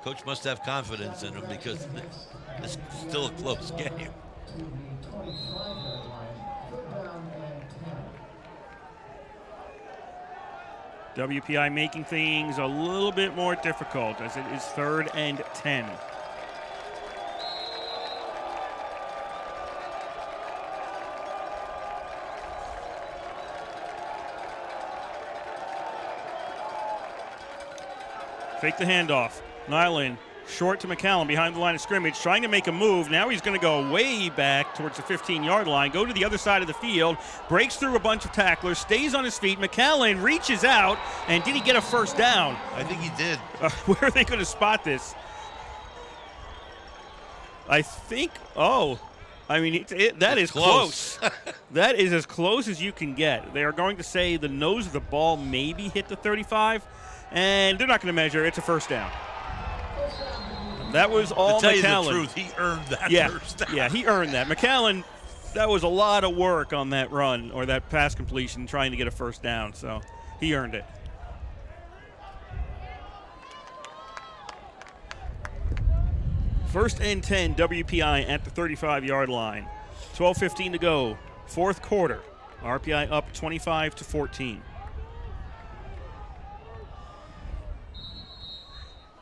Coach must have confidence in him because it's still a close game. WPI making things a little bit more difficult as it is 3rd and 10. Fake the handoff. Nyland Short to McCallum behind the line of scrimmage, trying to make a move. Now he's going to go way back towards the 15-yard line, go to the other side of the field, breaks through a bunch of tacklers, stays on his feet. McCallum reaches out, and did he get a first down? I think he did. Where are they going to spot this? I think, that is close. That is as close as you can get. They are going to say the nose of the ball maybe hit the 35, and they're not going to measure. It's a first down. That was all McCallum. To tell you the truth, he earned that first down. Yeah, he earned that. McCallum, that was a lot of work on that run or that pass completion trying to get a first down, so he earned it. First and 10, WPI at the 35-yard line. 12:15 to go, fourth quarter. RPI up 25-14.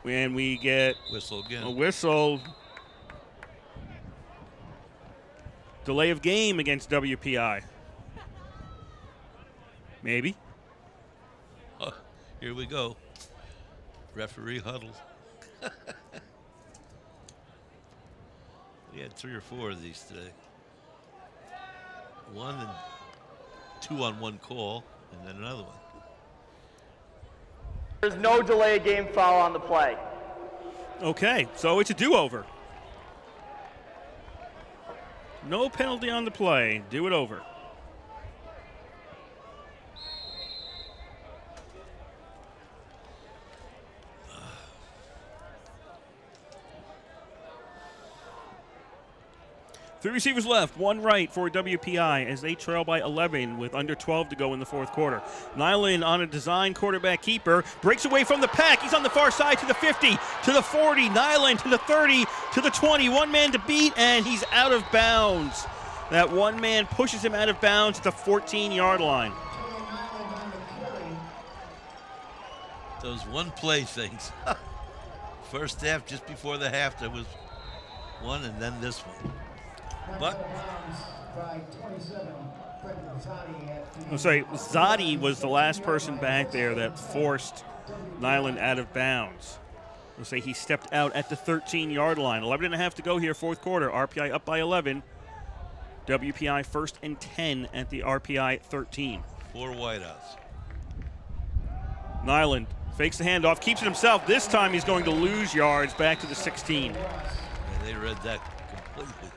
And we get whistle again. A whistle. Delay of game against WPI. Maybe. Oh, here we go. Referee huddle. We had 3 or 4 of these today. 1 and 2 on one call, and then another one. There's no delay game foul on the play. Okay, so it's a do-over. No penalty on the play. Do it over. Three receivers left, one right for WPI as they trail by 11 with under 12 to go in the fourth quarter. Nyland on a design quarterback keeper, breaks away from the pack. He's on the far side to the 50, to the 40. Nyland to the 30, to the 20. One man to beat, and he's out of bounds. That one man pushes him out of bounds at the 14-yard line. Those one-play things. First half, just before the half, there was one, and then this one. But I'm sorry, Zadi was the last person back there that forced Nyland out of bounds. We'll say he stepped out at the 13-yard line. 11 and a half to go here, fourth quarter. RPI up by 11. WPI first and 10 at the RPI 13. 4 wideouts. Nyland fakes the handoff, keeps it himself. This time he's going to lose yards back to the 16. And they read that completely.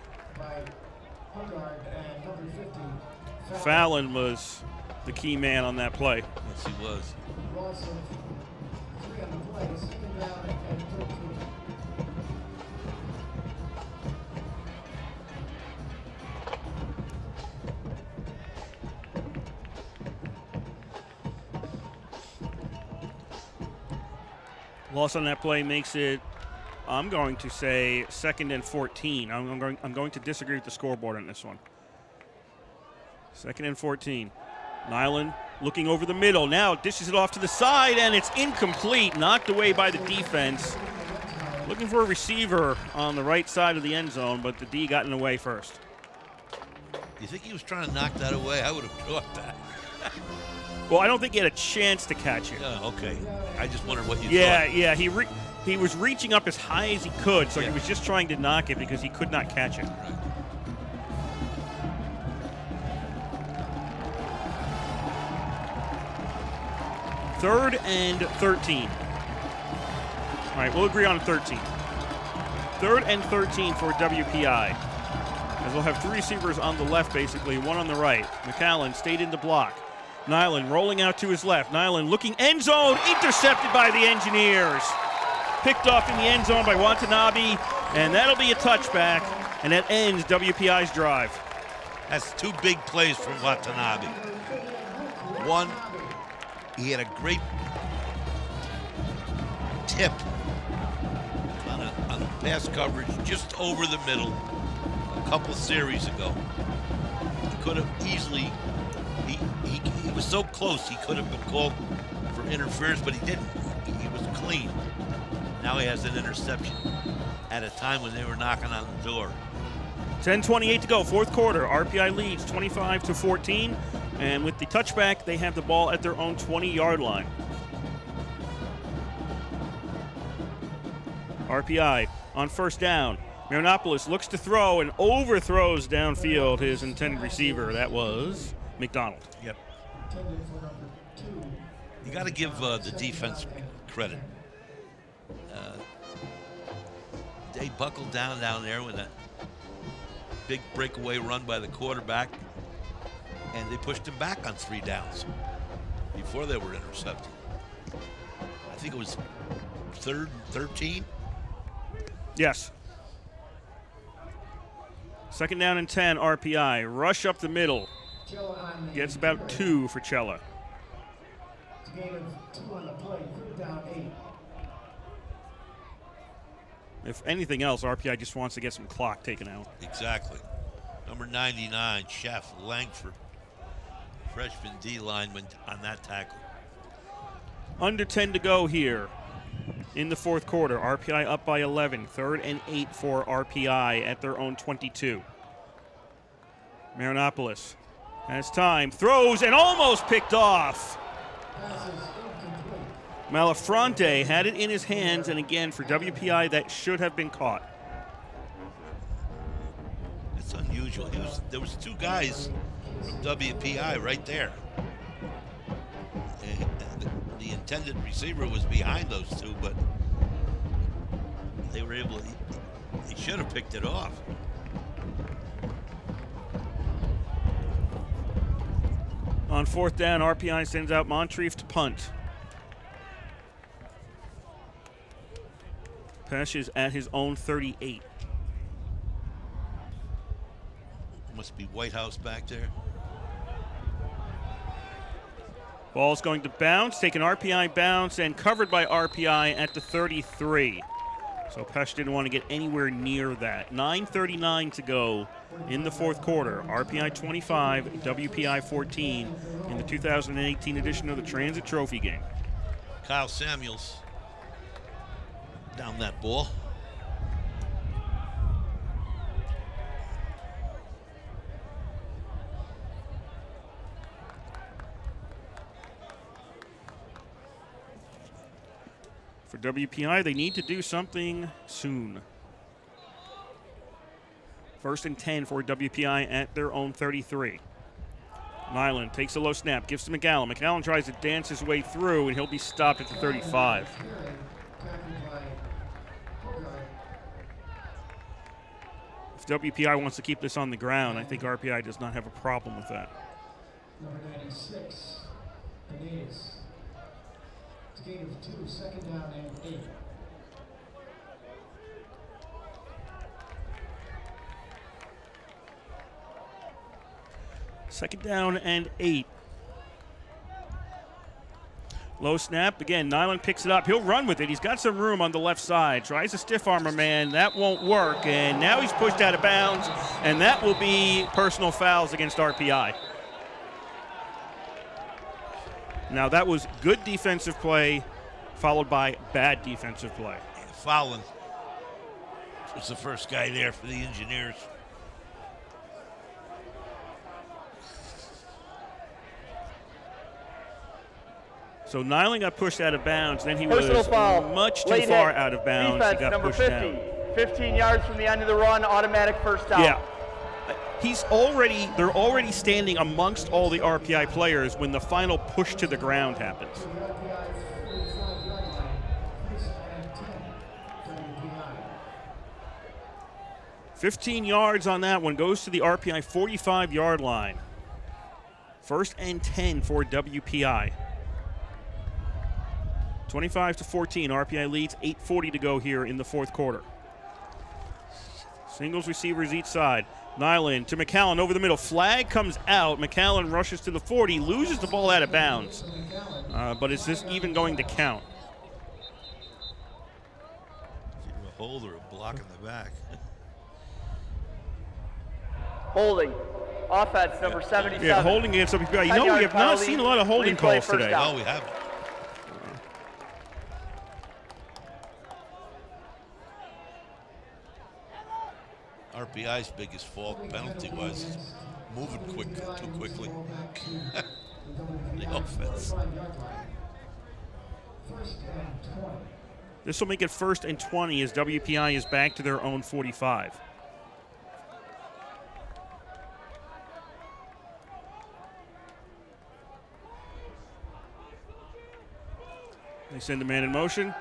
Fallon was the key man on that play. Yes, he was. Loss on that play makes it, I'm going to say, 2nd and 14. I'm going to disagree with the scoreboard on this one. 2nd and 14. Nyland looking over the middle. Now dishes it off to the side, and it's incomplete. Knocked away by the defense. Looking for a receiver on the right side of the end zone, but the D got in the way first. You think he was trying to knock that away? I would have caught that. Well, I don't think he had a chance to catch it. Oh, okay. I just wondered what you thought. Yeah. He was reaching up as high as he could, so he was just trying to knock it because he could not catch it. Right. Third and 13. All right, we'll agree on 13. 3rd and 13 for WPI. As we'll have 3 receivers on the left, basically, 1 on the right. McCallum stayed in the block. Nyland rolling out to his left. Nyland looking end zone, intercepted by the Engineers. Picked off in the end zone by Watanabe, and that'll be a touchback, and that ends WPI's drive. That's 2 big plays from Watanabe. One, he had a great tip on a pass coverage just over the middle a couple series ago. He could have easily, he was so close he could have been called for interference, but he didn't. He was clean. Now he has an interception at a time when they were knocking on the door. 10:28 to go, fourth quarter. RPI leads 25-14, and with the touchback, they have the ball at their own 20-yard line. RPI on first down. Marinopoulos looks to throw and overthrows downfield his intended receiver. That was McDonald. Yep. You got to give the defense credit. They buckled down there with that big breakaway run by the quarterback, and they pushed him back on 3 downs before they were intercepted. I think it was 3rd and 13. Yes. 2nd down and 10, RPI. Rush up the middle. Gets about 2 for Cella. Gain of 2 on the play, 3rd down 8. If anything else, RPI just wants to get some clock taken out. Exactly. Number 99, Chef Langford. Freshman D lineman on that tackle. Under 10 to go here in the 4th quarter. RPI up by 11. 3rd and 8 for RPI at their own 22. Marinopoulos has time. Throws and almost picked off. Malafronte had it in his hands, and again, for WPI, that should have been caught. It's unusual. There was 2 guys from WPI right there. And the intended receiver was behind those 2, but they were able to, they should have picked it off. On 4th down, RPI sends out Moncrief to punt. Pesh is at his own 38. Must be Whitehouse back there. Ball's going to bounce, take an RPI bounce, and covered by RPI at the 33. So Pesh didn't want to get anywhere near that. 9:39 to go in the 4th quarter. RPI 25, WPI 14 in the 2018 edition of the Transit Trophy game. Kyle Samuels down that ball. For WPI, they need to do something soon. 1st and 10 for WPI at their own 33. Nyland takes a low snap, gives to McAllen. McAllen tries to dance his way through, and he'll be stopped at the 35. If WPI wants to keep this on the ground, I think RPI does not have a problem with that. Number 96, Benitez. It's a gain of 2, 2nd down and 8. Second down and 8. Low snap. Again, Nyland picks it up. He'll run with it. He's got some room on the left side. Tries to stiff arm a man. That won't work. And now he's pushed out of bounds. And that will be personal fouls against RPI. Now, that was good defensive play, followed by bad defensive play. Fouling was the first guy there for the Engineers. So Nyland got pushed out of bounds. Then he Personal was foul. much too Late far hit. out of bounds. Defense, He got number pushed 50. down. 15 yards from the end of the run, automatic first down. Yeah. They're already standing amongst all the RPI players when the final push to the ground happens. 15 yards on that one, goes to the RPI 45-yard line. 1st and 10 for WPI. 25-14, RPI leads, 8:40 to go here in the 4th quarter. Singles receivers each side. Nyland to McAllen over the middle. Flag comes out. McAllen rushes to the 40, loses the ball out of bounds. But is this even going to count? Either a hold or a block in the back. Holding. Offense, number 77. Yeah, holding against WPI. You know, we have not seen a lot of holding calls today. No, we haven't. RPI's biggest fault penalty was moving too quickly. The offense. 1st and 20. This will make it 1st and 20 as WPI is back to their own 45. They send the man in motion.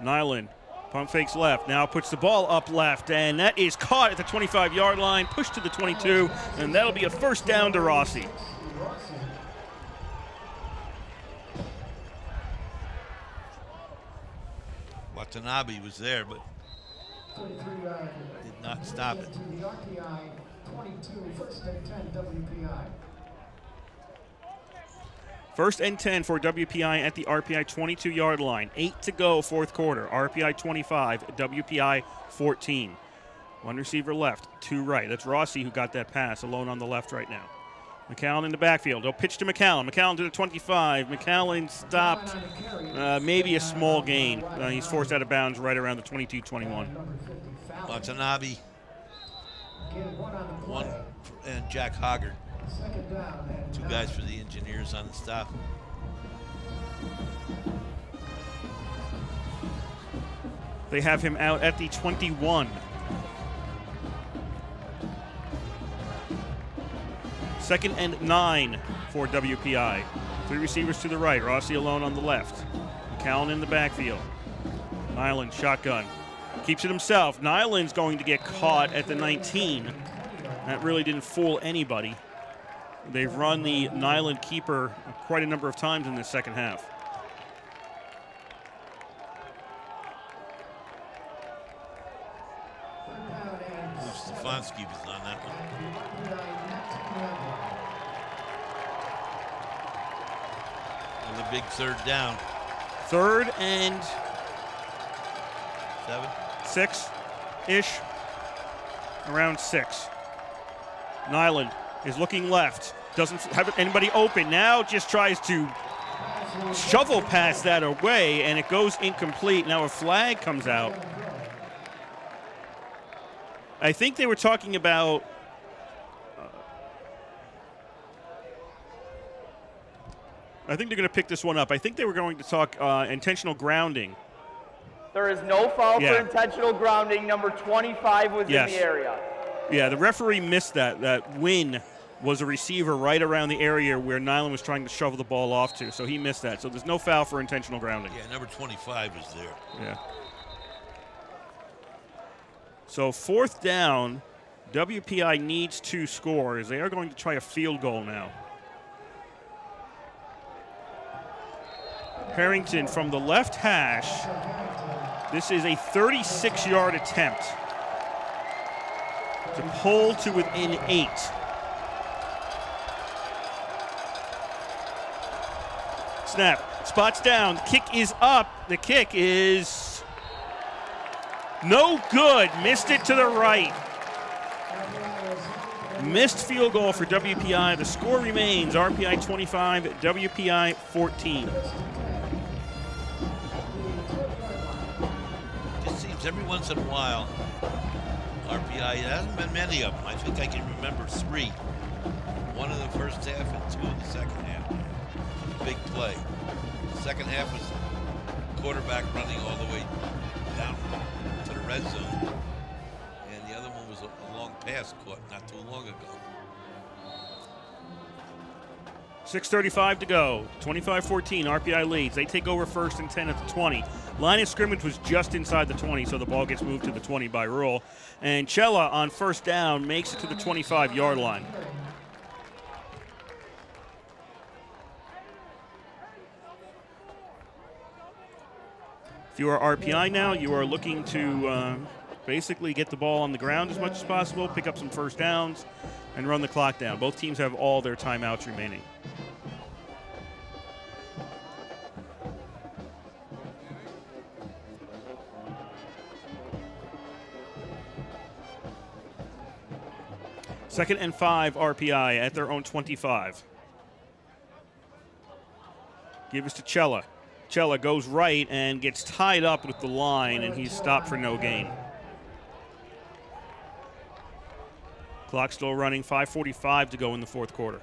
Nyland pump fakes left. Now puts the ball up left, and that is caught at the 25-yard line, pushed to the 22, and that'll be a first down to Rossi. Watanabe was there, but did not stop it. RPI 22, 1st and 10 WPI. 1st and 10 for WPI at the RPI 22-yard line. 8 to go, 4th quarter. RPI 25, WPI 14. One receiver left, 2 right. That's Rossi who got that pass, alone on the left right now. McCallum in the backfield. He'll pitch to McCallum. McCallum to the 25. McCallum stopped. Maybe a small gain. He's forced out of bounds right around the 22-21. Watanabe. One and Jack Hoggard. 2 guys for the Engineers on the stop. They have him out at the 21. Second and 9 for WPI. 3 receivers to the right. Rossi alone on the left. McCallum in the backfield. Nyland shotgun. Keeps it himself. Nyland's going to get caught at the 19. That really didn't fool anybody. They've run the Nyland keeper quite a number of times in this second half. Stefanski was on that one. And the big 3rd down. 3rd and 7. 6-ish. Around 6. Nyland is looking left. Doesn't have anybody open. Now just tries to shovel past that away, and it goes incomplete. Now a flag comes out. I think they were talking about I think they're going to pick this one up. I think they were going to talk intentional grounding. There is no foul for intentional grounding. Number 25 was in the area. Yeah, the referee missed that. That Wynn was a receiver right around the area where Nyland was trying to shovel the ball off to, so he missed that. So there's no foul for intentional grounding. Yeah, number 25 was there. Yeah. So 4th down, WPI needs 2 scores. They are going to try a field goal now. Harrington from the left hash. This is a 36-yard attempt to pull to within 8. Snap, spots down, the kick is up. The kick is no good, missed it to the right. Missed field goal for WPI. The score remains RPI 25, WPI 14. Just seems every once in a while, RPI, it hasn't been many of them. I think I can remember 3. 1 in the first half and 2 in the second half. Big play. The second half was quarterback running all the way down to the red zone. And the other one was a long pass caught not too long ago. 6:35 to go. 25-14, RPI leads. They take over 1st and 10 at the 20. Line of scrimmage was just inside the 20, so the ball gets moved to the 20 by rule. And Cella on 1st down makes it to the 25-yard line. If you are RPI now, you are looking to basically get the ball on the ground as much as possible, pick up some 1st downs, and run the clock down. Both teams have all their timeouts remaining. Second and 5, RPI at their own 25. Give us to Cella. Cella goes right and gets tied up with the line, and he's stopped for no gain. Clock still running, 5:45 to go in the 4th quarter.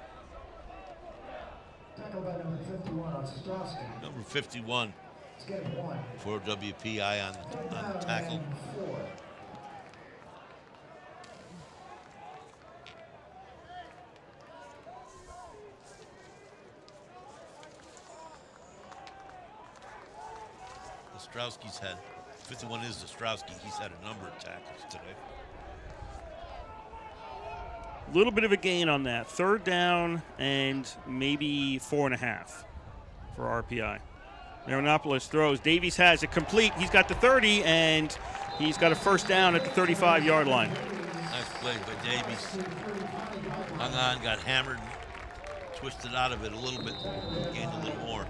Tackled by number 51 on Strauski. Number 51. Let's get him 1. For WPI on the tackle. 4. Ostrowski's had, 51 is Ostrowski. He's had a number of tackles today. A little bit of a gain on that. 3rd down and maybe 4.5 for RPI. Marinopoulos throws. Davies has it complete. He's got the 30, and he's got a 1st down at the 35-yard line. Nice play by Davies. Hung on, got hammered, twisted out of it a little bit, gained a little more.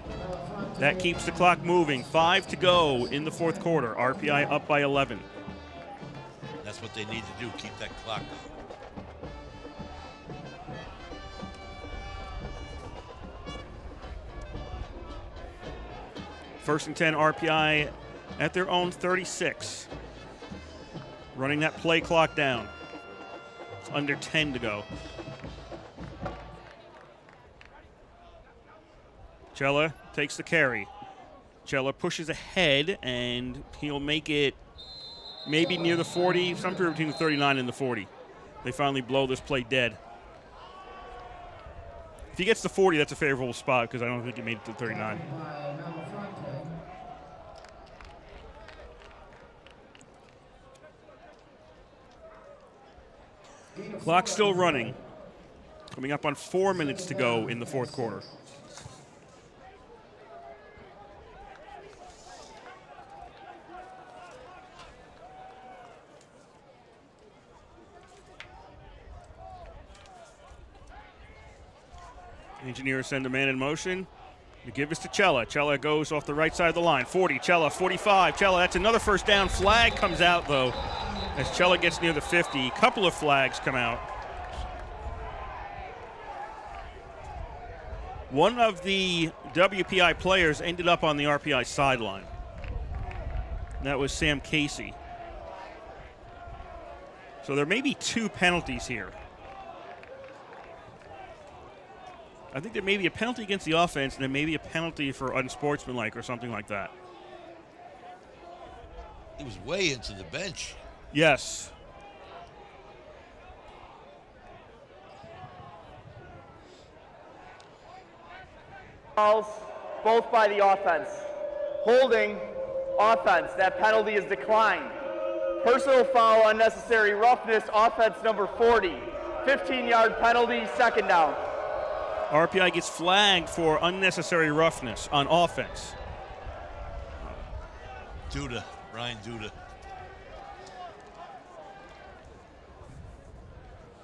That keeps the clock moving. 5 to go in the 4th quarter. RPI up by 11. That's what they need to do, keep that clock going. 1st and 10, RPI at their own 36. Running that play clock down. It's under 10 to go. Cella takes the carry. Cella pushes ahead, and he'll make it maybe near the 40, somewhere between the 39 and the 40. They finally blow this play dead. If he gets to 40, that's a favorable spot because I don't think he made it to 39. Clock still running. Coming up on 4 minutes to go in the 4th quarter. Engineers send a man in motion. You give this to Cella. Cella goes off the right side of the line. 40, Cella, 45. Cella, that's another 1st down. Flag comes out, though, as Cella gets near the 50. A couple of flags come out. One of the WPI players ended up on the RPI sideline. That was Sam Casey. So there may be 2 penalties here. I think there may be a penalty against the offense, and there may be a penalty for unsportsmanlike or something like that. He was way into the bench. Yes. Fouls, both by the offense. Holding, offense. That penalty is declined. Personal foul, unnecessary roughness, offense number 40. 15-yard penalty, 2nd down. RPI gets flagged for unnecessary roughness on offense. Duda, Ryan Duda.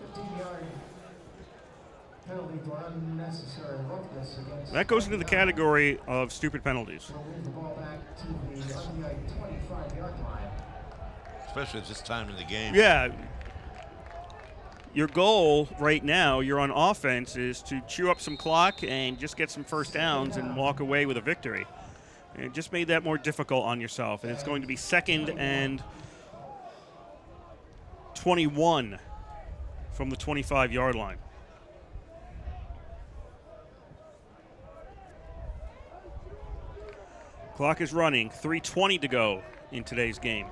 15-yard penalty for unnecessary roughness against. That goes into the category of stupid penalties. We'll move the ball back to the RPI 25-yard line. Especially at this time in the game. Yeah. Your goal right now, you're on offense, is to chew up some clock and just get some 1st downs and walk away with a victory. And it just made that more difficult on yourself. And it's going to be 2nd and 21 from the 25-yard line. Clock is running. 3:20 to go in today's game.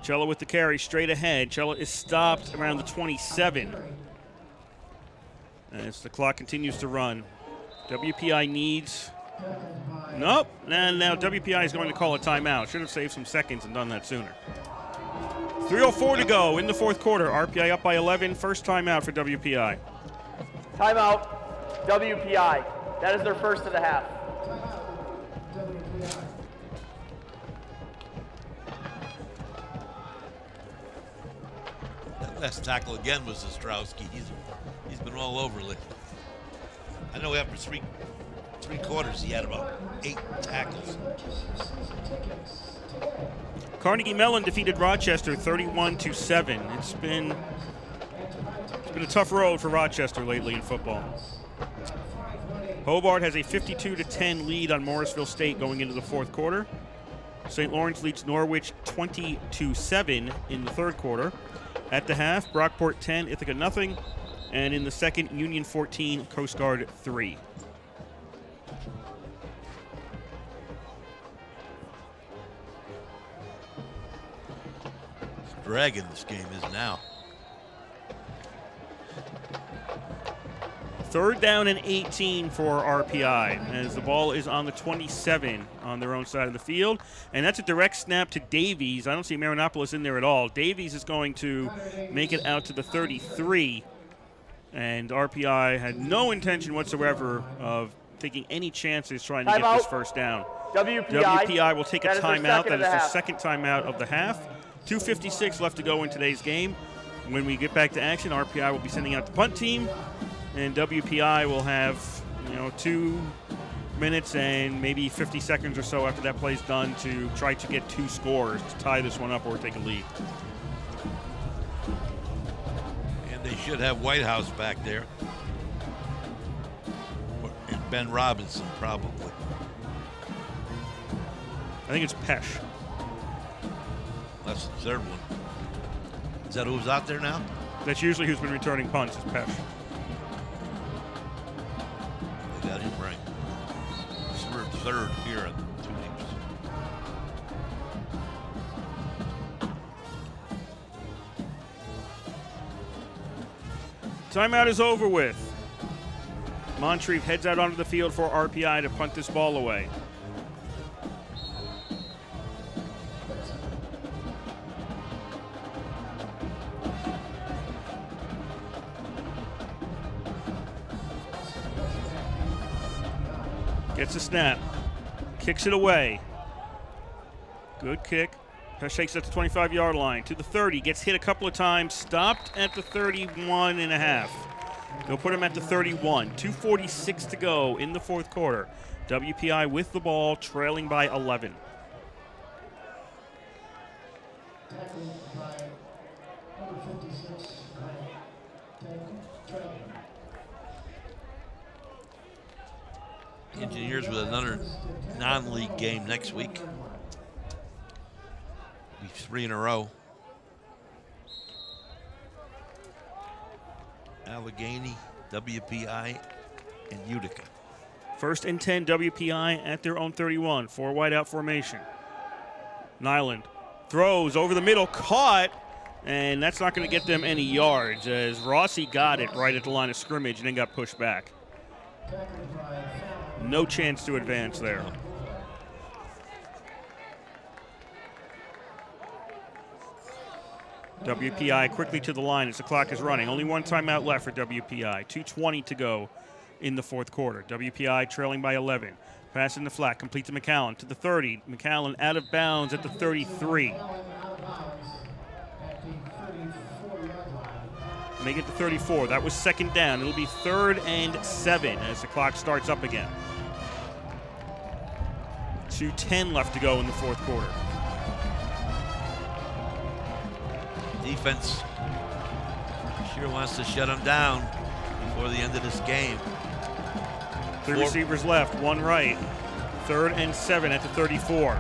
Cella with the carry straight ahead. Cella is stopped around the 27. As the clock continues to run. WPI needs. Nope. And now WPI is going to call a timeout. Should have saved some seconds and done that sooner. 3:04 to go in the 4th quarter. RPI up by 11. First timeout for WPI. Timeout, WPI. That is their 1st of the half. Last tackle again was Ostrowski. He's been all over lately. I know after three quarters he had about 8 tackles. Carnegie Mellon defeated Rochester 31-7. It's been a tough road for Rochester lately in football. Hobart has a 52-10 lead on Morrisville State going into the 4th quarter. St. Lawrence leads Norwich 20-7 in the 3rd quarter. At the half, Brockport 10, Ithaca nothing. And in the second, Union 14, Coast Guard 3. Dragging this game is now. Third down and 18 for RPI as the ball is on the 27 on their own side of the field. And that's a direct snap to Davies. I don't see Marinopoulos in there at all. Davies is going to make it out to the 33. And RPI had no intention whatsoever of taking any chances trying to get this first down. WPI will take a timeout. That is their second timeout of the half. 2:56 left to go in today's game. When we get back to action, RPI will be sending out the punt team. And WPI will have, 2 minutes and maybe 50 seconds or so after that play's done to try to get 2 scores to tie this one up or take a lead. And they should have Whitehouse back there. And Ben Robinson, probably. I think it's Pesh. That's the third one. Is that who's out there now? That's usually who's been returning punts, is Pesh. They got him right. We're third here in 2 weeks. Timeout is over with. Moncrief heads out onto the field for RPI to punt this ball away. Gets a snap. Kicks it away. Good kick. Shakes at the 25-yard line to the 30. Gets hit a couple of times. Stopped at the 31 and a half. They'll put him at the 31. 2:46 to go in the fourth quarter. WPI with the ball, trailing by 11. Engineers with another non-league game next week. Be 3 in a row. Allegheny, WPI, and Utica. First and 10, WPI at their own 31. 4 wide out formation. Nyland throws over the middle, caught, and that's not going to get them any yards as Rossi got it right at the line of scrimmage and then got pushed back. No chance to advance there. WPI quickly to the line as the clock is running. Only one timeout left for WPI. 2:20 to go in the fourth quarter. WPI trailing by 11. Pass in the flat, complete to McAllen to the 30. McAllen out of bounds at the 33. Make it to 34. That was second down. It'll be 3rd and 7 as the clock starts up again. 2:10 left to go in the fourth quarter. Defense sure wants to shut them down before the end of this game. 3 receivers left, 1 right. 3rd and 7 at the 34.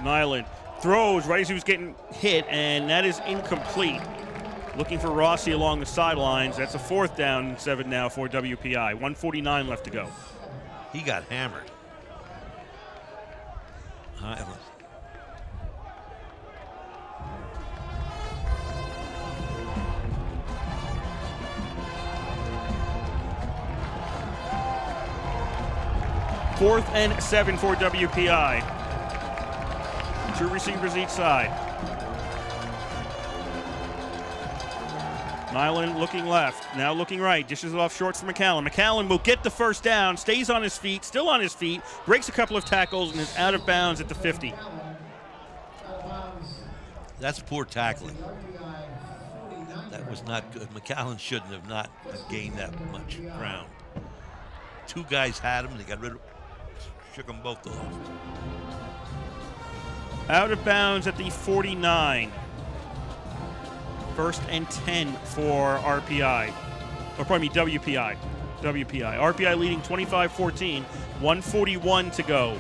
Nyland throws right as he was getting hit, and that is incomplete. Looking for Rossi along the sidelines. That's a 4th down and 7 now for WPI. 1:49 left to go. He got hammered. Nyland. Fourth and 7 for WPI. 2 receivers each side. Nyland looking left, now looking right, dishes it off short for McAllen. McAllen will get the first down, stays on his feet, still on his feet, breaks a couple of tackles, and is out of bounds at the 50. That's poor tackling. That was not good. McAllen shouldn't have not gained that much ground. 2 guys had him, they got rid of, shook them both off. Out of bounds at the 49. 1st and 10 for RPI. Or pardon me, WPI. RPI leading 25-14. 1:41 to go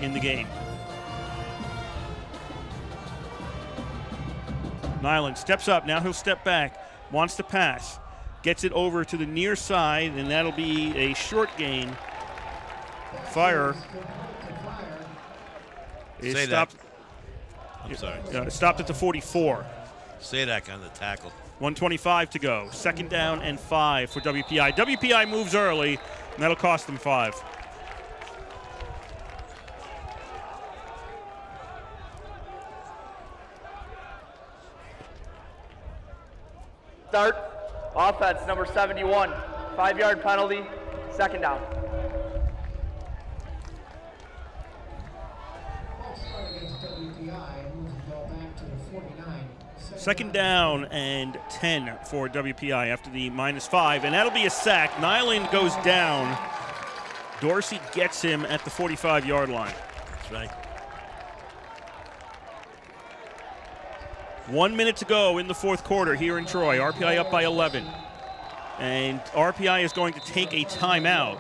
in the game. Nyland steps up. Now he'll step back. Wants to pass. Gets it over to the near side, and that'll be a short gain. Fire is Say stopped. that. I'm sorry. Stopped at the 44. Sadak on the tackle. 1:25 to go. 2nd down and 5 for WPI. WPI moves early, and that'll cost them 5. Start. Offense, number 71. 5-yard penalty, 2nd down. Against WPI, moves the ball back to the 49. 2nd down and 10 for WPI after the -5, and that'll be a sack. Nyland goes down. Dorsey gets him at the 45-yard line. That's right. 1 minute to go in the 4th quarter here in Troy. RPI up by 11. And RPI is going to take a timeout.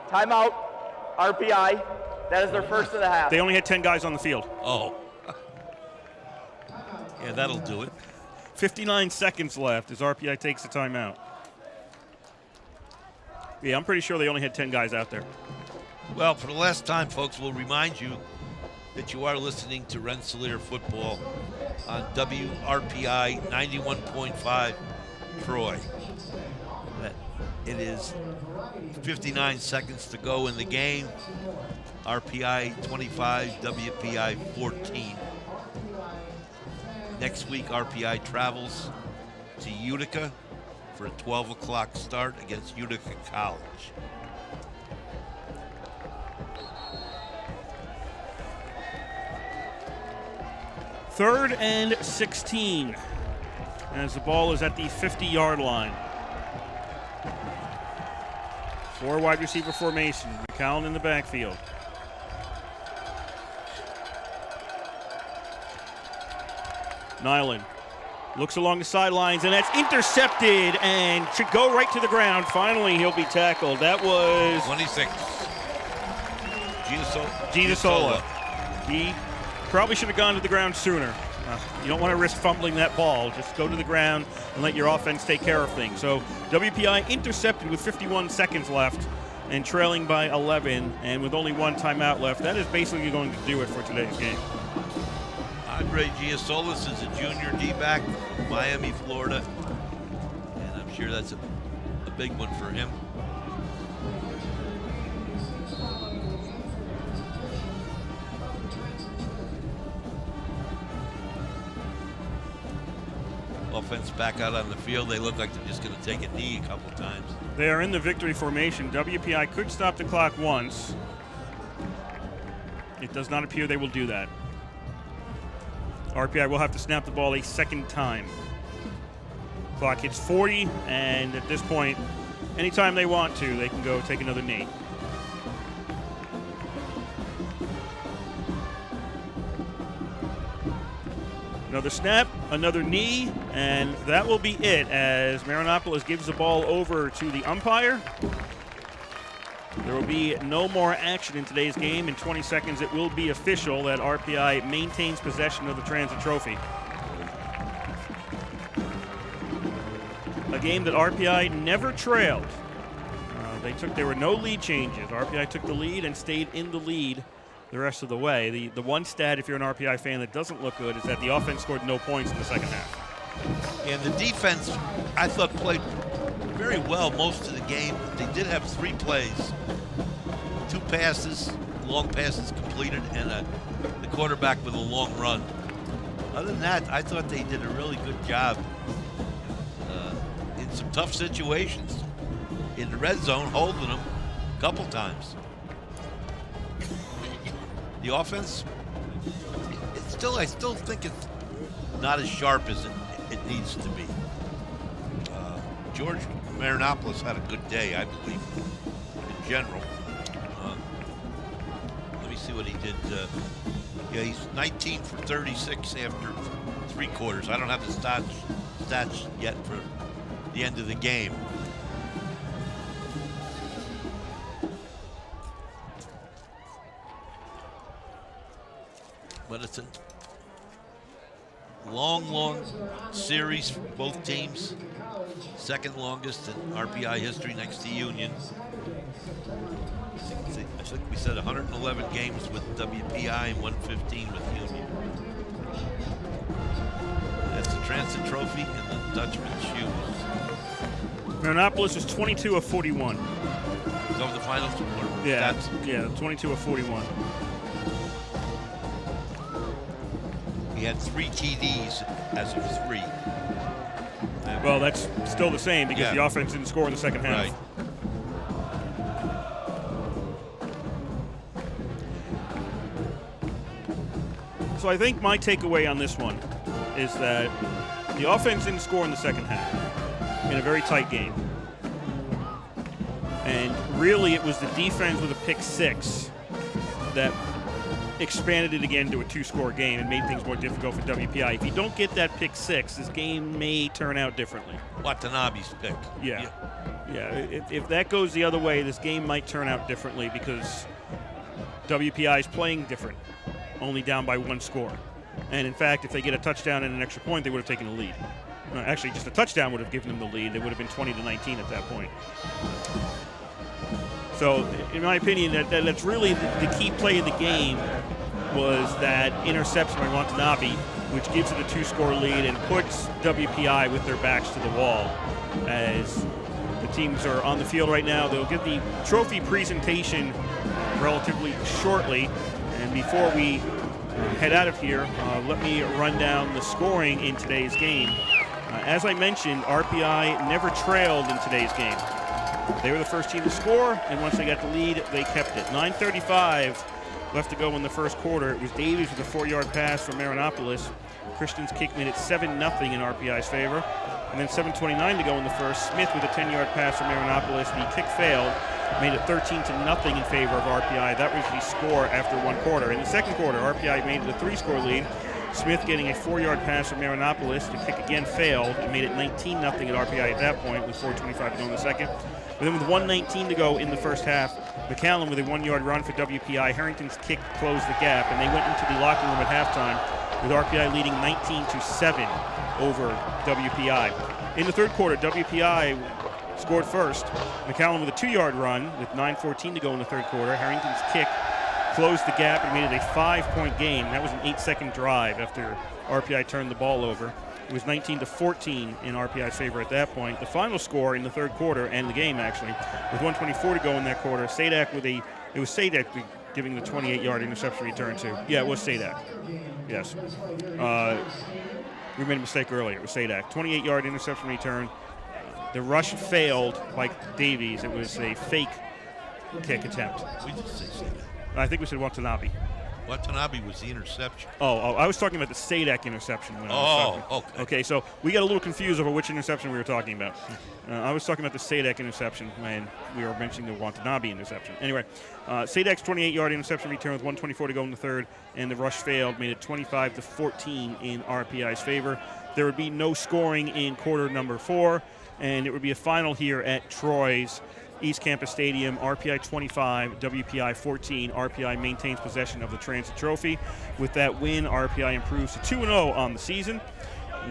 Timeout, RPI. That is their first of the half. They only had 10 guys on the field. Oh. Yeah, that'll do it. 59 seconds left as RPI takes the timeout. Yeah, I'm pretty sure they only had 10 guys out there. Well, for the last time, folks, we'll remind you that you are listening to Rensselaer Football on WRPI 91.5 Troy. That it is 59 seconds to go in the game. RPI 25, WPI 14. Next week, RPI travels to Utica for a 12 o'clock start against Utica College. Third and 16 as the ball is at the 50-yard line. 4 wide receiver formation. McCown in the backfield. Nyland looks along the sidelines, and that's intercepted and should go right to the ground. Finally, he'll be tackled. That was 26. Giasola. He probably should have gone to the ground sooner. You don't want to risk fumbling that ball. Just go to the ground and let your offense take care of things. So WPI intercepted with 51 seconds left and trailing by 11, and with only 1 timeout left. That is basically going to do it for today's game. Andre Giasolis is a junior D-back from Miami, Florida, and I'm sure that's a big one for him. Offense back out on the field. They look like they're just going to take a knee a couple times. They are in the victory formation. WPI could stop the clock once. It does not appear they will do that. RPI will have to snap the ball a 2nd time. Clock hits 40, and at this point, anytime they want to, they can go take another knee. Another snap, another knee, and that will be it as Marinopoulos gives the ball over to the umpire. There will be no more action in today's game. In 20 seconds, it will be official that RPI maintains possession of the Transit Trophy. A game that RPI never trailed. There were no lead changes. RPI took the lead and stayed in the lead the rest of the way. The one stat, if you're an RPI fan, that doesn't look good is that the offense scored no points in the second half. And the defense, I thought, played very well most of the game. They did have 3 plays. 2 passes, long passes completed, and the quarterback with a long run. Other than that, I thought they did a really good job in some tough situations. In the red zone, holding them a couple times. The offense, I still think it's not as sharp as it needs to be. George Marinopoulos had a good day, I believe, in general. Let me see what he did. Yeah, he's 19 for 36 after 3 quarters. I don't have the stats yet for the end of the game. But long series for both teams. Second longest in RPI history next to Union. I think we said 111 games with WPI and 115 with Union. That's the Transit Trophy and the Dutchman's shoes. Marinopolis is 22 of 41. Is that the finals? Yeah, 22 of 41. He had 3 TDs as of 3. Well, that's still the same because the offense didn't score in the second half. Right. So I think my takeaway on this one is that the offense didn't score in the second half in a very tight game. And really it was the defense with a pick 6 that expanded it again to a 2-score game and made things more difficult for WPI. If you don't get that pick 6, this game may turn out differently. Watanabe's pick. Yeah. If that goes the other way, this game might turn out differently because WPI is playing different, only down by 1 score. And in fact, if they get a touchdown and an extra point, they would have taken the lead. Actually, just a touchdown would have given them the lead. They would have been 20-19 at that point. So, in my opinion, that's really the key play of the game was that interception by Watanabe, which gives it a 2-score lead and puts WPI with their backs to the wall. As the teams are on the field right now, they'll get the trophy presentation relatively shortly. And before we head out of here, let me run down the scoring in today's game. As I mentioned, RPI never trailed in today's game. They were the first team to score, and once they got the lead, they kept it. 9:35 left to go in the first quarter. It was Davies with a 4-yard pass from Marinopolis. Christian's kick made it 7-0 in RPI's favor. And then 7:29 to go in the first. Smith with a 10-yard pass from Marinopolis. The kick failed, made it 13-0 in favor of RPI. That was the score after 1 quarter. In the second quarter, RPI made it a 3-score lead. Smith getting a 4-yard pass from Marinopolis. The kick again failed and made it 19-0 at RPI at that point with 4:25 to go in the second. And then with 1:19 to go in the first half, McCallum with a 1-yard run for WPI. Harrington's kick closed the gap, and they went into the locker room at halftime with RPI leading 19-7 over WPI. In the third quarter, WPI scored first. McCallum with a 2-yard run with 9:14 to go in the third quarter. Harrington's kick closed the gap and made it a 5-point game. That was an 8-second drive after RPI turned the ball over. It was 19-14 in RPI's favor at that point. The final score in the third quarter, and the game actually, with 1:24 to go in that quarter, Sadak it was Sadak giving the 28-yard interception return to. Yeah, it was Sadak. Yes. We made a mistake earlier. It was Sadak. 28-yard interception return. The rush failed by Davies. It was a fake kick attempt. We did say Sadak. I think we said Watanabe. Watanabe was the interception. Oh, I was talking about the Sadak interception. When I was talking. Okay, so we got a little confused over which interception we were talking about. I was talking about the Sadak interception when we were mentioning the Watanabe interception. Anyway, Sadak's 28-yard interception return with 1:24 to go in the third, and the rush failed, made it 25-14 in RPI's favor. There would be no scoring in quarter number 4, and it would be a final here at Troy's East Campus Stadium. RPI 25, WPI 14. RPI maintains possession of the Transit Trophy. With that win, RPI improves to 2-0 on the season.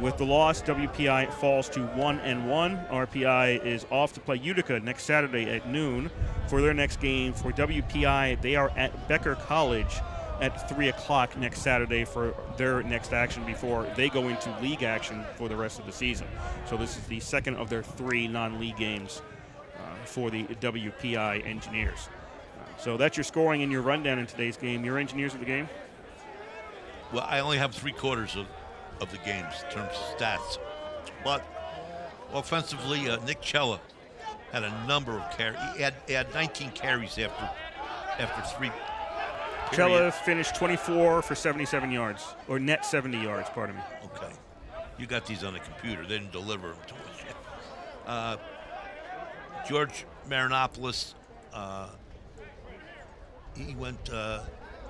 With the loss, WPI falls to 1-1. RPI is off to play Utica next Saturday at noon. For their next game, for WPI, they are at Becker College at 3 o'clock next Saturday for their next action before they go into league action for the rest of the season. So this is the second of their 3 non-league games for the WPI Engineers. So that's your scoring and your rundown in today's game. Your Engineers of the game? Well, I only have 3 quarters of the games in terms of stats. But offensively, Nick Cella had a number of carries. He had 19 carries after 3. Cella finished 24 for 77 yards, or net 70 yards, pardon me. Okay. You got these on the computer. They didn't deliver them to us yet. George Marinopolis, he went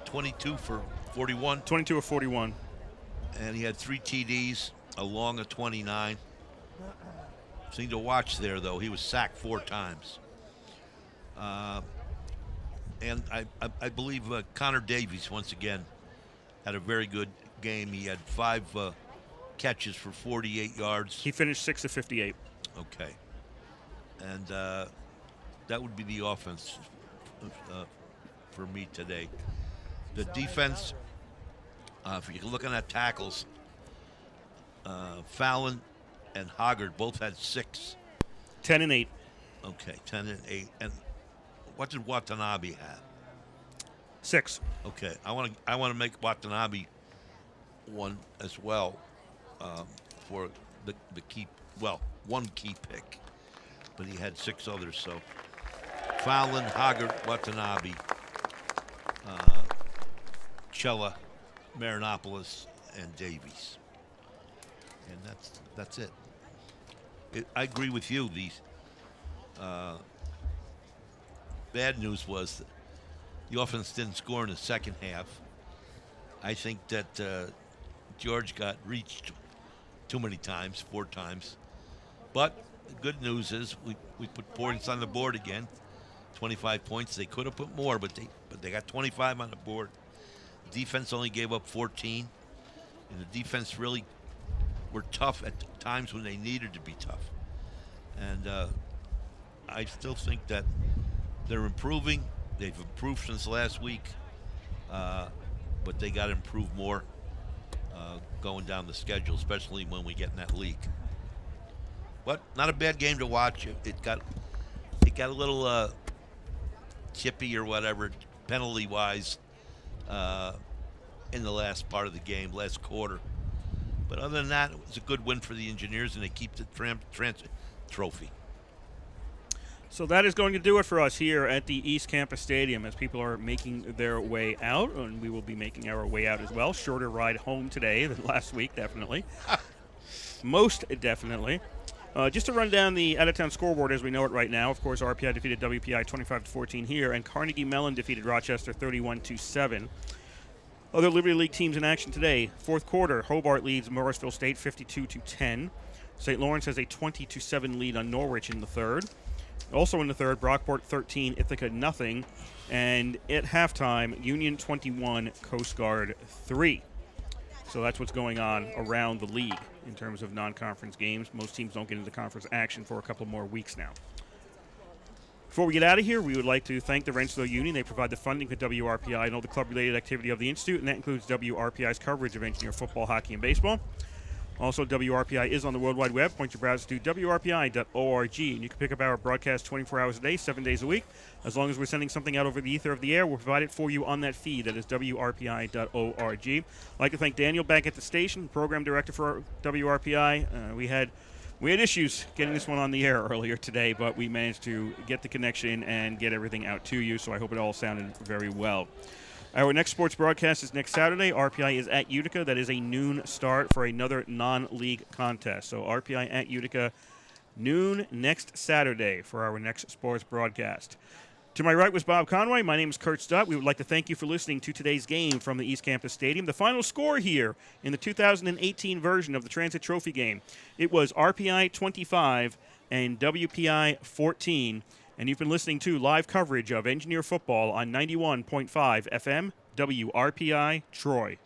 22 for 41. 22 of 41. And he had 3 TDs, along a 29. Something to watch there, though. He was sacked 4 times. And I believe Connor Davies, once again, had a very good game. He had 5 catches for 48 yards. He finished 6 of 58. Okay. And that would be the offense for me today. The defense, if you're looking at tackles, Fallon and Hoggard both had 6. 10 and 8. Okay, 10 and 8. And what did Watanabe have? 6. Okay, I want to make Watanabe one as well for the key. Well, one key pick, but he had 6 others. So Fallon, Hoggard, Watanabe, Chella, Marinopoulos, and Davies, and that's it. I agree with you. These bad news was that the offense didn't score in the second half. I think that George got reached too many times, 4 times. But the good news is we put points on the board again, 25 points. They could have put more, but they got 25 on the board. The defense only gave up 14, and the defense really were tough at times when they needed to be tough. And I still think that they're improving. They've improved since last week, but they got to improve more going down the schedule, especially when we get in that league. But not a bad game to watch. It got a little chippy or whatever, penalty-wise, in the last part of the game, last quarter. But other than that, it was a good win for the Engineers, and they keep the transit trophy. So that is going to do it for us here at the East Campus Stadium as people are making their way out, and we will be making our way out as well. Shorter ride home today than last week, definitely. Most definitely. Just to run down the out-of-town scoreboard as we know it right now, of course, RPI defeated WPI 25-14 here, and Carnegie Mellon defeated Rochester 31-7. Other Liberty League teams in action today. Fourth quarter, Hobart leads Morrisville State 52-10. St. Lawrence has a 20-7 lead on Norwich in the third. Also in the third, Brockport 13, Ithaca nothing, and at halftime, Union 21, Coast Guard 3. So that's what's going on around the league in terms of non-conference games. Most teams don't get into conference action for a couple more weeks now. Before we get out of here, we would like to thank the Rensselaer Union. They provide the funding for WRPI and all the club-related activity of the Institute, and that includes WRPI's coverage of Engineer football, hockey, and baseball. Also, WRPI is on the World Wide Web. Point your browser to WRPI.org, and you can pick up our broadcast 24 hours a day, 7 days a week. As long as we're sending something out over the ether of the air, we'll provide it for you on that feed. That is WRPI.org. I'd like to thank Daniel back at the station, program director for WRPI. We had issues getting this one on the air earlier today, but we managed to get the connection and get everything out to you, so I hope it all sounded very well. Our next sports broadcast is next Saturday. RPI is at Utica. That is a noon start for another non-league contest. So RPI at Utica, noon next Saturday for our next sports broadcast. To my right was Bob Conway. My name is Kurt Stott. We would like to thank you for listening to today's game from the East Campus Stadium. The final score here in the 2018 version of the Transit Trophy game, it was RPI 25 and WPI 14. And you've been listening to live coverage of Engineer football on 91.5 FM, WRPI, Troy.